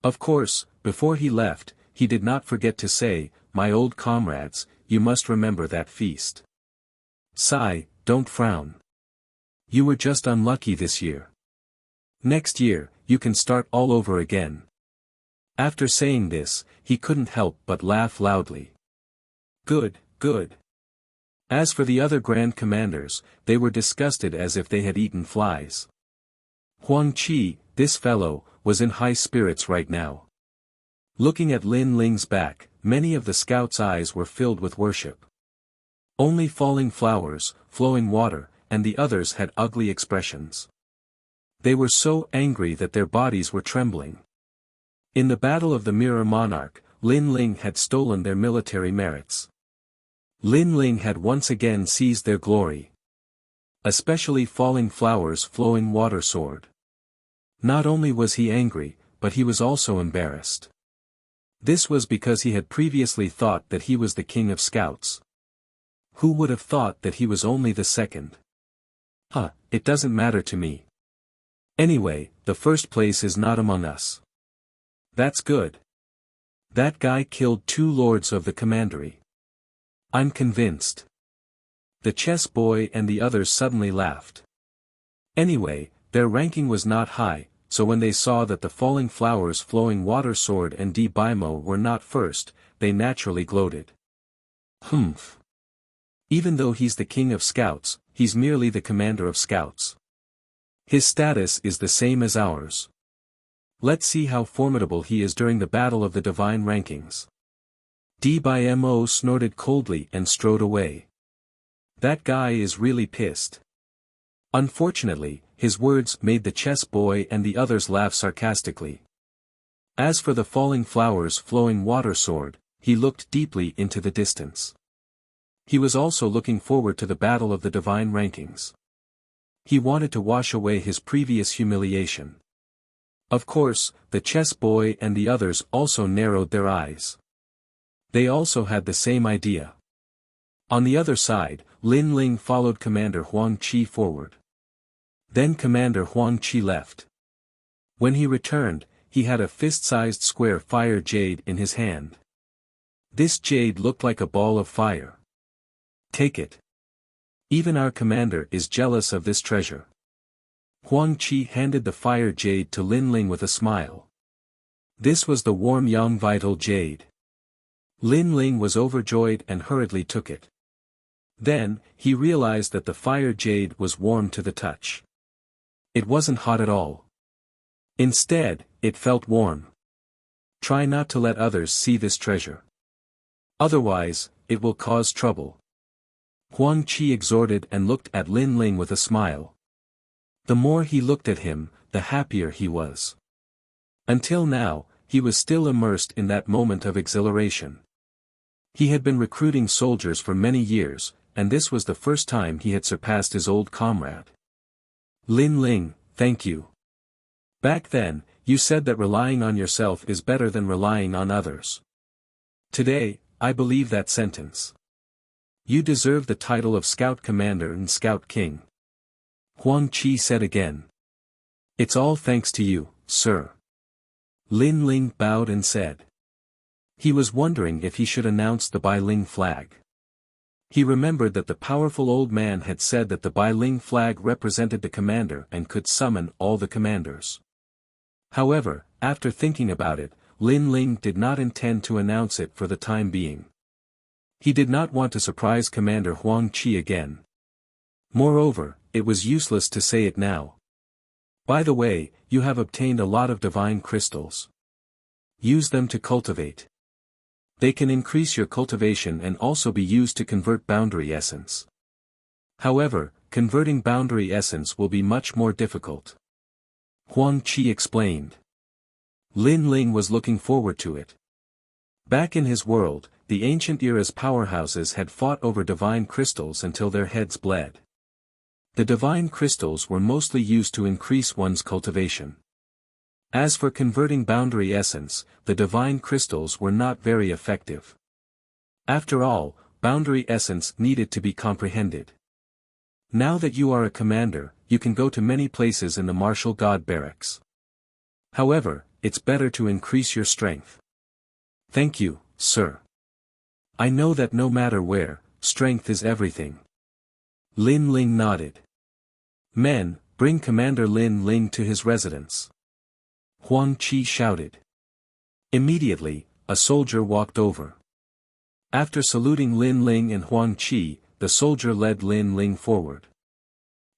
Of course, before he left, he did not forget to say, "My old comrades, you must remember that feast. Sigh, don't frown. You were just unlucky this year. Next year, you can start all over again." After saying this, he couldn't help but laugh loudly. Good, good. As for the other Grand Commanders, they were disgusted as if they had eaten flies. Huang Qi, this fellow, was in high spirits right now. Looking at Lin Ling's back, many of the scouts' eyes were filled with worship. Only falling flowers, flowing water, and the others had ugly expressions. They were so angry that their bodies were trembling. In the Battle of the Mirror Monarch, Lin Ling had stolen their military merits. Lin Ling had once again seized their glory. Especially falling flowers, flowing water sword. Not only was he angry, but he was also embarrassed. This was because he had previously thought that he was the king of scouts. Who would have thought that he was only the second? It doesn't matter to me. Anyway, the first place is not among us. That's good. That guy killed 2 lords of the commandery. I'm convinced. The chess boy and the others suddenly laughed. Anyway, their ranking was not high, so when they saw that the falling flowers, flowing water sword and Dimo were not first, they naturally gloated. Humph. Even though he's the king of scouts, he's merely the commander of scouts. His status is the same as ours. Let's see how formidable he is during the battle of the divine rankings. Dimo snorted coldly and strode away. That guy is really pissed. Unfortunately, his words made the chess boy and the others laugh sarcastically. As for the falling flowers, flowing water sword, he looked deeply into the distance. He was also looking forward to the battle of the divine rankings. He wanted to wash away his previous humiliation. Of course, the chess boy and the others also narrowed their eyes. They also had the same idea. On the other side, Lin Ling followed Commander Huang Qi forward. Then Commander Huang Qi left. When he returned, he had a fist-sized square fire jade in his hand. This jade looked like a ball of fire. Take it. Even our commander is jealous of this treasure. Huang Qi handed the fire jade to Lin Ling with a smile. This was the warm young vital jade. Lin Ling was overjoyed and hurriedly took it. Then, he realized that the fire jade was warm to the touch. It wasn't hot at all. Instead, it felt warm. Try not to let others see this treasure. Otherwise, it will cause trouble. Huang Qi exhorted and looked at Lin Ling with a smile. The more he looked at him, the happier he was. Until now, he was still immersed in that moment of exhilaration. He had been recruiting soldiers for many years, and this was the first time he had surpassed his old comrade. Lin Ling, thank you. Back then, you said that relying on yourself is better than relying on others. Today, I believe that sentence. You deserve the title of Scout Commander and Scout King. Huang Qi said again. It's all thanks to you, sir. Lin Ling bowed and said. He was wondering if he should announce the Bailing flag. He remembered that the powerful old man had said that the Bailing flag represented the commander and could summon all the commanders. However, after thinking about it, Lin Ling did not intend to announce it for the time being. He did not want to surprise Commander Huang Qi again. Moreover, it was useless to say it now. By the way, you have obtained a lot of divine crystals. Use them to cultivate. They can increase your cultivation and also be used to convert boundary essence. However, converting boundary essence will be much more difficult. Huang Qi explained. Lin Ling was looking forward to it. Back in his world, the ancient era's powerhouses had fought over divine crystals until their heads bled. The divine crystals were mostly used to increase one's cultivation. As for converting boundary essence, the divine crystals were not very effective. After all, boundary essence needed to be comprehended. Now that you are a commander, you can go to many places in the martial god barracks. However, it's better to increase your strength. Thank you, sir. I know that no matter where, strength is everything. Lin Ling nodded. Men, bring Commander Lin Ling to his residence. Huang Qi shouted. Immediately, a soldier walked over. After saluting Lin Ling and Huang Qi, the soldier led Lin Ling forward.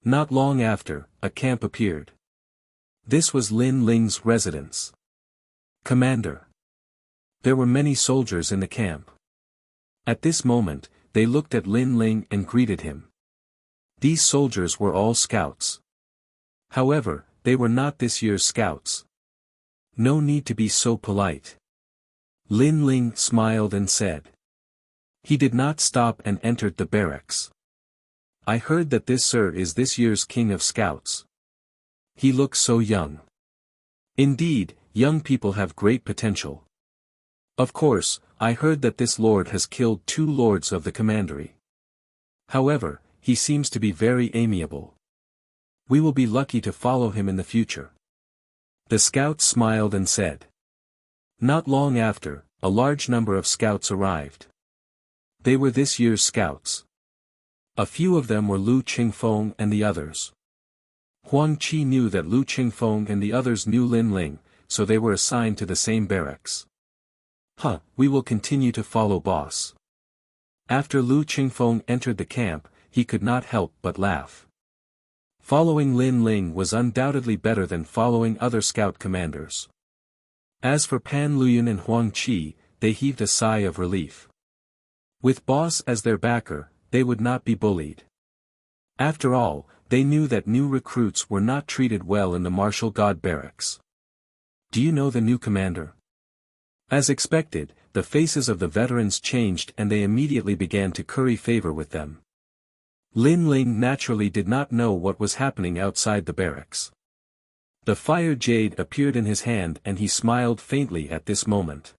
Not long after, a camp appeared. This was Lin Ling's residence. Commander. There were many soldiers in the camp. At this moment, they looked at Lin Ling and greeted him. These soldiers were all scouts. However, they were not this year's scouts. No need to be so polite. Lin Ling smiled and said. He did not stop and entered the barracks. I heard that this sir is this year's king of scouts. He looks so young. Indeed, young people have great potential. Of course, I heard that this lord has killed 2 lords of the commandery. However, he seems to be very amiable. We will be lucky to follow him in the future. The scouts smiled and said. Not long after, a large number of scouts arrived. They were this year's scouts. A few of them were Lu Qingfeng and the others. Huang Qi knew that Lu Qingfeng and the others knew Lin Ling, so they were assigned to the same barracks. We will continue to follow boss. After Lu Qingfeng entered the camp, he could not help but laugh. Following Lin Ling was undoubtedly better than following other scout commanders. As for Pan Luyun and Huang Qi, they heaved a sigh of relief. With boss as their backer, they would not be bullied. After all, they knew that new recruits were not treated well in the martial god barracks. Do you know the new commander? As expected, the faces of the veterans changed and they immediately began to curry favor with them. Lin Ling naturally did not know what was happening outside the barracks. The fire jade appeared in his hand and he smiled faintly at this moment.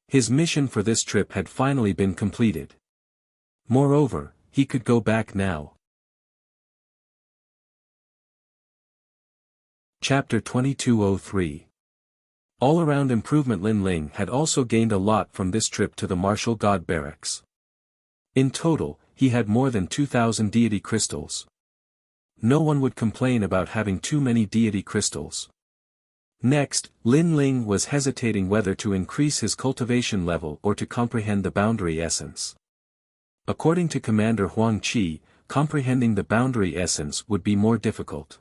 His mission for this trip had finally been completed. Moreover, he could go back now. Chapter 2203. All-around improvement. Lin Ling had also gained a lot from this trip to the martial god barracks. In total, he had more than 2,000 deity crystals. No one would complain about having too many deity crystals. Next, Lin Ling was hesitating whether to increase his cultivation level or to comprehend the boundary essence. According to Commander Huang Qi, comprehending the boundary essence would be more difficult.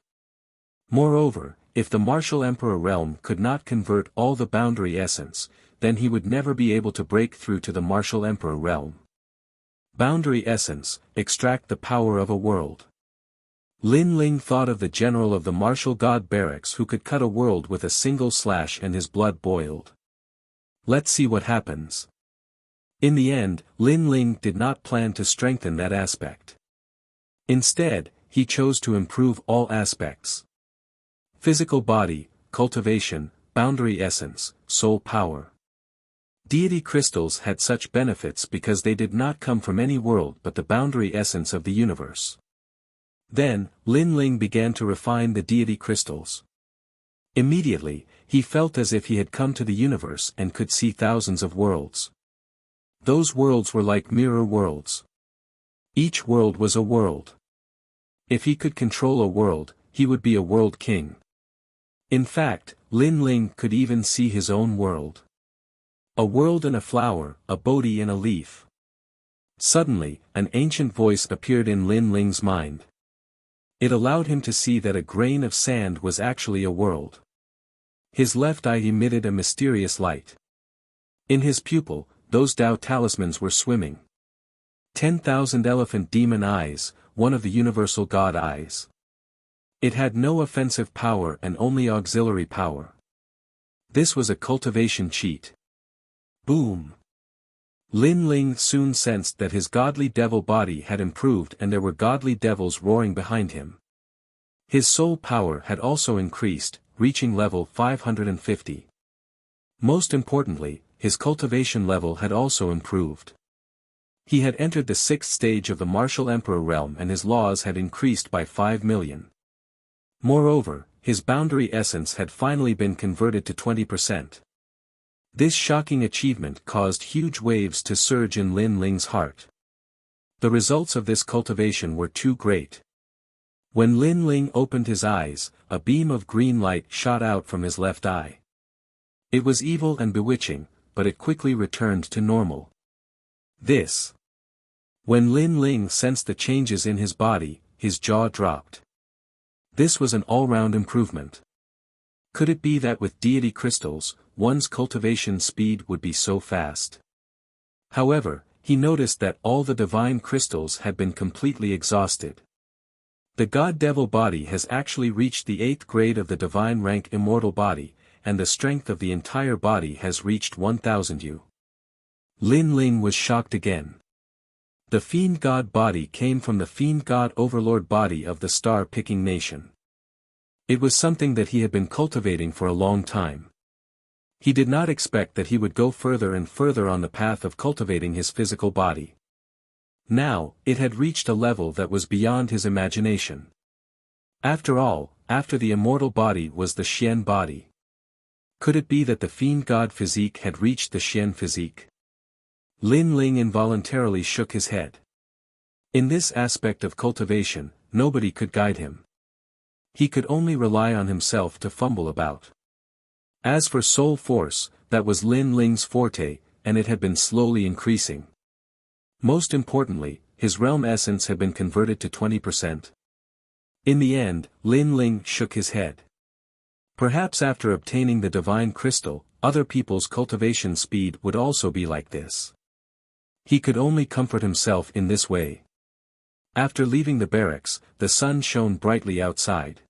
Moreover, if the Martial Emperor realm could not convert all the boundary essence, then he would never be able to break through to the Martial Emperor realm. Boundary essence, extract the power of a world. Lin Ling thought of the general of the martial god barracks who could cut a world with a single slash and his blood boiled. Let's see what happens. In the end, Lin Ling did not plan to strengthen that aspect. Instead, he chose to improve all aspects. Physical body, cultivation, boundary essence, soul power. Deity crystals had such benefits because they did not come from any world but the boundary essence of the universe. Then, Lin Ling began to refine the deity crystals. Immediately, he felt as if he had come to the universe and could see thousands of worlds. Those worlds were like mirror worlds. Each world was a world. If he could control a world, he would be a world king. In fact, Lin Ling could even see his own world. A world in a flower, a Bodhi in a leaf. Suddenly, an ancient voice appeared in Lin Ling's mind. It allowed him to see that a grain of sand was actually a world. His left eye emitted a mysterious light. In his pupil, those Tao talismans were swimming. 10,000 elephant demon eyes, one of the universal god eyes. It had no offensive power and only auxiliary power. This was a cultivation cheat. Boom! Lin Ling soon sensed that his godly devil body had improved and there were godly devils roaring behind him. His soul power had also increased, reaching level 550. Most importantly, his cultivation level had also improved. He had entered the 6th stage of the Martial Emperor realm and his laws had increased by 5 million. Moreover, his boundary essence had finally been converted to 20%. This shocking achievement caused huge waves to surge in Lin Ling's heart. The results of this cultivation were too great. When Lin Ling opened his eyes, a beam of green light shot out from his left eye. It was evil and bewitching, but it quickly returned to normal. When Lin Ling sensed the changes in his body, his jaw dropped. This was an all-round improvement. Could it be that with deity crystals, one's cultivation speed would be so fast? However, he noticed that all the divine crystals had been completely exhausted. The God-Devil body has actually reached the 8th grade of the divine rank immortal body, and the strength of the entire body has reached 1000 U. Lin Ling was shocked again. The Fiend God body came from the Fiend God Overlord body of the Star-Picking Nation. It was something that he had been cultivating for a long time. He did not expect that he would go further and further on the path of cultivating his physical body. Now, it had reached a level that was beyond his imagination. After all, after the immortal body was the Xian body. Could it be that the Fiend God physique had reached the Xian physique? Lin Ling involuntarily shook his head. In this aspect of cultivation, nobody could guide him. He could only rely on himself to fumble about. As for soul force, that was Lin Ling's forte, and it had been slowly increasing. Most importantly, his realm essence had been converted to 20%. In the end, Lin Ling shook his head. Perhaps after obtaining the divine crystal, other people's cultivation speed would also be like this. He could only comfort himself in this way. After leaving the barracks, the sun shone brightly outside.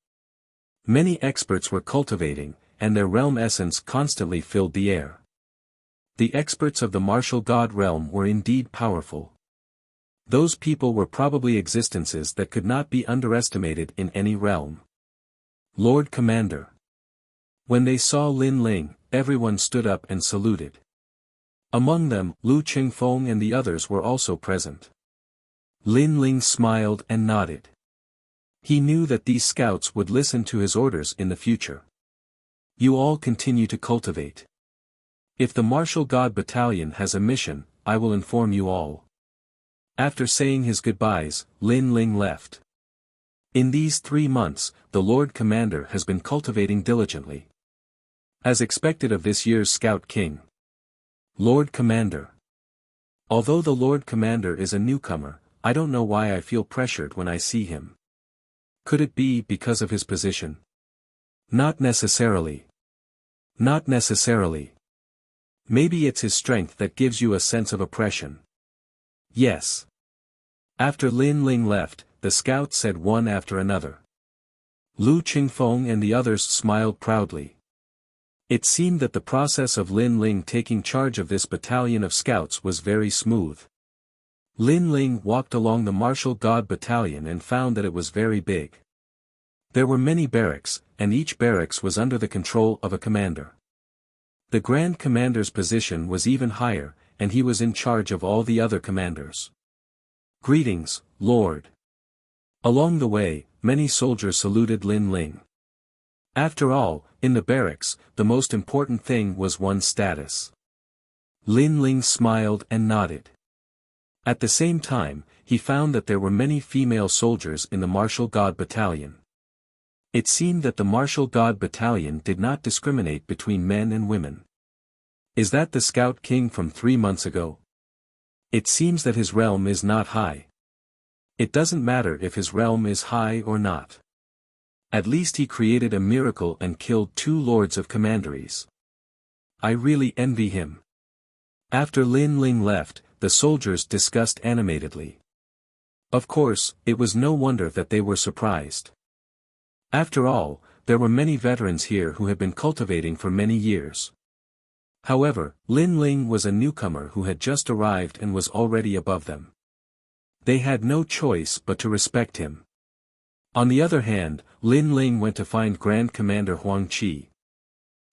Many experts were cultivating, and their realm essence constantly filled the air. The experts of the martial god realm were indeed powerful. Those people were probably existences that could not be underestimated in any realm. Lord Commander. When they saw Lin Ling, everyone stood up and saluted. Among them, Lu Qingfeng and the others were also present. Lin Ling smiled and nodded. He knew that these scouts would listen to his orders in the future. You all continue to cultivate. If the Martial God Battalion has a mission, I will inform you all. After saying his goodbyes, Lin Ling left. In these 3 months, the Lord Commander has been cultivating diligently. As expected of this year's Scout King. Lord Commander. Although the Lord Commander is a newcomer, I don't know why I feel pressured when I see him. Could it be because of his position? Not necessarily. Not necessarily. Maybe it's his strength that gives you a sense of oppression. Yes. After Lin Ling left, the scouts said one after another. Lu Qingfeng and the others smiled proudly. It seemed that the process of Lin Ling taking charge of this battalion of scouts was very smooth. Lin Ling walked along the martial god battalion and found that it was very big. There were many barracks, and each barracks was under the control of a commander. The Grand Commander's position was even higher, and he was in charge of all the other commanders. Greetings, Lord. Along the way, many soldiers saluted Lin Ling. After all, in the barracks, the most important thing was one's status. Lin Ling smiled and nodded. At the same time, he found that there were many female soldiers in the martial god battalion. It seemed that the martial god battalion did not discriminate between men and women. Is that the Scout King from 3 months ago? It seems that his realm is not high. It doesn't matter if his realm is high or not. At least he created a miracle and killed 2 lords of commanderies. I really envy him. After Lin Ling left, the soldiers discussed animatedly. Of course, it was no wonder that they were surprised. After all, there were many veterans here who had been cultivating for many years. However, Lin Ling was a newcomer who had just arrived and was already above them. They had no choice but to respect him. On the other hand, Lin Ling went to find Grand Commander Huang Qi.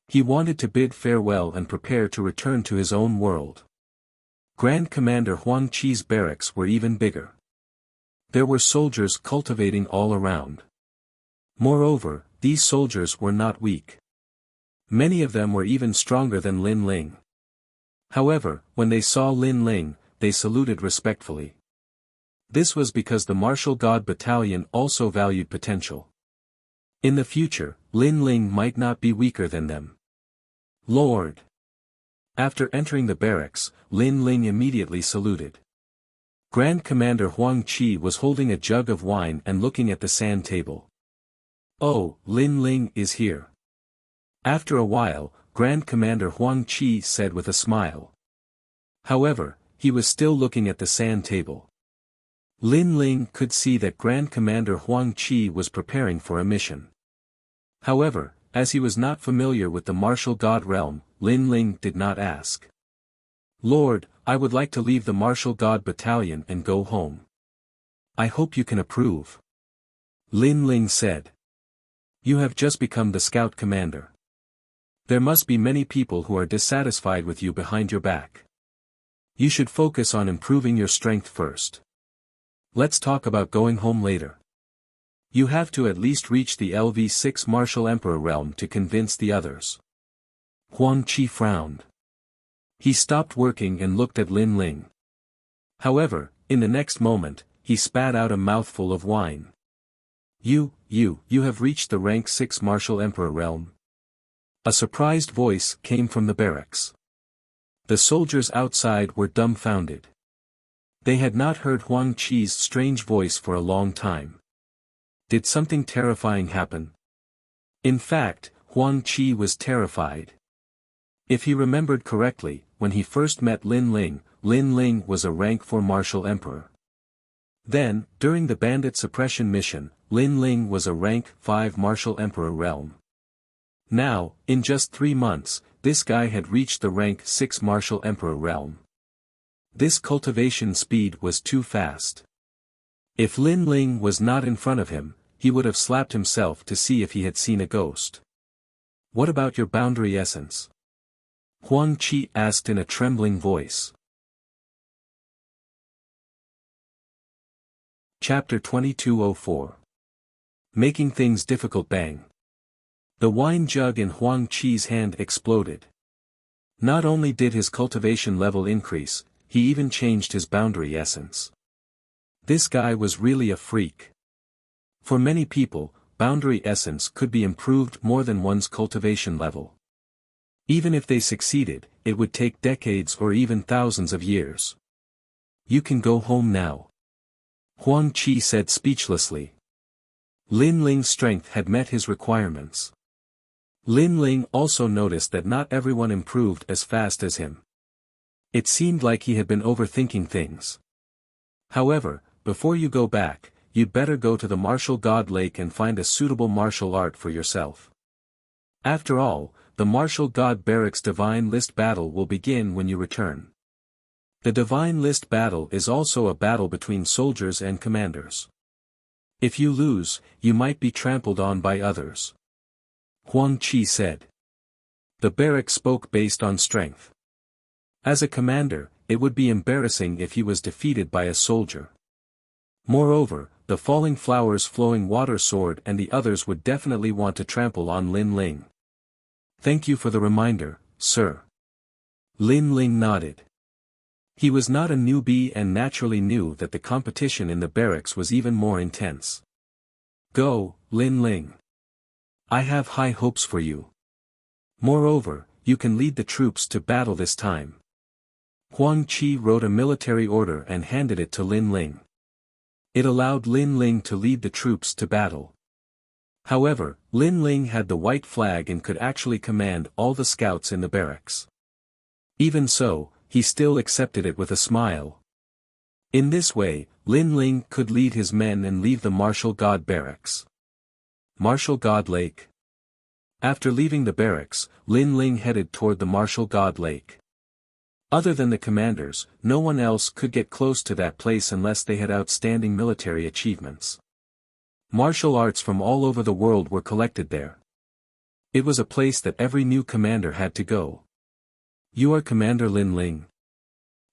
He wanted to bid farewell and prepare to return to his own world. Grand Commander Huang Qi's barracks were even bigger. There were soldiers cultivating all around. Moreover, these soldiers were not weak. Many of them were even stronger than Lin Ling. However, when they saw Lin Ling, they saluted respectfully. This was because the martial god battalion also valued potential. In the future, Lin Ling might not be weaker than them. Lord. After entering the barracks, Lin Ling immediately saluted. Grand Commander Huang Qi was holding a jug of wine and looking at the sand table. Oh, Lin Ling is here. After a while, Grand Commander Huang Qi said with a smile. However, he was still looking at the sand table. Lin Ling could see that Grand Commander Huang Qi was preparing for a mission. However, as he was not familiar with the martial god realm, Lin Ling did not ask. Lord, I would like to leave the martial god battalion and go home. I hope you can approve. Lin Ling said. You have just become the scout commander. There must be many people who are dissatisfied with you behind your back. You should focus on improving your strength first. Let's talk about going home later. You have to at least reach the LV6 Martial Emperor realm to convince the others. Huang Qi frowned. He stopped working and looked at Lin Ling. However, in the next moment, he spat out a mouthful of wine. You have reached the rank 6 Martial Emperor realm. A surprised voice came from the barracks. The soldiers outside were dumbfounded. They had not heard Huang Qi's strange voice for a long time. Did something terrifying happen? In fact, Huang Qi was terrified. If he remembered correctly, when he first met Lin Ling was a rank 4 Martial Emperor. Then, during the bandit suppression mission, Lin Ling was a rank 5 Martial Emperor realm. Now, in just 3 months, this guy had reached the rank 6 Martial Emperor realm. This cultivation speed was too fast. If Lin Ling was not in front of him, he would have slapped himself to see if he had seen a ghost. What about your boundary essence? Huang Qi asked in a trembling voice. Chapter 2204. Making things difficult. Bang. The wine jug in Huang Qi's hand exploded. Not only did his cultivation level increase, he even changed his boundary essence. This guy was really a freak. For many people, boundary essence could be improved more than one's cultivation level. Even if they succeeded, it would take decades or even thousands of years. You can go home now. Huang Qi said speechlessly. Lin Ling's strength had met his requirements. Lin Ling also noticed that not everyone improved as fast as him. It seemed like he had been overthinking things. However, before you go back, you'd better go to the Martial God Lake and find a suitable martial art for yourself. After all, the Martial God Barracks Divine List battle will begin when you return. The Divine List battle is also a battle between soldiers and commanders. If you lose, you might be trampled on by others. Huang Qi said. The barrack spoke based on strength. As a commander, it would be embarrassing if he was defeated by a soldier. Moreover, the Falling Flowers Flowing Water Sword and the others would definitely want to trample on Lin Ling. Thank you for the reminder, sir. Lin Ling nodded. He was not a newbie and naturally knew that the competition in the barracks was even more intense. Go, Lin Ling. I have high hopes for you. Moreover, you can lead the troops to battle this time. Huang Qi wrote a military order and handed it to Lin Ling. It allowed Lin Ling to lead the troops to battle. However, Lin Ling had the white flag and could actually command all the scouts in the barracks. Even so, he still accepted it with a smile. In this way, Lin Ling could lead his men and leave the Martial God Barracks. Martial God Lake. After leaving the barracks, Lin Ling headed toward the Martial God Lake. Other than the commanders, no one else could get close to that place unless they had outstanding military achievements. Martial arts from all over the world were collected there. It was a place that every new commander had to go. You are Commander Lin Ling.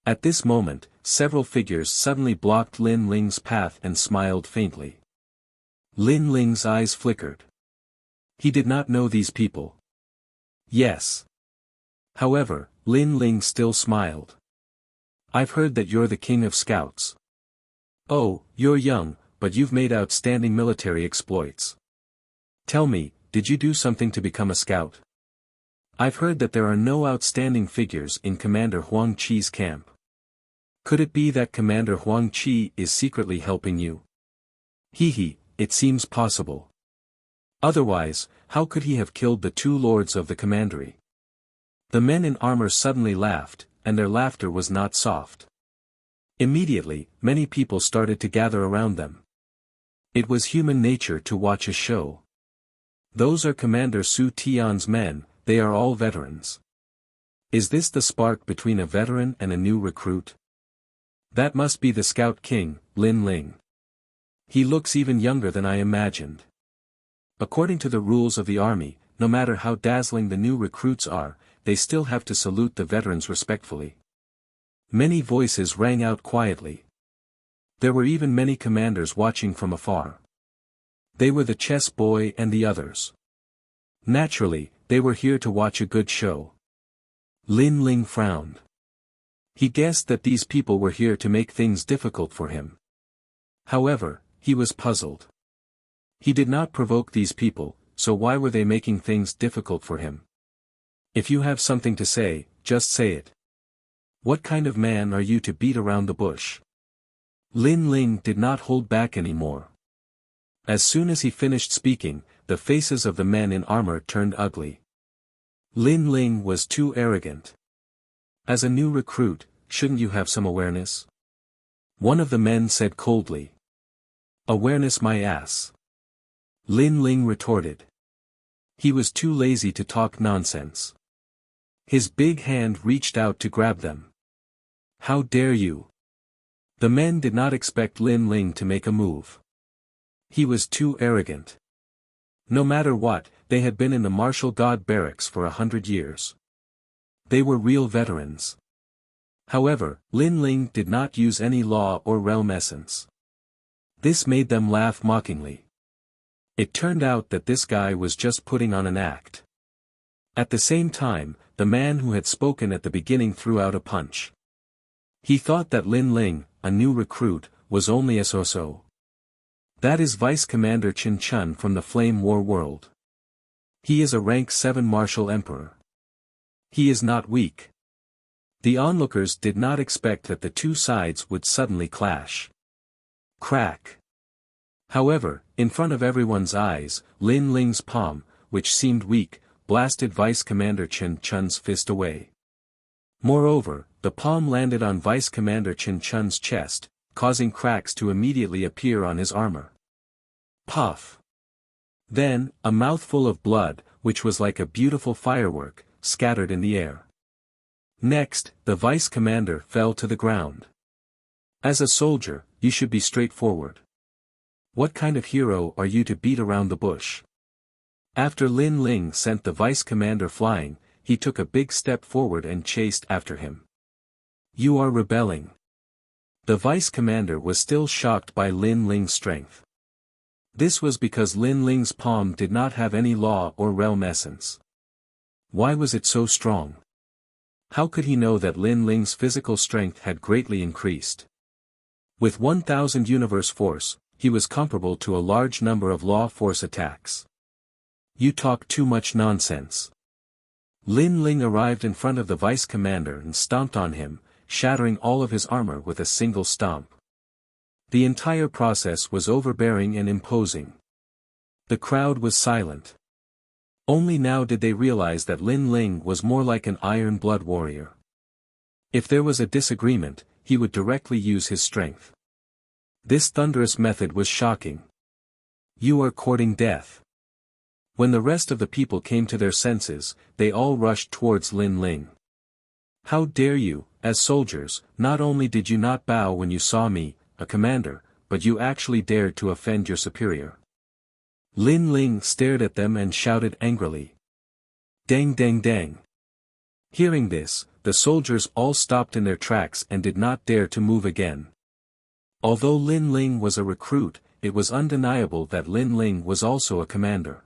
At this moment, several figures suddenly blocked Lin Ling's path and smiled faintly. Lin Ling's eyes flickered. He did not know these people. Yes. However, Lin Ling still smiled. I've heard that you're the king of scouts. Oh, you're young, but you've made outstanding military exploits. Tell me, did you do something to become a scout? I've heard that there are no outstanding figures in Commander Huang Qi's camp. Could it be that Commander Huang Qi is secretly helping you? Hee, it seems possible. Otherwise, how could he have killed the two lords of the commandery? The men in armor suddenly laughed, and their laughter was not soft. Immediately, many people started to gather around them. It was human nature to watch a show. Those are Commander Su Tian's men, they are all veterans. Is this the spark between a veteran and a new recruit? That must be the Scout King, Lin Ling. He looks even younger than I imagined. According to the rules of the army, no matter how dazzling the new recruits are, they still have to salute the veterans respectfully. Many voices rang out quietly. There were even many commanders watching from afar. They were the chess boy and the others. Naturally, they were here to watch a good show. Lin Ling frowned. He guessed that these people were here to make things difficult for him. However, he was puzzled. He did not provoke these people, so why were they making things difficult for him? If you have something to say, just say it. What kind of man are you to beat around the bush? Lin Ling did not hold back anymore. As soon as he finished speaking, the faces of the men in armor turned ugly. Lin Ling was too arrogant. As a new recruit, shouldn't you have some awareness? One of the men said coldly. Awareness my ass. Lin Ling retorted. He was too lazy to talk nonsense. His big hand reached out to grab them. How dare you? The men did not expect Lin Ling to make a move. He was too arrogant. No matter what, they had been in the Martial God Barracks for 100 years. They were real veterans. However, Lin Ling did not use any law or realm essence. This made them laugh mockingly. It turned out that this guy was just putting on an act. At the same time, the man who had spoken at the beginning threw out a punch. He thought that Lin Ling, a new recruit, was only a so-so. That is Vice Commander Qin Chun from the Flame War world. He is a rank 7 martial emperor. He is not weak. The onlookers did not expect that the two sides would suddenly clash. Crack. However, in front of everyone's eyes, Lin Ling's palm, which seemed weak, blasted Vice Commander Chen Chun's fist away. Moreover, the palm landed on Vice Commander Chen Chun's chest, causing cracks to immediately appear on his armor. Puff! Then, a mouthful of blood, which was like a beautiful firework, scattered in the air. Next, the Vice Commander fell to the ground. As a soldier, you should be straightforward. What kind of hero are you to beat around the bush? After Lin Ling sent the Vice Commander flying, he took a big step forward and chased after him. You are rebelling. The Vice Commander was still shocked by Lin Ling's strength. This was because Lin Ling's palm did not have any law or realm essence. Why was it so strong? How could he know that Lin Ling's physical strength had greatly increased? With 1,000 universe force, he was comparable to a large number of law force attacks. You talk too much nonsense. Lin Ling arrived in front of the Vice Commander and stomped on him, shattering all of his armor with a single stomp. The entire process was overbearing and imposing. The crowd was silent. Only now did they realize that Lin Ling was more like an iron blood warrior. If there was a disagreement, he would directly use his strength. This thunderous method was shocking. You are courting death. When the rest of the people came to their senses, they all rushed towards Lin Ling. How dare you, as soldiers, not only did you not bow when you saw me, a commander, but you actually dared to offend your superior. Lin Ling stared at them and shouted angrily. Dang dang dang. Hearing this, the soldiers all stopped in their tracks and did not dare to move again. Although Lin Ling was a recruit, it was undeniable that Lin Ling was also a commander.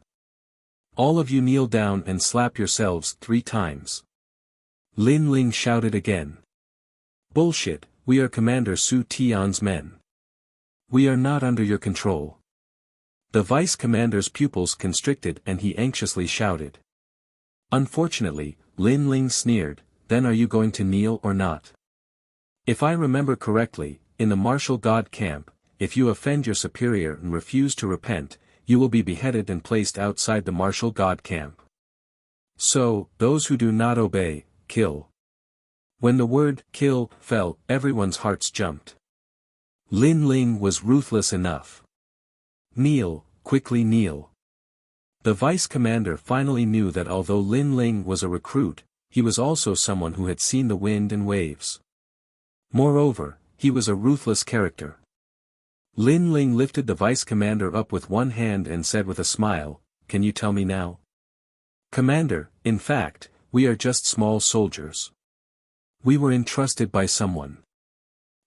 All of you kneel down and slap yourselves 3 times. Lin Ling shouted again. Bullshit, we are Commander Su Tian's men. We are not under your control. The Vice Commander's pupils constricted and he anxiously shouted. Unfortunately, Lin Ling sneered, then are you going to kneel or not? If I remember correctly, in the martial god camp, if you offend your superior and refuse to repent, you will be beheaded and placed outside the martial god camp. So, those who do not obey, kill. When the word kill fell, everyone's hearts jumped. Lin Ling was ruthless enough. Kneel, quickly kneel. The Vice Commander finally knew that although Lin Ling was a recruit, he was also someone who had seen the wind and waves. Moreover, he was a ruthless character. Lin Ling lifted the Vice Commander up with one hand and said with a smile, "Can you tell me now?" "Commander, in fact, we are just small soldiers. We were entrusted by someone.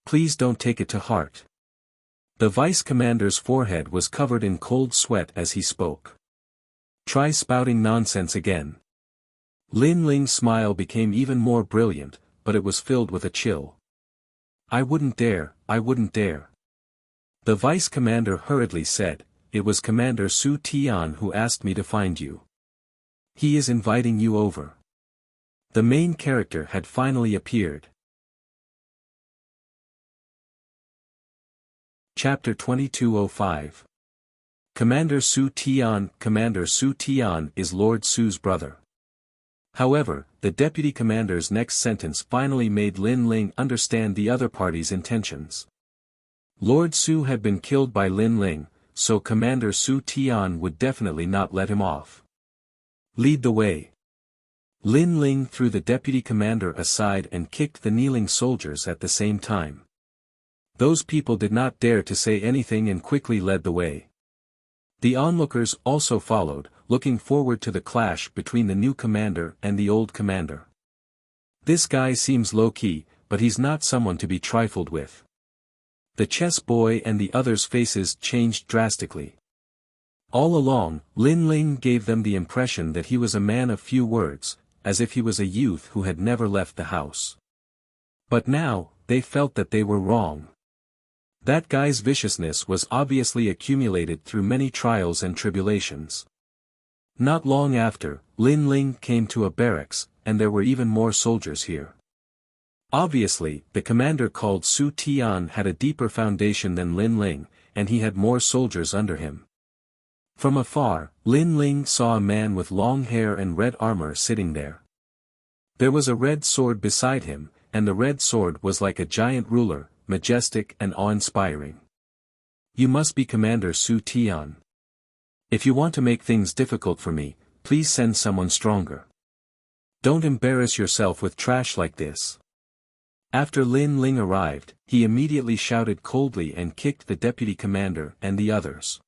Please don't take it to heart." The Vice Commander's forehead was covered in cold sweat as he spoke. "Try spouting nonsense again." Lin Ling's smile became even more brilliant, but it was filled with a chill. "I wouldn't dare, I wouldn't dare." The Vice Commander hurriedly said, "It was Commander Su Tian who asked me to find you. He is inviting you over." The main character had finally appeared. Chapter 2205. Commander Su Tian. Commander Su Tian is Lord Su's brother. However, the deputy commander's next sentence finally made Lin Ling understand the other party's intentions. Lord Su had been killed by Lin Ling, so Commander Su Tian would definitely not let him off. "Lead the way." Lin Ling threw the deputy commander aside and kicked the kneeling soldiers at the same time. Those people did not dare to say anything and quickly led the way. The onlookers also followed, looking forward to the clash between the new commander and the old commander. This guy seems low-key, but he's not someone to be trifled with. The chess boy and the others' faces changed drastically. All along, Lin Ling gave them the impression that he was a man of few words, as if he was a youth who had never left the house. But now, they felt that they were wrong. That guy's viciousness was obviously accumulated through many trials and tribulations. Not long after, Lin Ling came to a barracks, and there were even more soldiers here. Obviously, the commander called Su Tian had a deeper foundation than Lin Ling, and he had more soldiers under him. From afar, Lin Ling saw a man with long hair and red armor sitting there. There was a red sword beside him, and the red sword was like a giant ruler, majestic and awe-inspiring. You must be Commander Su Tian. If you want to make things difficult for me, please send someone stronger. Don't embarrass yourself with trash like this. After Lin Ling arrived, he immediately shouted coldly and kicked the deputy commander and the others.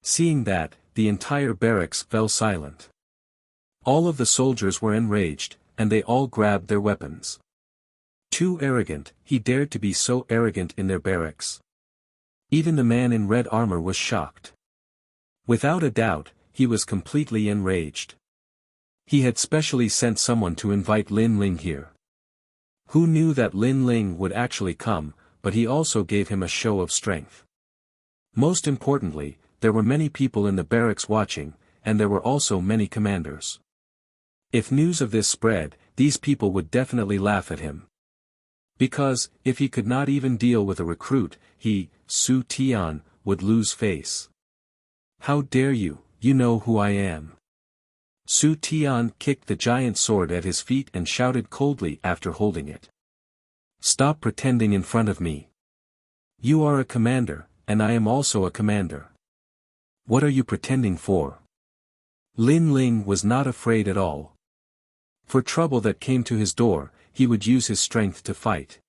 Seeing that, the entire barracks fell silent. All of the soldiers were enraged, and they all grabbed their weapons. Too arrogant, he dared to be so arrogant in their barracks. Even the man in red armor was shocked. Without a doubt, he was completely enraged. He had specially sent someone to invite Lin Ling here. Who knew that Lin Ling would actually come, but he also gave him a show of strength. Most importantly, there were many people in the barracks watching, and there were also many commanders. If news of this spread, these people would definitely laugh at him. Because, if he could not even deal with a recruit, he, Su Tian, would lose face. How dare you, you know who I am. Su Tian kicked the giant sword at his feet and shouted coldly after holding it. Stop pretending in front of me. You are a commander, and I am also a commander. What are you pretending for? Lin Ling was not afraid at all. For trouble that came to his door, he would use his strength to fight.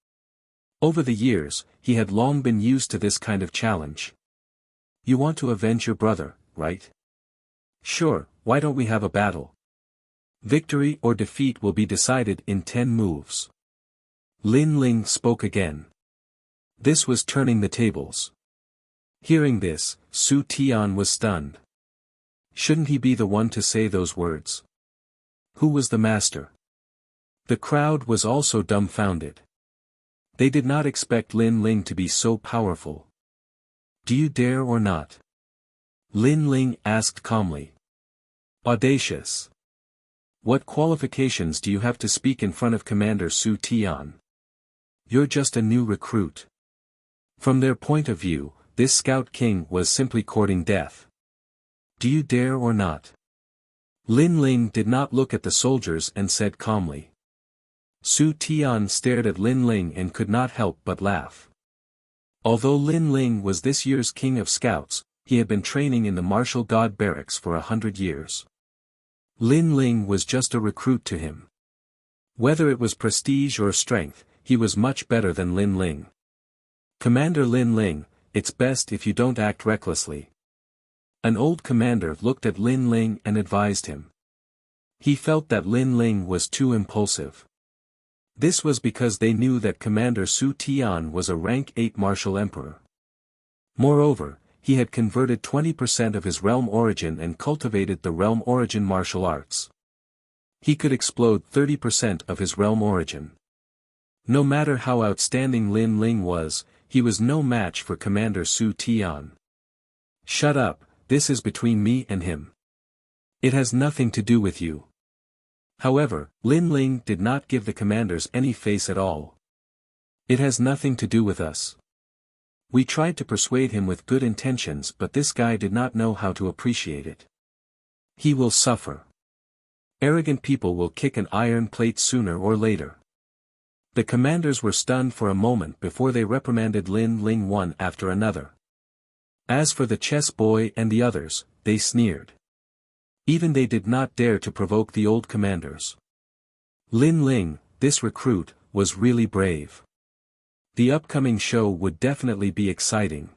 Over the years, he had long been used to this kind of challenge. You want to avenge your brother, right? Sure, why don't we have a battle? Victory or defeat will be decided in 10 moves. Lin Ling spoke again. This was turning the tables. Hearing this, Su Tian was stunned. Shouldn't he be the one to say those words? Who was the master? The crowd was also dumbfounded. They did not expect Lin Ling to be so powerful. Do you dare or not? Lin Ling asked calmly. Audacious. What qualifications do you have to speak in front of Commander Su Tian? You're just a new recruit. From their point of view, this Scout King was simply courting death. Do you dare or not? Lin Ling did not look at the soldiers and said calmly. Su Tian stared at Lin Ling and could not help but laugh. Although Lin Ling was this year's King of Scouts, he had been training in the martial god barracks for 100 years. Lin Ling was just a recruit to him. Whether it was prestige or strength, he was much better than Lin Ling. Commander Lin Ling, it's best if you don't act recklessly. An old commander looked at Lin Ling and advised him. He felt that Lin Ling was too impulsive. This was because they knew that Commander Su Tian was a rank 8 martial emperor. Moreover, he had converted 20% of his realm origin and cultivated the realm origin martial arts. He could explode 30% of his realm origin. No matter how outstanding Lin Ling was, he was no match for Commander Su Tian. Shut up, this is between me and him. It has nothing to do with you. However, Lin Ling did not give the commanders any face at all. It has nothing to do with us. We tried to persuade him with good intentions, but this guy did not know how to appreciate it. He will suffer. Arrogant people will kick an iron plate sooner or later. The commanders were stunned for a moment before they reprimanded Lin Ling one after another. As for the chess boy and the others, they sneered. Even they did not dare to provoke the old commanders. Lin Ling, this recruit, was really brave. The upcoming show would definitely be exciting.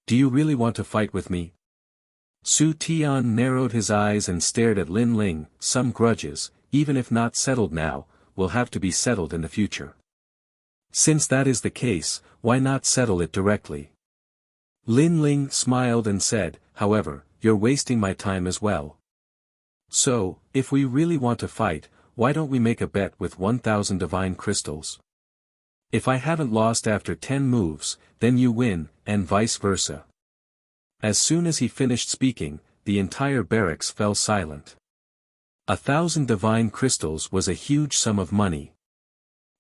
Do you really want to fight with me? Su Tian narrowed his eyes and stared at Lin Ling. Some grudges, even if not settled now, will have to be settled in the future. Since that is the case, why not settle it directly? Lin Ling smiled and said, however, you're wasting my time as well. So, if we really want to fight, why don't we make a bet with 1,000 divine crystals? If I haven't lost after 10 moves, then you win, and vice versa. As soon as he finished speaking, the entire barracks fell silent. 1,000 divine crystals was a huge sum of money.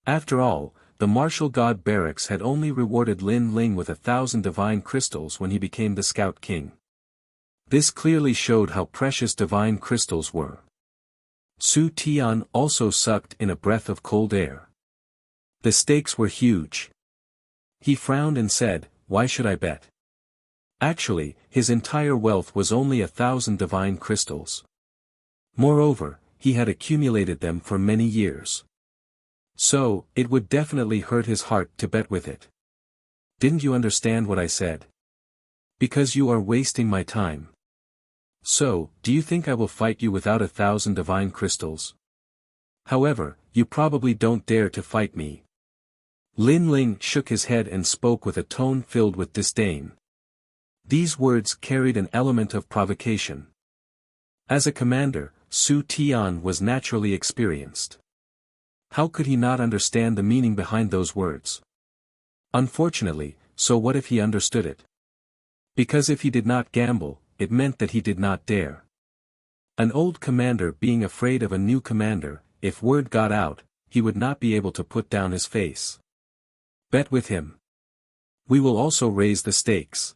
After all, the martial god barracks had only rewarded Lin Ling with 1,000 divine crystals when he became the Scout King. This clearly showed how precious divine crystals were. Su Tian also sucked in a breath of cold air. The stakes were huge. He frowned and said, "Why should I bet?" Actually, his entire wealth was only 1,000 divine crystals. Moreover, he had accumulated them for many years. So, it would definitely hurt his heart to bet with it. Didn't you understand what I said? Because you are wasting my time. So, do you think I will fight you without 1,000 divine crystals? However, you probably don't dare to fight me. Lin Ling shook his head and spoke with a tone filled with disdain. These words carried an element of provocation. As a commander, Su Tian was naturally experienced. How could he not understand the meaning behind those words? Unfortunately, so what if he understood it? Because if he did not gamble, it meant that he did not dare. An old commander being afraid of a new commander, if word got out, he would not be able to put down his face. Bet with him. We will also raise the stakes.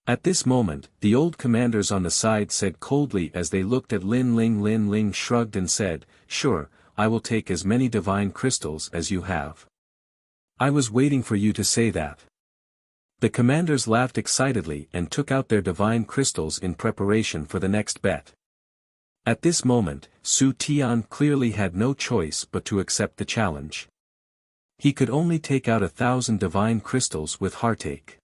At this moment, the old commanders on the side said coldly as they looked at Lin Ling. Lin Ling shrugged and said, "Sure, I will take as many divine crystals as you have." I was waiting for you to say that. The commanders laughed excitedly and took out their divine crystals in preparation for the next bet. At this moment, Su Tian clearly had no choice but to accept the challenge. He could only take out 1,000 divine crystals with heartache.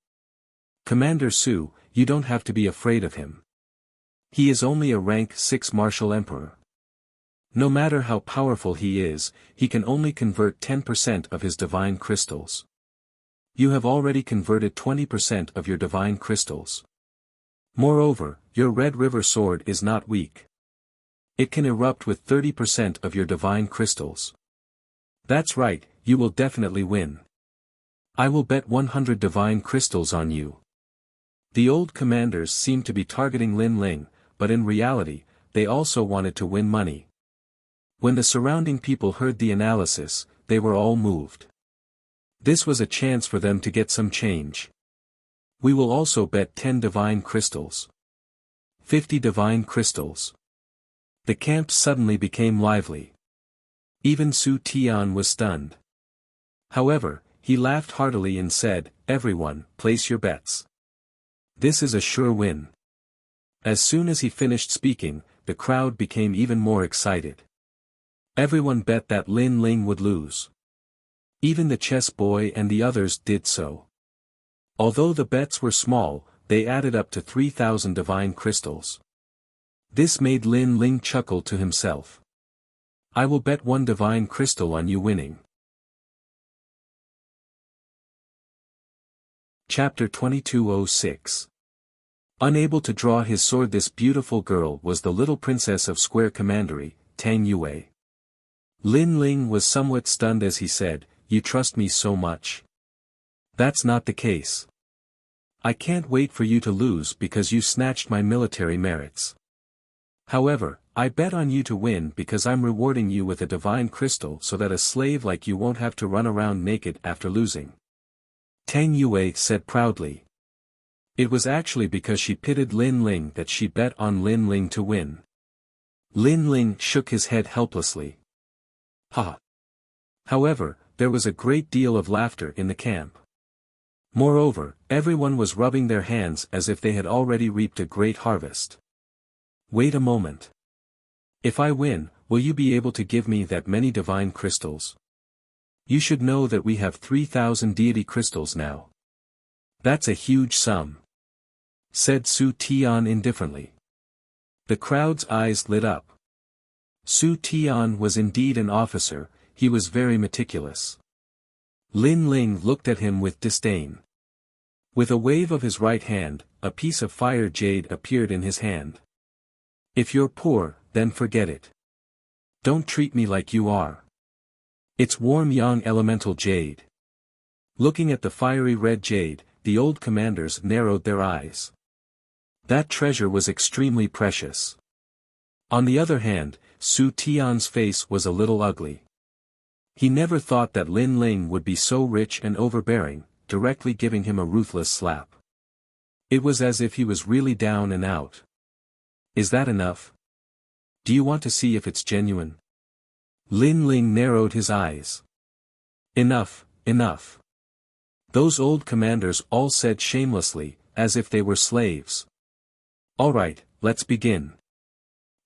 "Commander Su, you don't have to be afraid of him. He is only a rank 6 martial emperor. No matter how powerful he is, he can only convert 10% of his divine crystals. You have already converted 20% of your divine crystals. Moreover, your Red River sword is not weak. It can erupt with 30% of your divine crystals. That's right, you will definitely win. I will bet 100 divine crystals on you." The old commanders seemed to be targeting Lin Ling, but in reality, they also wanted to win money. When the surrounding people heard the analysis, they were all moved. This was a chance for them to get some change. "We will also bet 10 divine crystals. 50 divine crystals." The camp suddenly became lively. Even Su Tian was stunned. However, he laughed heartily and said, "Everyone, place your bets. This is a sure win." As soon as he finished speaking, the crowd became even more excited. Everyone bet that Lin Ling would lose. Even the chess boy and the others did so. Although the bets were small, they added up to 3,000 divine crystals. This made Lin Ling chuckle to himself. "I will bet 1 divine crystal on you winning." Chapter 2206. Unable to draw his sword, this beautiful girl was the little princess of Square Commandery, Tang Yue. Lin Ling was somewhat stunned as he said, "You trust me so much?" "That's not the case. I can't wait for you to lose because you snatched my military merits. However, I bet on you to win because I'm rewarding you with a divine crystal so that a slave like you won't have to run around naked after losing." Tang Yue said proudly. It was actually because she pitied Lin Ling that she bet on Lin Ling to win. Lin Ling shook his head helplessly. Ha! However, there was a great deal of laughter in the camp. Moreover, everyone was rubbing their hands as if they had already reaped a great harvest. "Wait a moment. If I win, will you be able to give me that many divine crystals? You should know that we have 3,000 deity crystals now. That's a huge sum," said Su Tian indifferently. The crowd's eyes lit up. Su Tian was indeed an officer, he was very meticulous. Lin Ling looked at him with disdain. With a wave of his right hand, a piece of fire jade appeared in his hand. "If you're poor, then forget it. Don't treat me like you are. It's warm yang elemental jade." Looking at the fiery red jade, the old commanders narrowed their eyes. That treasure was extremely precious. On the other hand, Su Tian's face was a little ugly. He never thought that Lin Ling would be so rich and overbearing, directly giving him a ruthless slap. It was as if he was really down and out. Is that enough? Do you want to see if it's genuine? Lin Ling narrowed his eyes. Enough, enough. Those old commanders all said shamelessly, as if they were slaves. All right, let's begin.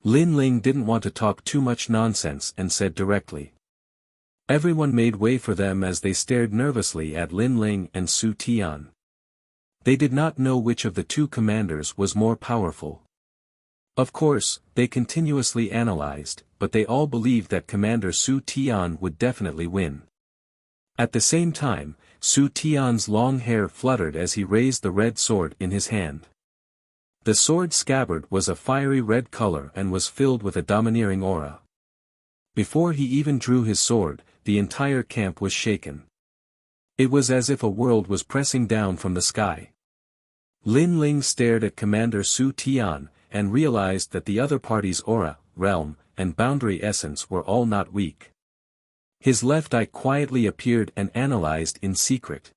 Lin Ling didn't want to talk too much nonsense and said directly. Everyone made way for them as they stared nervously at Lin Ling and Su Tian. They did not know which of the two commanders was more powerful. Of course, they continuously analyzed, but they all believed that Commander Su Tian would definitely win. At the same time, Su Tian's long hair fluttered as he raised the red sword in his hand. The sword scabbard was a fiery red color and was filled with a domineering aura. Before he even drew his sword, the entire camp was shaken. It was as if a world was pressing down from the sky. Lin Ling stared at Commander Su Tian, and realized that the other party's aura, realm, and boundary essence were all not weak. His left eye quietly appeared and analyzed in secret.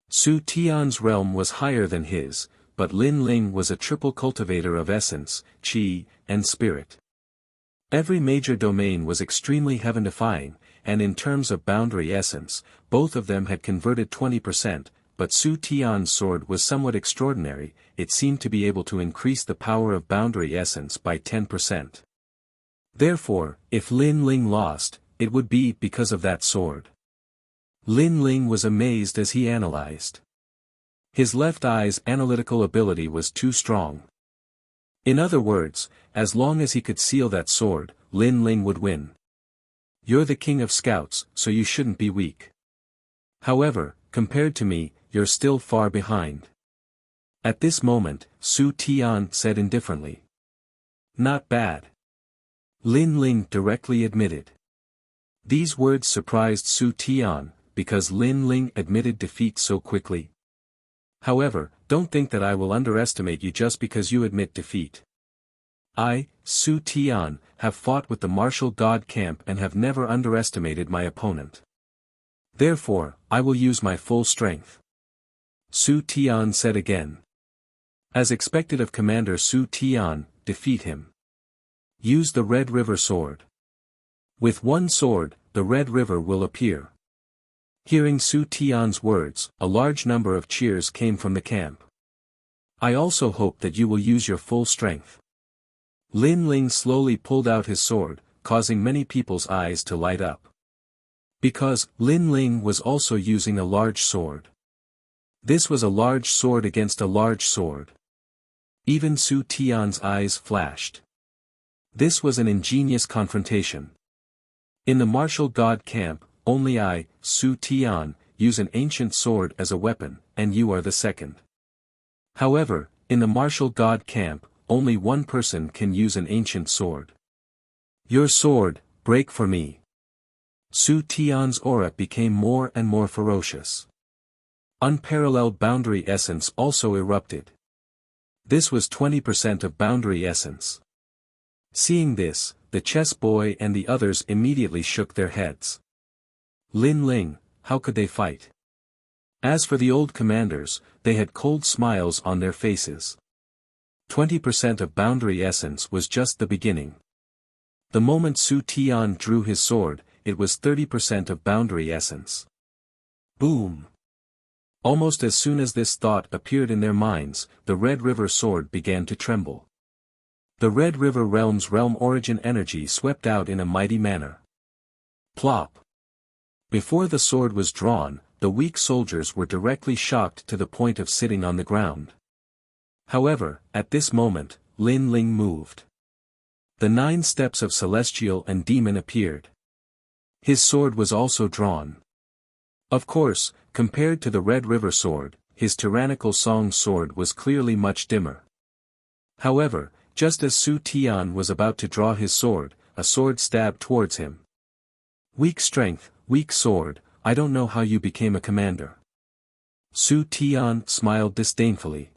Su Tian's realm was higher than his, but Lin Ling was a triple cultivator of essence, qi, and spirit. Every major domain was extremely heaven-defying, and in terms of boundary essence, both of them had converted 20%, but Su Tian's sword was somewhat extraordinary, it seemed to be able to increase the power of boundary essence by 10%. Therefore, if Lin Ling lost, it would be because of that sword. Lin Ling was amazed as he analyzed. His left eye's analytical ability was too strong. In other words, as long as he could seal that sword, Lin Ling would win. You're the king of scouts, so you shouldn't be weak. However, compared to me, you're still far behind. At this moment, Su Tian said indifferently. Not bad. Lin Ling directly admitted. These words surprised Su Tian, because Lin Ling admitted defeat so quickly. However, don't think that I will underestimate you just because you admit defeat. I, Su Tian, have fought with the martial god camp and have never underestimated my opponent. Therefore, I will use my full strength. Su Tian said again. As expected of Commander Su Tian, defeat him. Use the Red River sword. With one sword, the Red River will appear. Hearing Su Tian's words, a large number of cheers came from the camp. I also hope that you will use your full strength. Lin Ling slowly pulled out his sword, causing many people's eyes to light up. Because Lin Ling was also using a large sword. This was a large sword against a large sword. Even Su Tian's eyes flashed. This was an ingenious confrontation. In the martial god camp, only I, Su Tian, use an ancient sword as a weapon, and you are the second. However, in the martial god camp, only one person can use an ancient sword. Your sword, break for me. Su Tian's aura became more and more ferocious. Unparalleled boundary essence also erupted. This was 20% of boundary essence. Seeing this, the chess boy and the others immediately shook their heads. Lin Ling, how could they fight? As for the old commanders, they had cold smiles on their faces. 20% of boundary essence was just the beginning. The moment Su Tian drew his sword, it was 30% of boundary essence. Boom! Almost as soon as this thought appeared in their minds, the Red River sword began to tremble. The Red River realm's realm origin energy swept out in a mighty manner. Plop! Before the sword was drawn, the weak soldiers were directly shocked to the point of sitting on the ground. However, at this moment, Lin Ling moved. The 9 steps of Celestial and Demon appeared. His sword was also drawn. Of course, compared to the Red River sword, his tyrannical Song sword was clearly much dimmer. However, just as Su Tian was about to draw his sword, a sword stabbed towards him. Weak strength, weak sword, I don't know how you became a commander. Su Tian smiled disdainfully.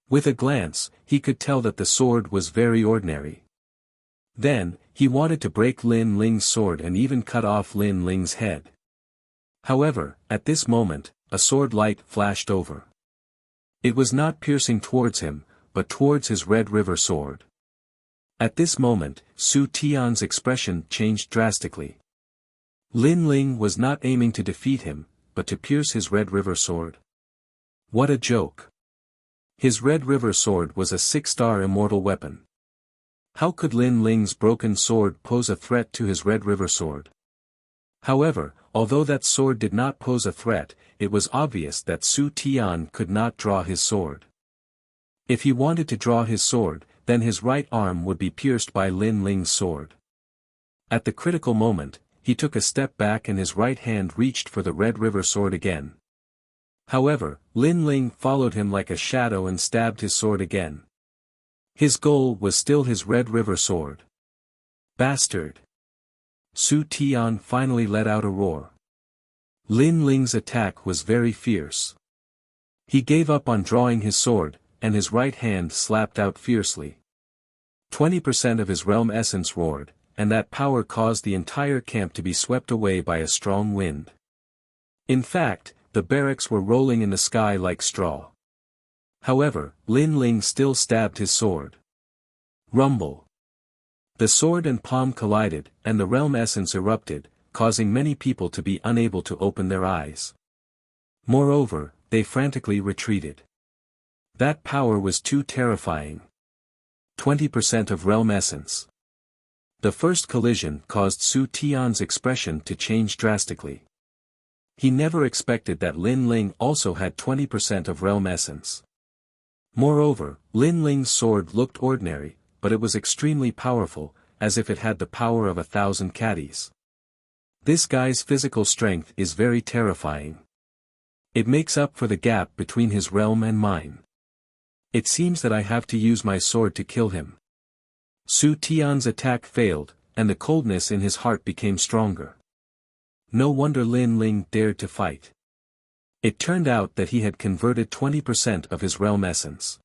With a glance, he could tell that the sword was very ordinary. Then, he wanted to break Lin Ling's sword and even cut off Lin Ling's head. However, at this moment, a sword light flashed over. It was not piercing towards him, but towards his Red River sword. At this moment, Su Tian's expression changed drastically. Lin Ling was not aiming to defeat him, but to pierce his Red River sword. What a joke! His Red River sword was a 6-star immortal weapon. How could Lin Ling's broken sword pose a threat to his Red River sword? However, although that sword did not pose a threat, it was obvious that Su Tian could not draw his sword. If he wanted to draw his sword, then his right arm would be pierced by Lin Ling's sword. At the critical moment, he took a step back and his right hand reached for the Red River sword again. However, Lin Ling followed him like a shadow and stabbed his sword again. His goal was still his Red River sword. Bastard! Su Tian finally let out a roar. Lin Ling's attack was very fierce. He gave up on drawing his sword, and his right hand slapped out fiercely. 20% of his realm essence roared, and that power caused the entire camp to be swept away by a strong wind. In fact, the barracks were rolling in the sky like straw. However, Lin Ling still stabbed his sword. Rumble. The sword and palm collided, and the realm essence erupted, causing many people to be unable to open their eyes. Moreover, they frantically retreated. That power was too terrifying. 20% of realm essence. The first collision caused Su Tian's expression to change drastically. He never expected that Lin Ling also had 20% of realm essence. Moreover, Lin Ling's sword looked ordinary, but it was extremely powerful, as if it had the power of 1,000 caddies. This guy's physical strength is very terrifying. It makes up for the gap between his realm and mine. It seems that I have to use my sword to kill him. Su Tian's attack failed, and the coldness in his heart became stronger. No wonder Lin Ling dared to fight. It turned out that he had converted 20% of his realm essence.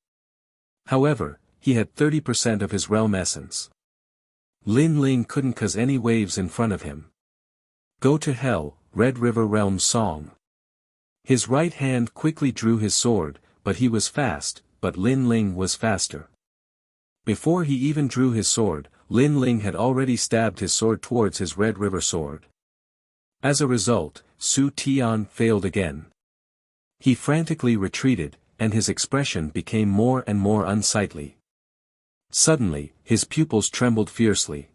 However, he had 30% of his realm essence. Lin Ling couldn't cause any waves in front of him. Go to hell, Red River Realm Song. His right hand quickly drew his sword, but he was fast, but Lin Ling was faster. Before he even drew his sword, Lin Ling had already stabbed his sword towards his Red River sword. As a result, Su Tian failed again. He frantically retreated, and his expression became more and more unsightly. Suddenly, his pupils trembled fiercely.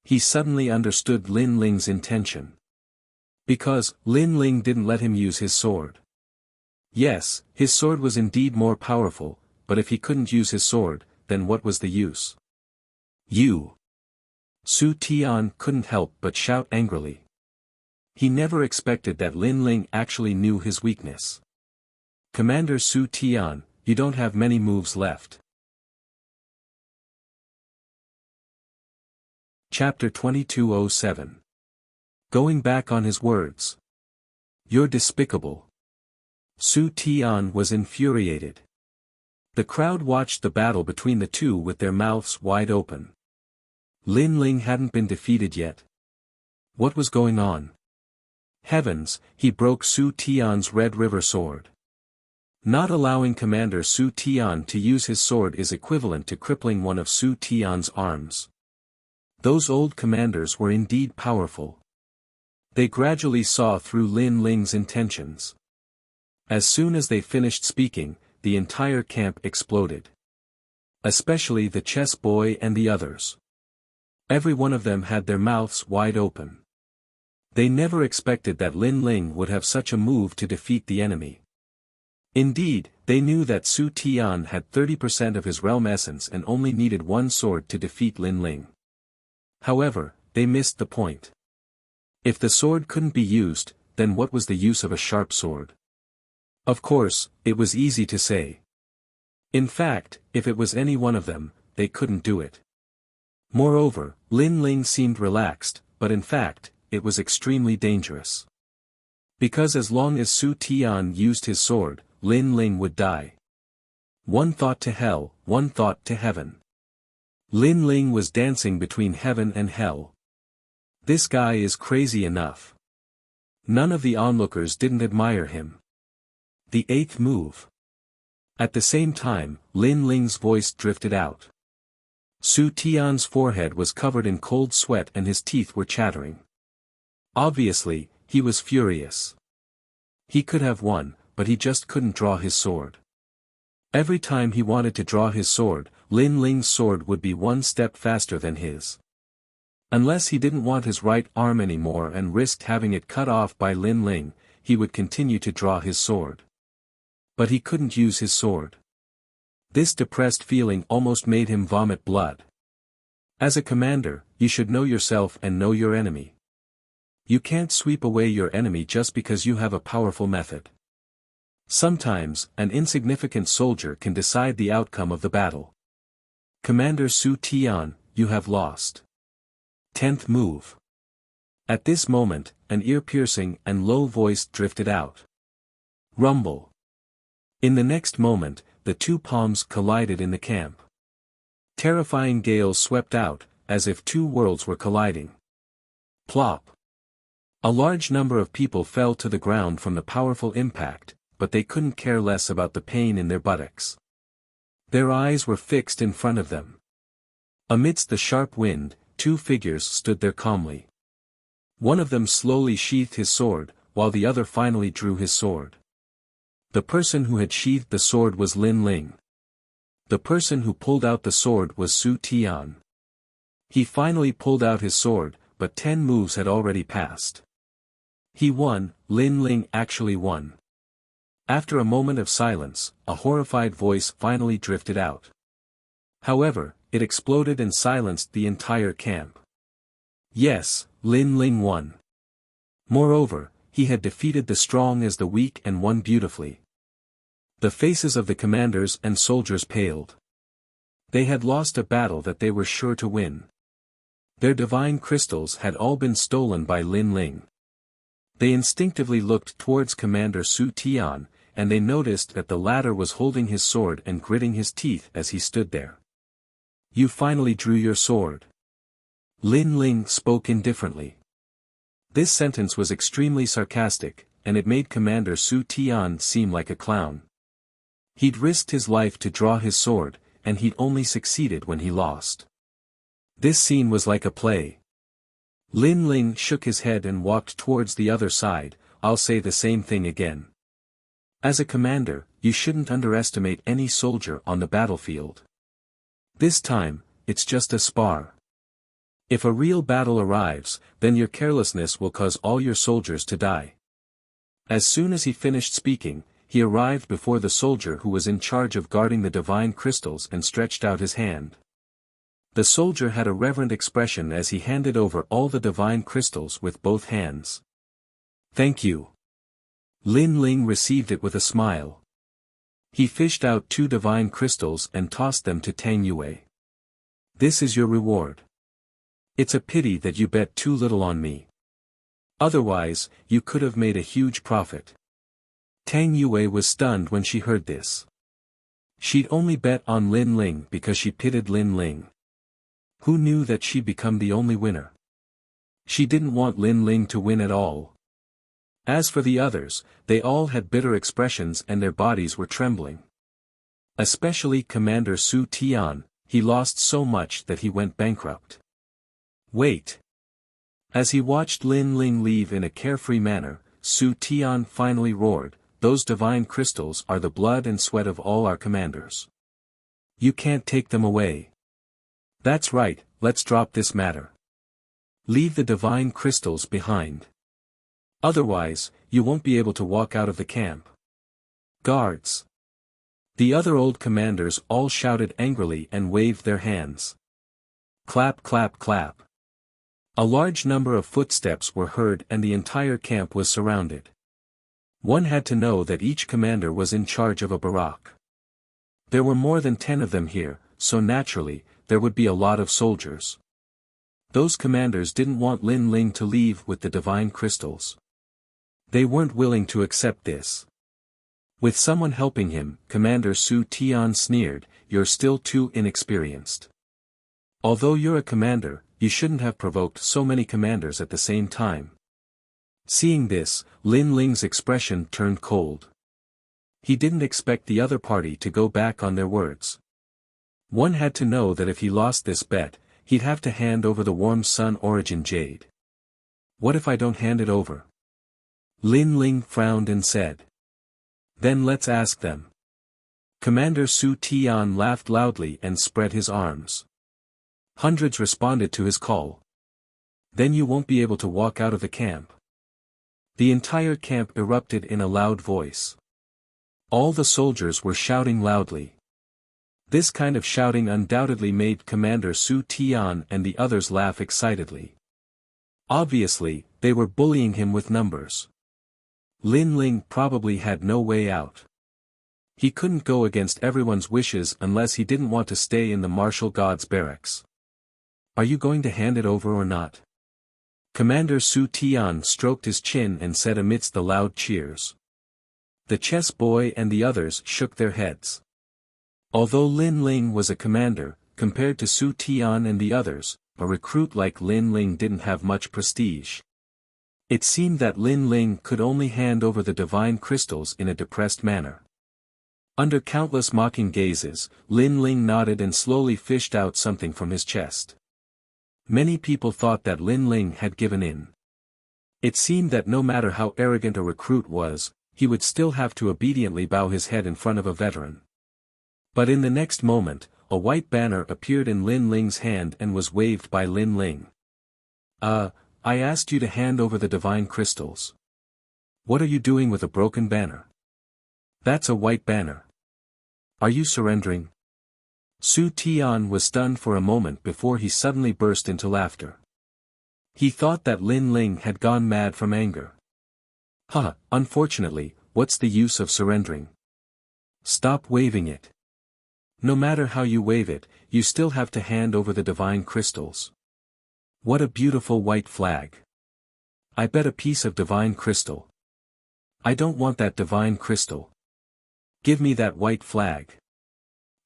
He suddenly understood Lin Ling's intention. Because, Lin Ling didn't let him use his sword. Yes, his sword was indeed more powerful, but if he couldn't use his sword, then what was the use? You! Su Tian couldn't help but shout angrily. He never expected that Lin Ling actually knew his weakness. Commander Su Tian, you don't have many moves left. Chapter 2207. Going back on his words. You're despicable. Su Tian was infuriated. The crowd watched the battle between the two with their mouths wide open. Lin Ling hadn't been defeated yet. What was going on? Heavens, he broke Su Tian's Red River sword. Not allowing Commander Su Tian to use his sword is equivalent to crippling one of Su Tian's arms. Those old commanders were indeed powerful. They gradually saw through Lin Ling's intentions. As soon as they finished speaking, the entire camp exploded. Especially the chess boy and the others. Every one of them had their mouths wide open. They never expected that Lin Ling would have such a move to defeat the enemy. Indeed, they knew that Su Tian had 30% of his realm essence and only needed one sword to defeat Lin Ling. However, they missed the point. If the sword couldn't be used, then what was the use of a sharp sword? Of course, it was easy to say. In fact, if it was any one of them, they couldn't do it. Moreover, Lin Ling seemed relaxed, but in fact, it was extremely dangerous. Because as long as Su Tian used his sword, Lin Ling would die. One thought to hell, one thought to heaven. Lin Ling was dancing between heaven and hell. This guy is crazy enough. None of the onlookers didn't admire him. The eighth move. At the same time, Lin Ling's voice drifted out. Su Tian's forehead was covered in cold sweat and his teeth were chattering. Obviously, he was furious. He could have won, but he just couldn't draw his sword. Every time he wanted to draw his sword, Lin Ling's sword would be one step faster than his. Unless he didn't want his right arm anymore and risked having it cut off by Lin Ling, he would continue to draw his sword. But he couldn't use his sword. This depressed feeling almost made him vomit blood. As a commander, you should know yourself and know your enemy. You can't sweep away your enemy just because you have a powerful method. Sometimes, an insignificant soldier can decide the outcome of the battle. Commander Su Tian, you have lost. 10th move. At this moment, an ear-piercing and low voice drifted out. Rumble. In the next moment, the two palms collided in the camp. Terrifying gales swept out, as if two worlds were colliding. Plop. A large number of people fell to the ground from the powerful impact, but they couldn't care less about the pain in their buttocks. Their eyes were fixed in front of them. Amidst the sharp wind, two figures stood there calmly. One of them slowly sheathed his sword, while the other finally drew his sword. The person who had sheathed the sword was Lin Ling. The person who pulled out the sword was Su Tian. He finally pulled out his sword, but 10 moves had already passed. He won. Lin Ling actually won. After a moment of silence, a horrified voice finally drifted out. However, it exploded and silenced the entire camp. Yes, Lin Ling won. Moreover, he had defeated the strong as the weak and won beautifully. The faces of the commanders and soldiers paled. They had lost a battle that they were sure to win. Their divine crystals had all been stolen by Lin Ling. They instinctively looked towards Commander Su Tian, and they noticed that the latter was holding his sword and gritting his teeth as he stood there. You finally drew your sword. Lin Ling spoke indifferently. This sentence was extremely sarcastic, and it made Commander Su Tian seem like a clown. He'd risked his life to draw his sword, and he'd only succeeded when he lost. This scene was like a play. Lin Ling shook his head and walked towards the other side. I'll say the same thing again. As a commander, you shouldn't underestimate any soldier on the battlefield. This time, it's just a spar. If a real battle arrives, then your carelessness will cause all your soldiers to die. As soon as he finished speaking, he arrived before the soldier who was in charge of guarding the divine crystals and stretched out his hand. The soldier had a reverent expression as he handed over all the divine crystals with both hands. Thank you. Lin Ling received it with a smile. He fished out 2 divine crystals and tossed them to Tang Yue. This is your reward. It's a pity that you bet too little on me. Otherwise, you could have made a huge profit. Tang Yue was stunned when she heard this. She'd only bet on Lin Ling because she pitied Lin Ling. Who knew that she'd become the only winner? She didn't want Lin Ling to win at all. As for the others, they all had bitter expressions and their bodies were trembling. Especially Commander Su Tian, he lost so much that he went bankrupt. Wait. As he watched Lin Ling leave in a carefree manner, Su Tian finally roared, those divine crystals are the blood and sweat of all our commanders. You can't take them away. That's right, let's drop this matter. Leave the divine crystals behind. Otherwise, you won't be able to walk out of the camp. Guards. The other old commanders all shouted angrily and waved their hands. Clap clap clap. A large number of footsteps were heard and the entire camp was surrounded. One had to know that each commander was in charge of a barrack. There were more than 10 of them here, so naturally, there would be a lot of soldiers. Those commanders didn't want Lin Ling to leave with the divine crystals. They weren't willing to accept this. With someone helping him, Commander Su Tian sneered, you're still too inexperienced. Although you're a commander, you shouldn't have provoked so many commanders at the same time. Seeing this, Lin Ling's expression turned cold. He didn't expect the other party to go back on their words. One had to know that if he lost this bet, he'd have to hand over the warm sun origin jade. What if I don't hand it over? Lin Ling frowned and said. Then let's ask them. Commander Su Tian laughed loudly and spread his arms. Hundreds responded to his call. Then you won't be able to walk out of the camp. The entire camp erupted in a loud voice. All the soldiers were shouting loudly. This kind of shouting undoubtedly made Commander Su Tian and the others laugh excitedly. Obviously, they were bullying him with numbers. Lin Ling probably had no way out. He couldn't go against everyone's wishes unless he didn't want to stay in the martial god's barracks. Are you going to hand it over or not? Commander Su Tian stroked his chin and said amidst the loud cheers. The chess boy and the others shook their heads. Although Lin Ling was a commander, compared to Su Tian and the others, a recruit like Lin Ling didn't have much prestige. It seemed that Lin Ling could only hand over the divine crystals in a depressed manner. Under countless mocking gazes, Lin Ling nodded and slowly fished out something from his chest. Many people thought that Lin Ling had given in. It seemed that no matter how arrogant a recruit was, he would still have to obediently bow his head in front of a veteran. But in the next moment, a white banner appeared in Lin Ling's hand and was waved by Lin Ling. I asked you to hand over the divine crystals. What are you doing with a broken banner? That's a white banner. Are you surrendering? Su Tian was stunned for a moment before he suddenly burst into laughter. He thought that Lin Ling had gone mad from anger. Unfortunately, what's the use of surrendering? Stop waving it. No matter how you wave it, you still have to hand over the divine crystals. What a beautiful white flag. I bet a piece of divine crystal. I don't want that divine crystal. Give me that white flag.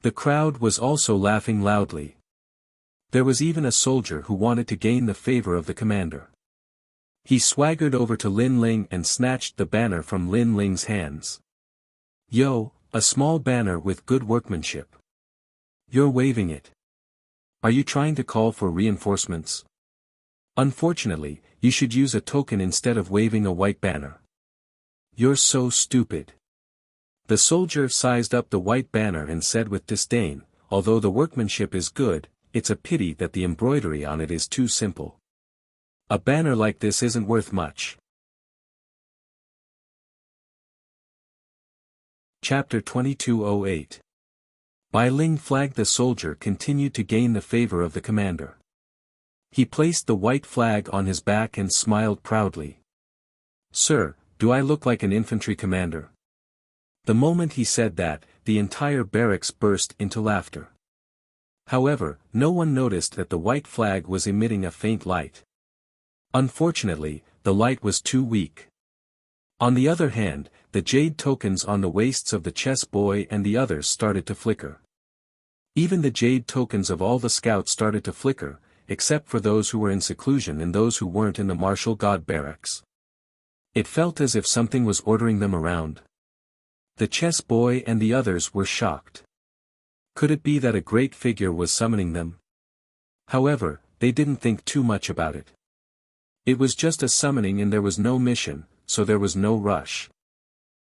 The crowd was also laughing loudly. There was even a soldier who wanted to gain the favor of the commander. He swaggered over to Lin Ling and snatched the banner from Lin Ling's hands. Yo, a small banner with good workmanship. You're waving it. Are you trying to call for reinforcements? Unfortunately, you should use a token instead of waving a white banner. You're so stupid. The soldier sized up the white banner and said with disdain, although the workmanship is good, it's a pity that the embroidery on it is too simple. A banner like this isn't worth much. Chapter 2208. Bai Ling flagged. The soldier continued to gain the favor of the commander. He placed the white flag on his back and smiled proudly. Sir, do I look like an infantry commander? The moment he said that, the entire barracks burst into laughter. However, no one noticed that the white flag was emitting a faint light. Unfortunately, the light was too weak. On the other hand, the jade tokens on the waists of the chess boy and the others started to flicker. Even the jade tokens of all the scouts started to flicker, except for those who were in seclusion and those who weren't in the martial god barracks. It felt as if something was ordering them around. The chess boy and the others were shocked. Could it be that a great figure was summoning them? However, they didn't think too much about it. It was just a summoning and there was no mission, so there was no rush.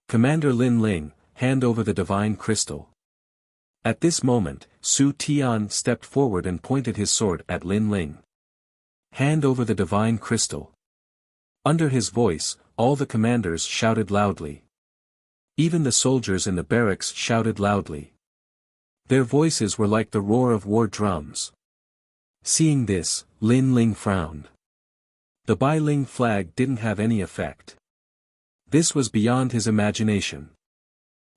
Commander Lin Ling, hand over the divine crystal. At this moment, Su Tian stepped forward and pointed his sword at Lin Ling. Hand over the divine crystal. Under his voice, all the commanders shouted loudly. Even the soldiers in the barracks shouted loudly. Their voices were like the roar of war drums. Seeing this, Lin Ling frowned. The Bai Ling flag didn't have any effect. This was beyond his imagination.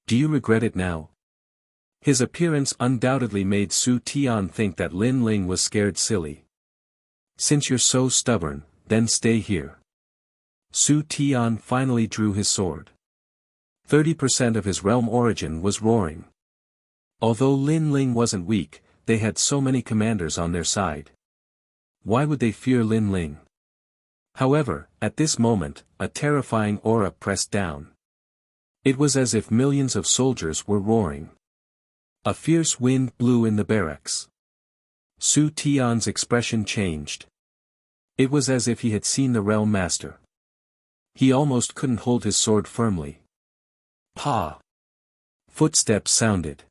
Do you regret it now? His appearance undoubtedly made Su Tian think that Lin Ling was scared silly. Since you're so stubborn, then stay here. Su Tian finally drew his sword. 30% of his realm origin was roaring. Although Lin Ling wasn't weak, they had so many commanders on their side. Why would they fear Lin Ling? However, at this moment, a terrifying aura pressed down. It was as if millions of soldiers were roaring. A fierce wind blew in the barracks. Su Tian's expression changed. It was as if he had seen the realm master. He almost couldn't hold his sword firmly. Pa! Footsteps sounded.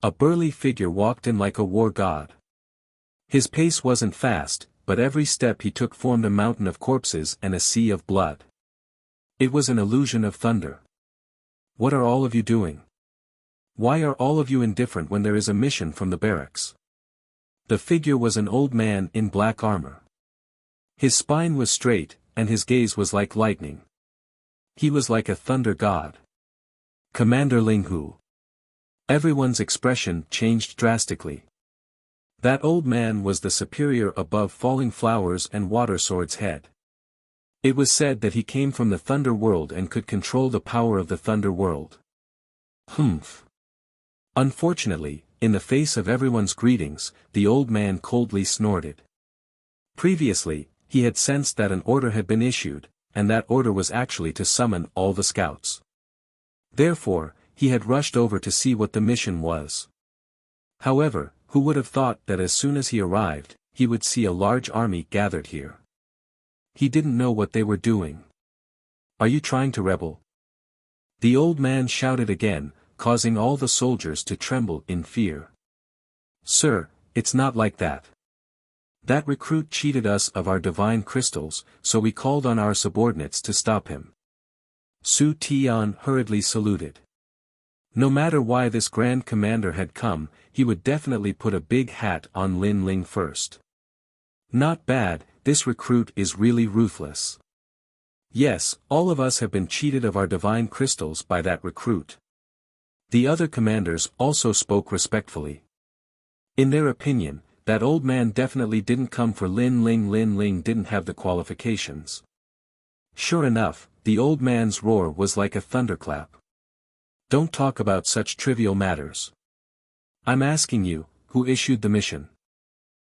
A burly figure walked in like a war god. His pace wasn't fast, but every step he took formed a mountain of corpses and a sea of blood. It was an illusion of thunder. What are all of you doing? Why are all of you indifferent when there is a mission from the barracks? The figure was an old man in black armor. His spine was straight, and his gaze was like lightning. He was like a thunder god. Commander Linghu. Everyone's expression changed drastically. That old man was the superior above Falling Flowers and Water Sword's head. It was said that he came from the Thunder World and could control the power of the Thunder World. Humph. Unfortunately, in the face of everyone's greetings, the old man coldly snorted. Previously, he had sensed that an order had been issued, and that order was actually to summon all the scouts. Therefore, he had rushed over to see what the mission was. However, who would have thought that as soon as he arrived, he would see a large army gathered here? He didn't know what they were doing. Are you trying to rebel? The old man shouted again, causing all the soldiers to tremble in fear. Sir, it's not like that. That recruit cheated us of our divine crystals, so we called on our subordinates to stop him. Su Tian hurriedly saluted. No matter why this grand commander had come, he would definitely put a big hat on Lin Ling first. Not bad, this recruit is really ruthless. Yes, all of us have been cheated of our divine crystals by that recruit. The other commanders also spoke respectfully. In their opinion, that old man definitely didn't come for Lin Ling. Lin Ling didn't have the qualifications. Sure enough, the old man's roar was like a thunderclap. Don't talk about such trivial matters. I'm asking you, who issued the mission?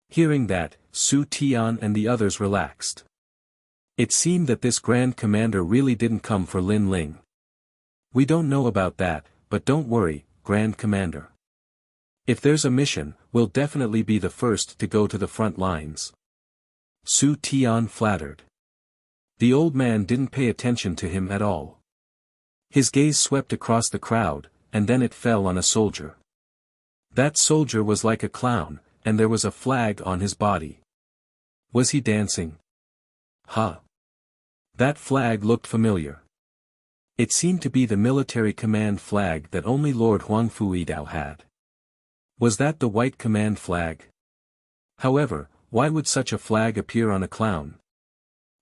Hearing that, Su Tian and the others relaxed. It seemed that this grand commander really didn't come for Lin Ling. We don't know about that, but don't worry, Grand Commander. If there's a mission, we'll definitely be the first to go to the front lines. Su Tian flattered. The old man didn't pay attention to him at all. His gaze swept across the crowd, and then it fell on a soldier. That soldier was like a clown, and there was a flag on his body. Was he dancing? Huh. That flag looked familiar. It seemed to be the military command flag that only Lord Huangfu Yidao had. Was that the white command flag? However, why would such a flag appear on a clown?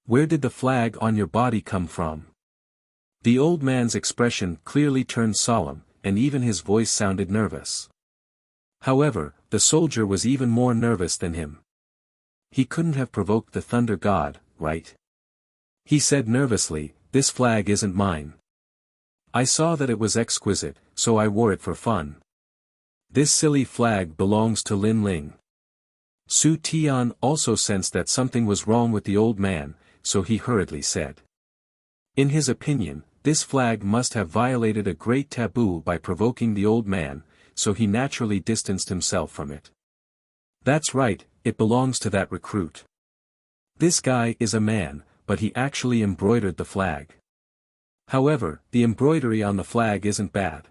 Where did the flag on your body come from? The old man's expression clearly turned solemn, and even his voice sounded nervous. However, the soldier was even more nervous than him. He couldn't have provoked the thunder god, right? He said nervously, "This flag isn't mine. I saw that it was exquisite, so I wore it for fun. This silly flag belongs to Lin Ling." Su Tian also sensed that something was wrong with the old man, so he hurriedly said. In his opinion, this flag must have violated a great taboo by provoking the old man, so he naturally distanced himself from it. That's right, it belongs to that recruit. This guy is a man, but he actually embroidered the flag. However, the embroidery on the flag isn't bad.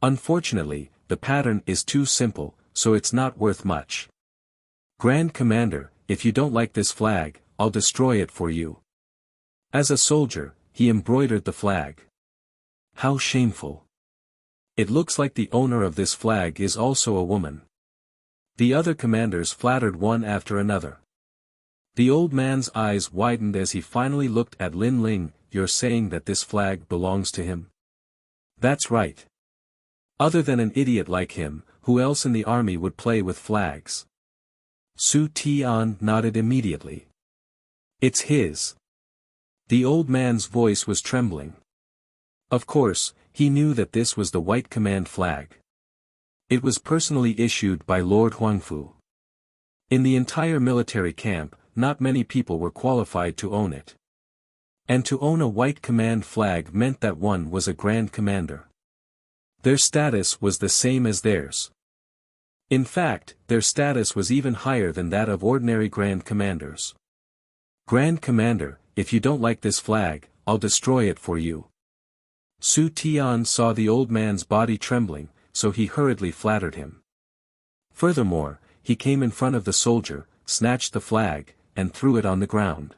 Unfortunately, the pattern is too simple, so it's not worth much. Grand Commander, if you don't like this flag, I'll destroy it for you. As a soldier, he embroidered the flag. How shameful. It looks like the owner of this flag is also a woman. The other commanders flattered one after another. The old man's eyes widened as he finally looked at Lin Ling. You're saying that this flag belongs to him? That's right. Other than an idiot like him, who else in the army would play with flags? Su Tian nodded immediately. It's his. The old man's voice was trembling. Of course, he knew that this was the white command flag. It was personally issued by Lord Huangfu. In the entire military camp, not many people were qualified to own it. And to own a white command flag meant that one was a Grand Commander. Their status was the same as theirs. In fact, their status was even higher than that of ordinary Grand Commanders. Grand Commander, if you don't like this flag, I'll destroy it for you. Su Tian saw the old man's body trembling, so he hurriedly flattered him. Furthermore, he came in front of the soldier, snatched the flag, and threw it on the ground.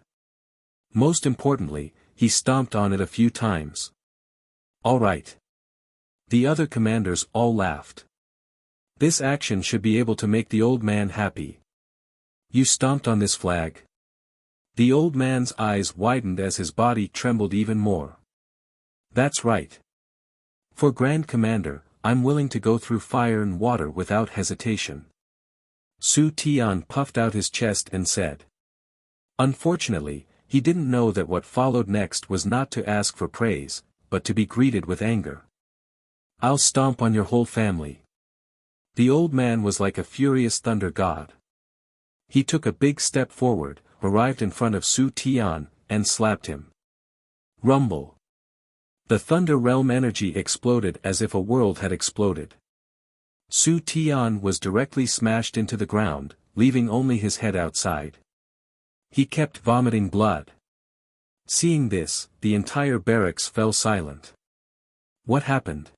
Most importantly, he stomped on it a few times. All right. The other commanders all laughed. This action should be able to make the old man happy. You stomped on this flag? The old man's eyes widened as his body trembled even more. That's right. For Grand Commander, I'm willing to go through fire and water without hesitation. Su Tian puffed out his chest and said. Unfortunately, he didn't know that what followed next was not to ask for praise, but to be greeted with anger. I'll stomp on your whole family. The old man was like a furious thunder god. He took a big step forward, arrived in front of Su Tian, and slapped him. Rumble. The Thunder Realm energy exploded as if a world had exploded. Su Tian was directly smashed into the ground, leaving only his head outside. He kept vomiting blood. Seeing this, the entire barracks fell silent. What happened?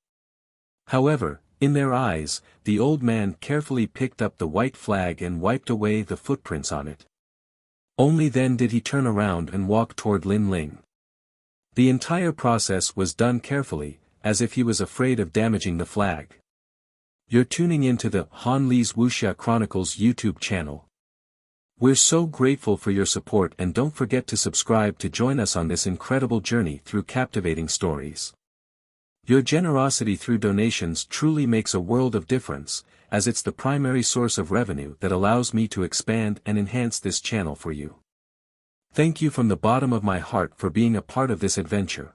However, in their eyes, the old man carefully picked up the white flag and wiped away the footprints on it. Only then did he turn around and walk toward Lin Ling. The entire process was done carefully, as if he was afraid of damaging the flag. You're tuning into the Han Li's Wuxia Chronicles YouTube channel. We're so grateful for your support, and don't forget to subscribe to join us on this incredible journey through captivating stories. Your generosity through donations truly makes a world of difference, as it's the primary source of revenue that allows me to expand and enhance this channel for you. Thank you from the bottom of my heart for being a part of this adventure.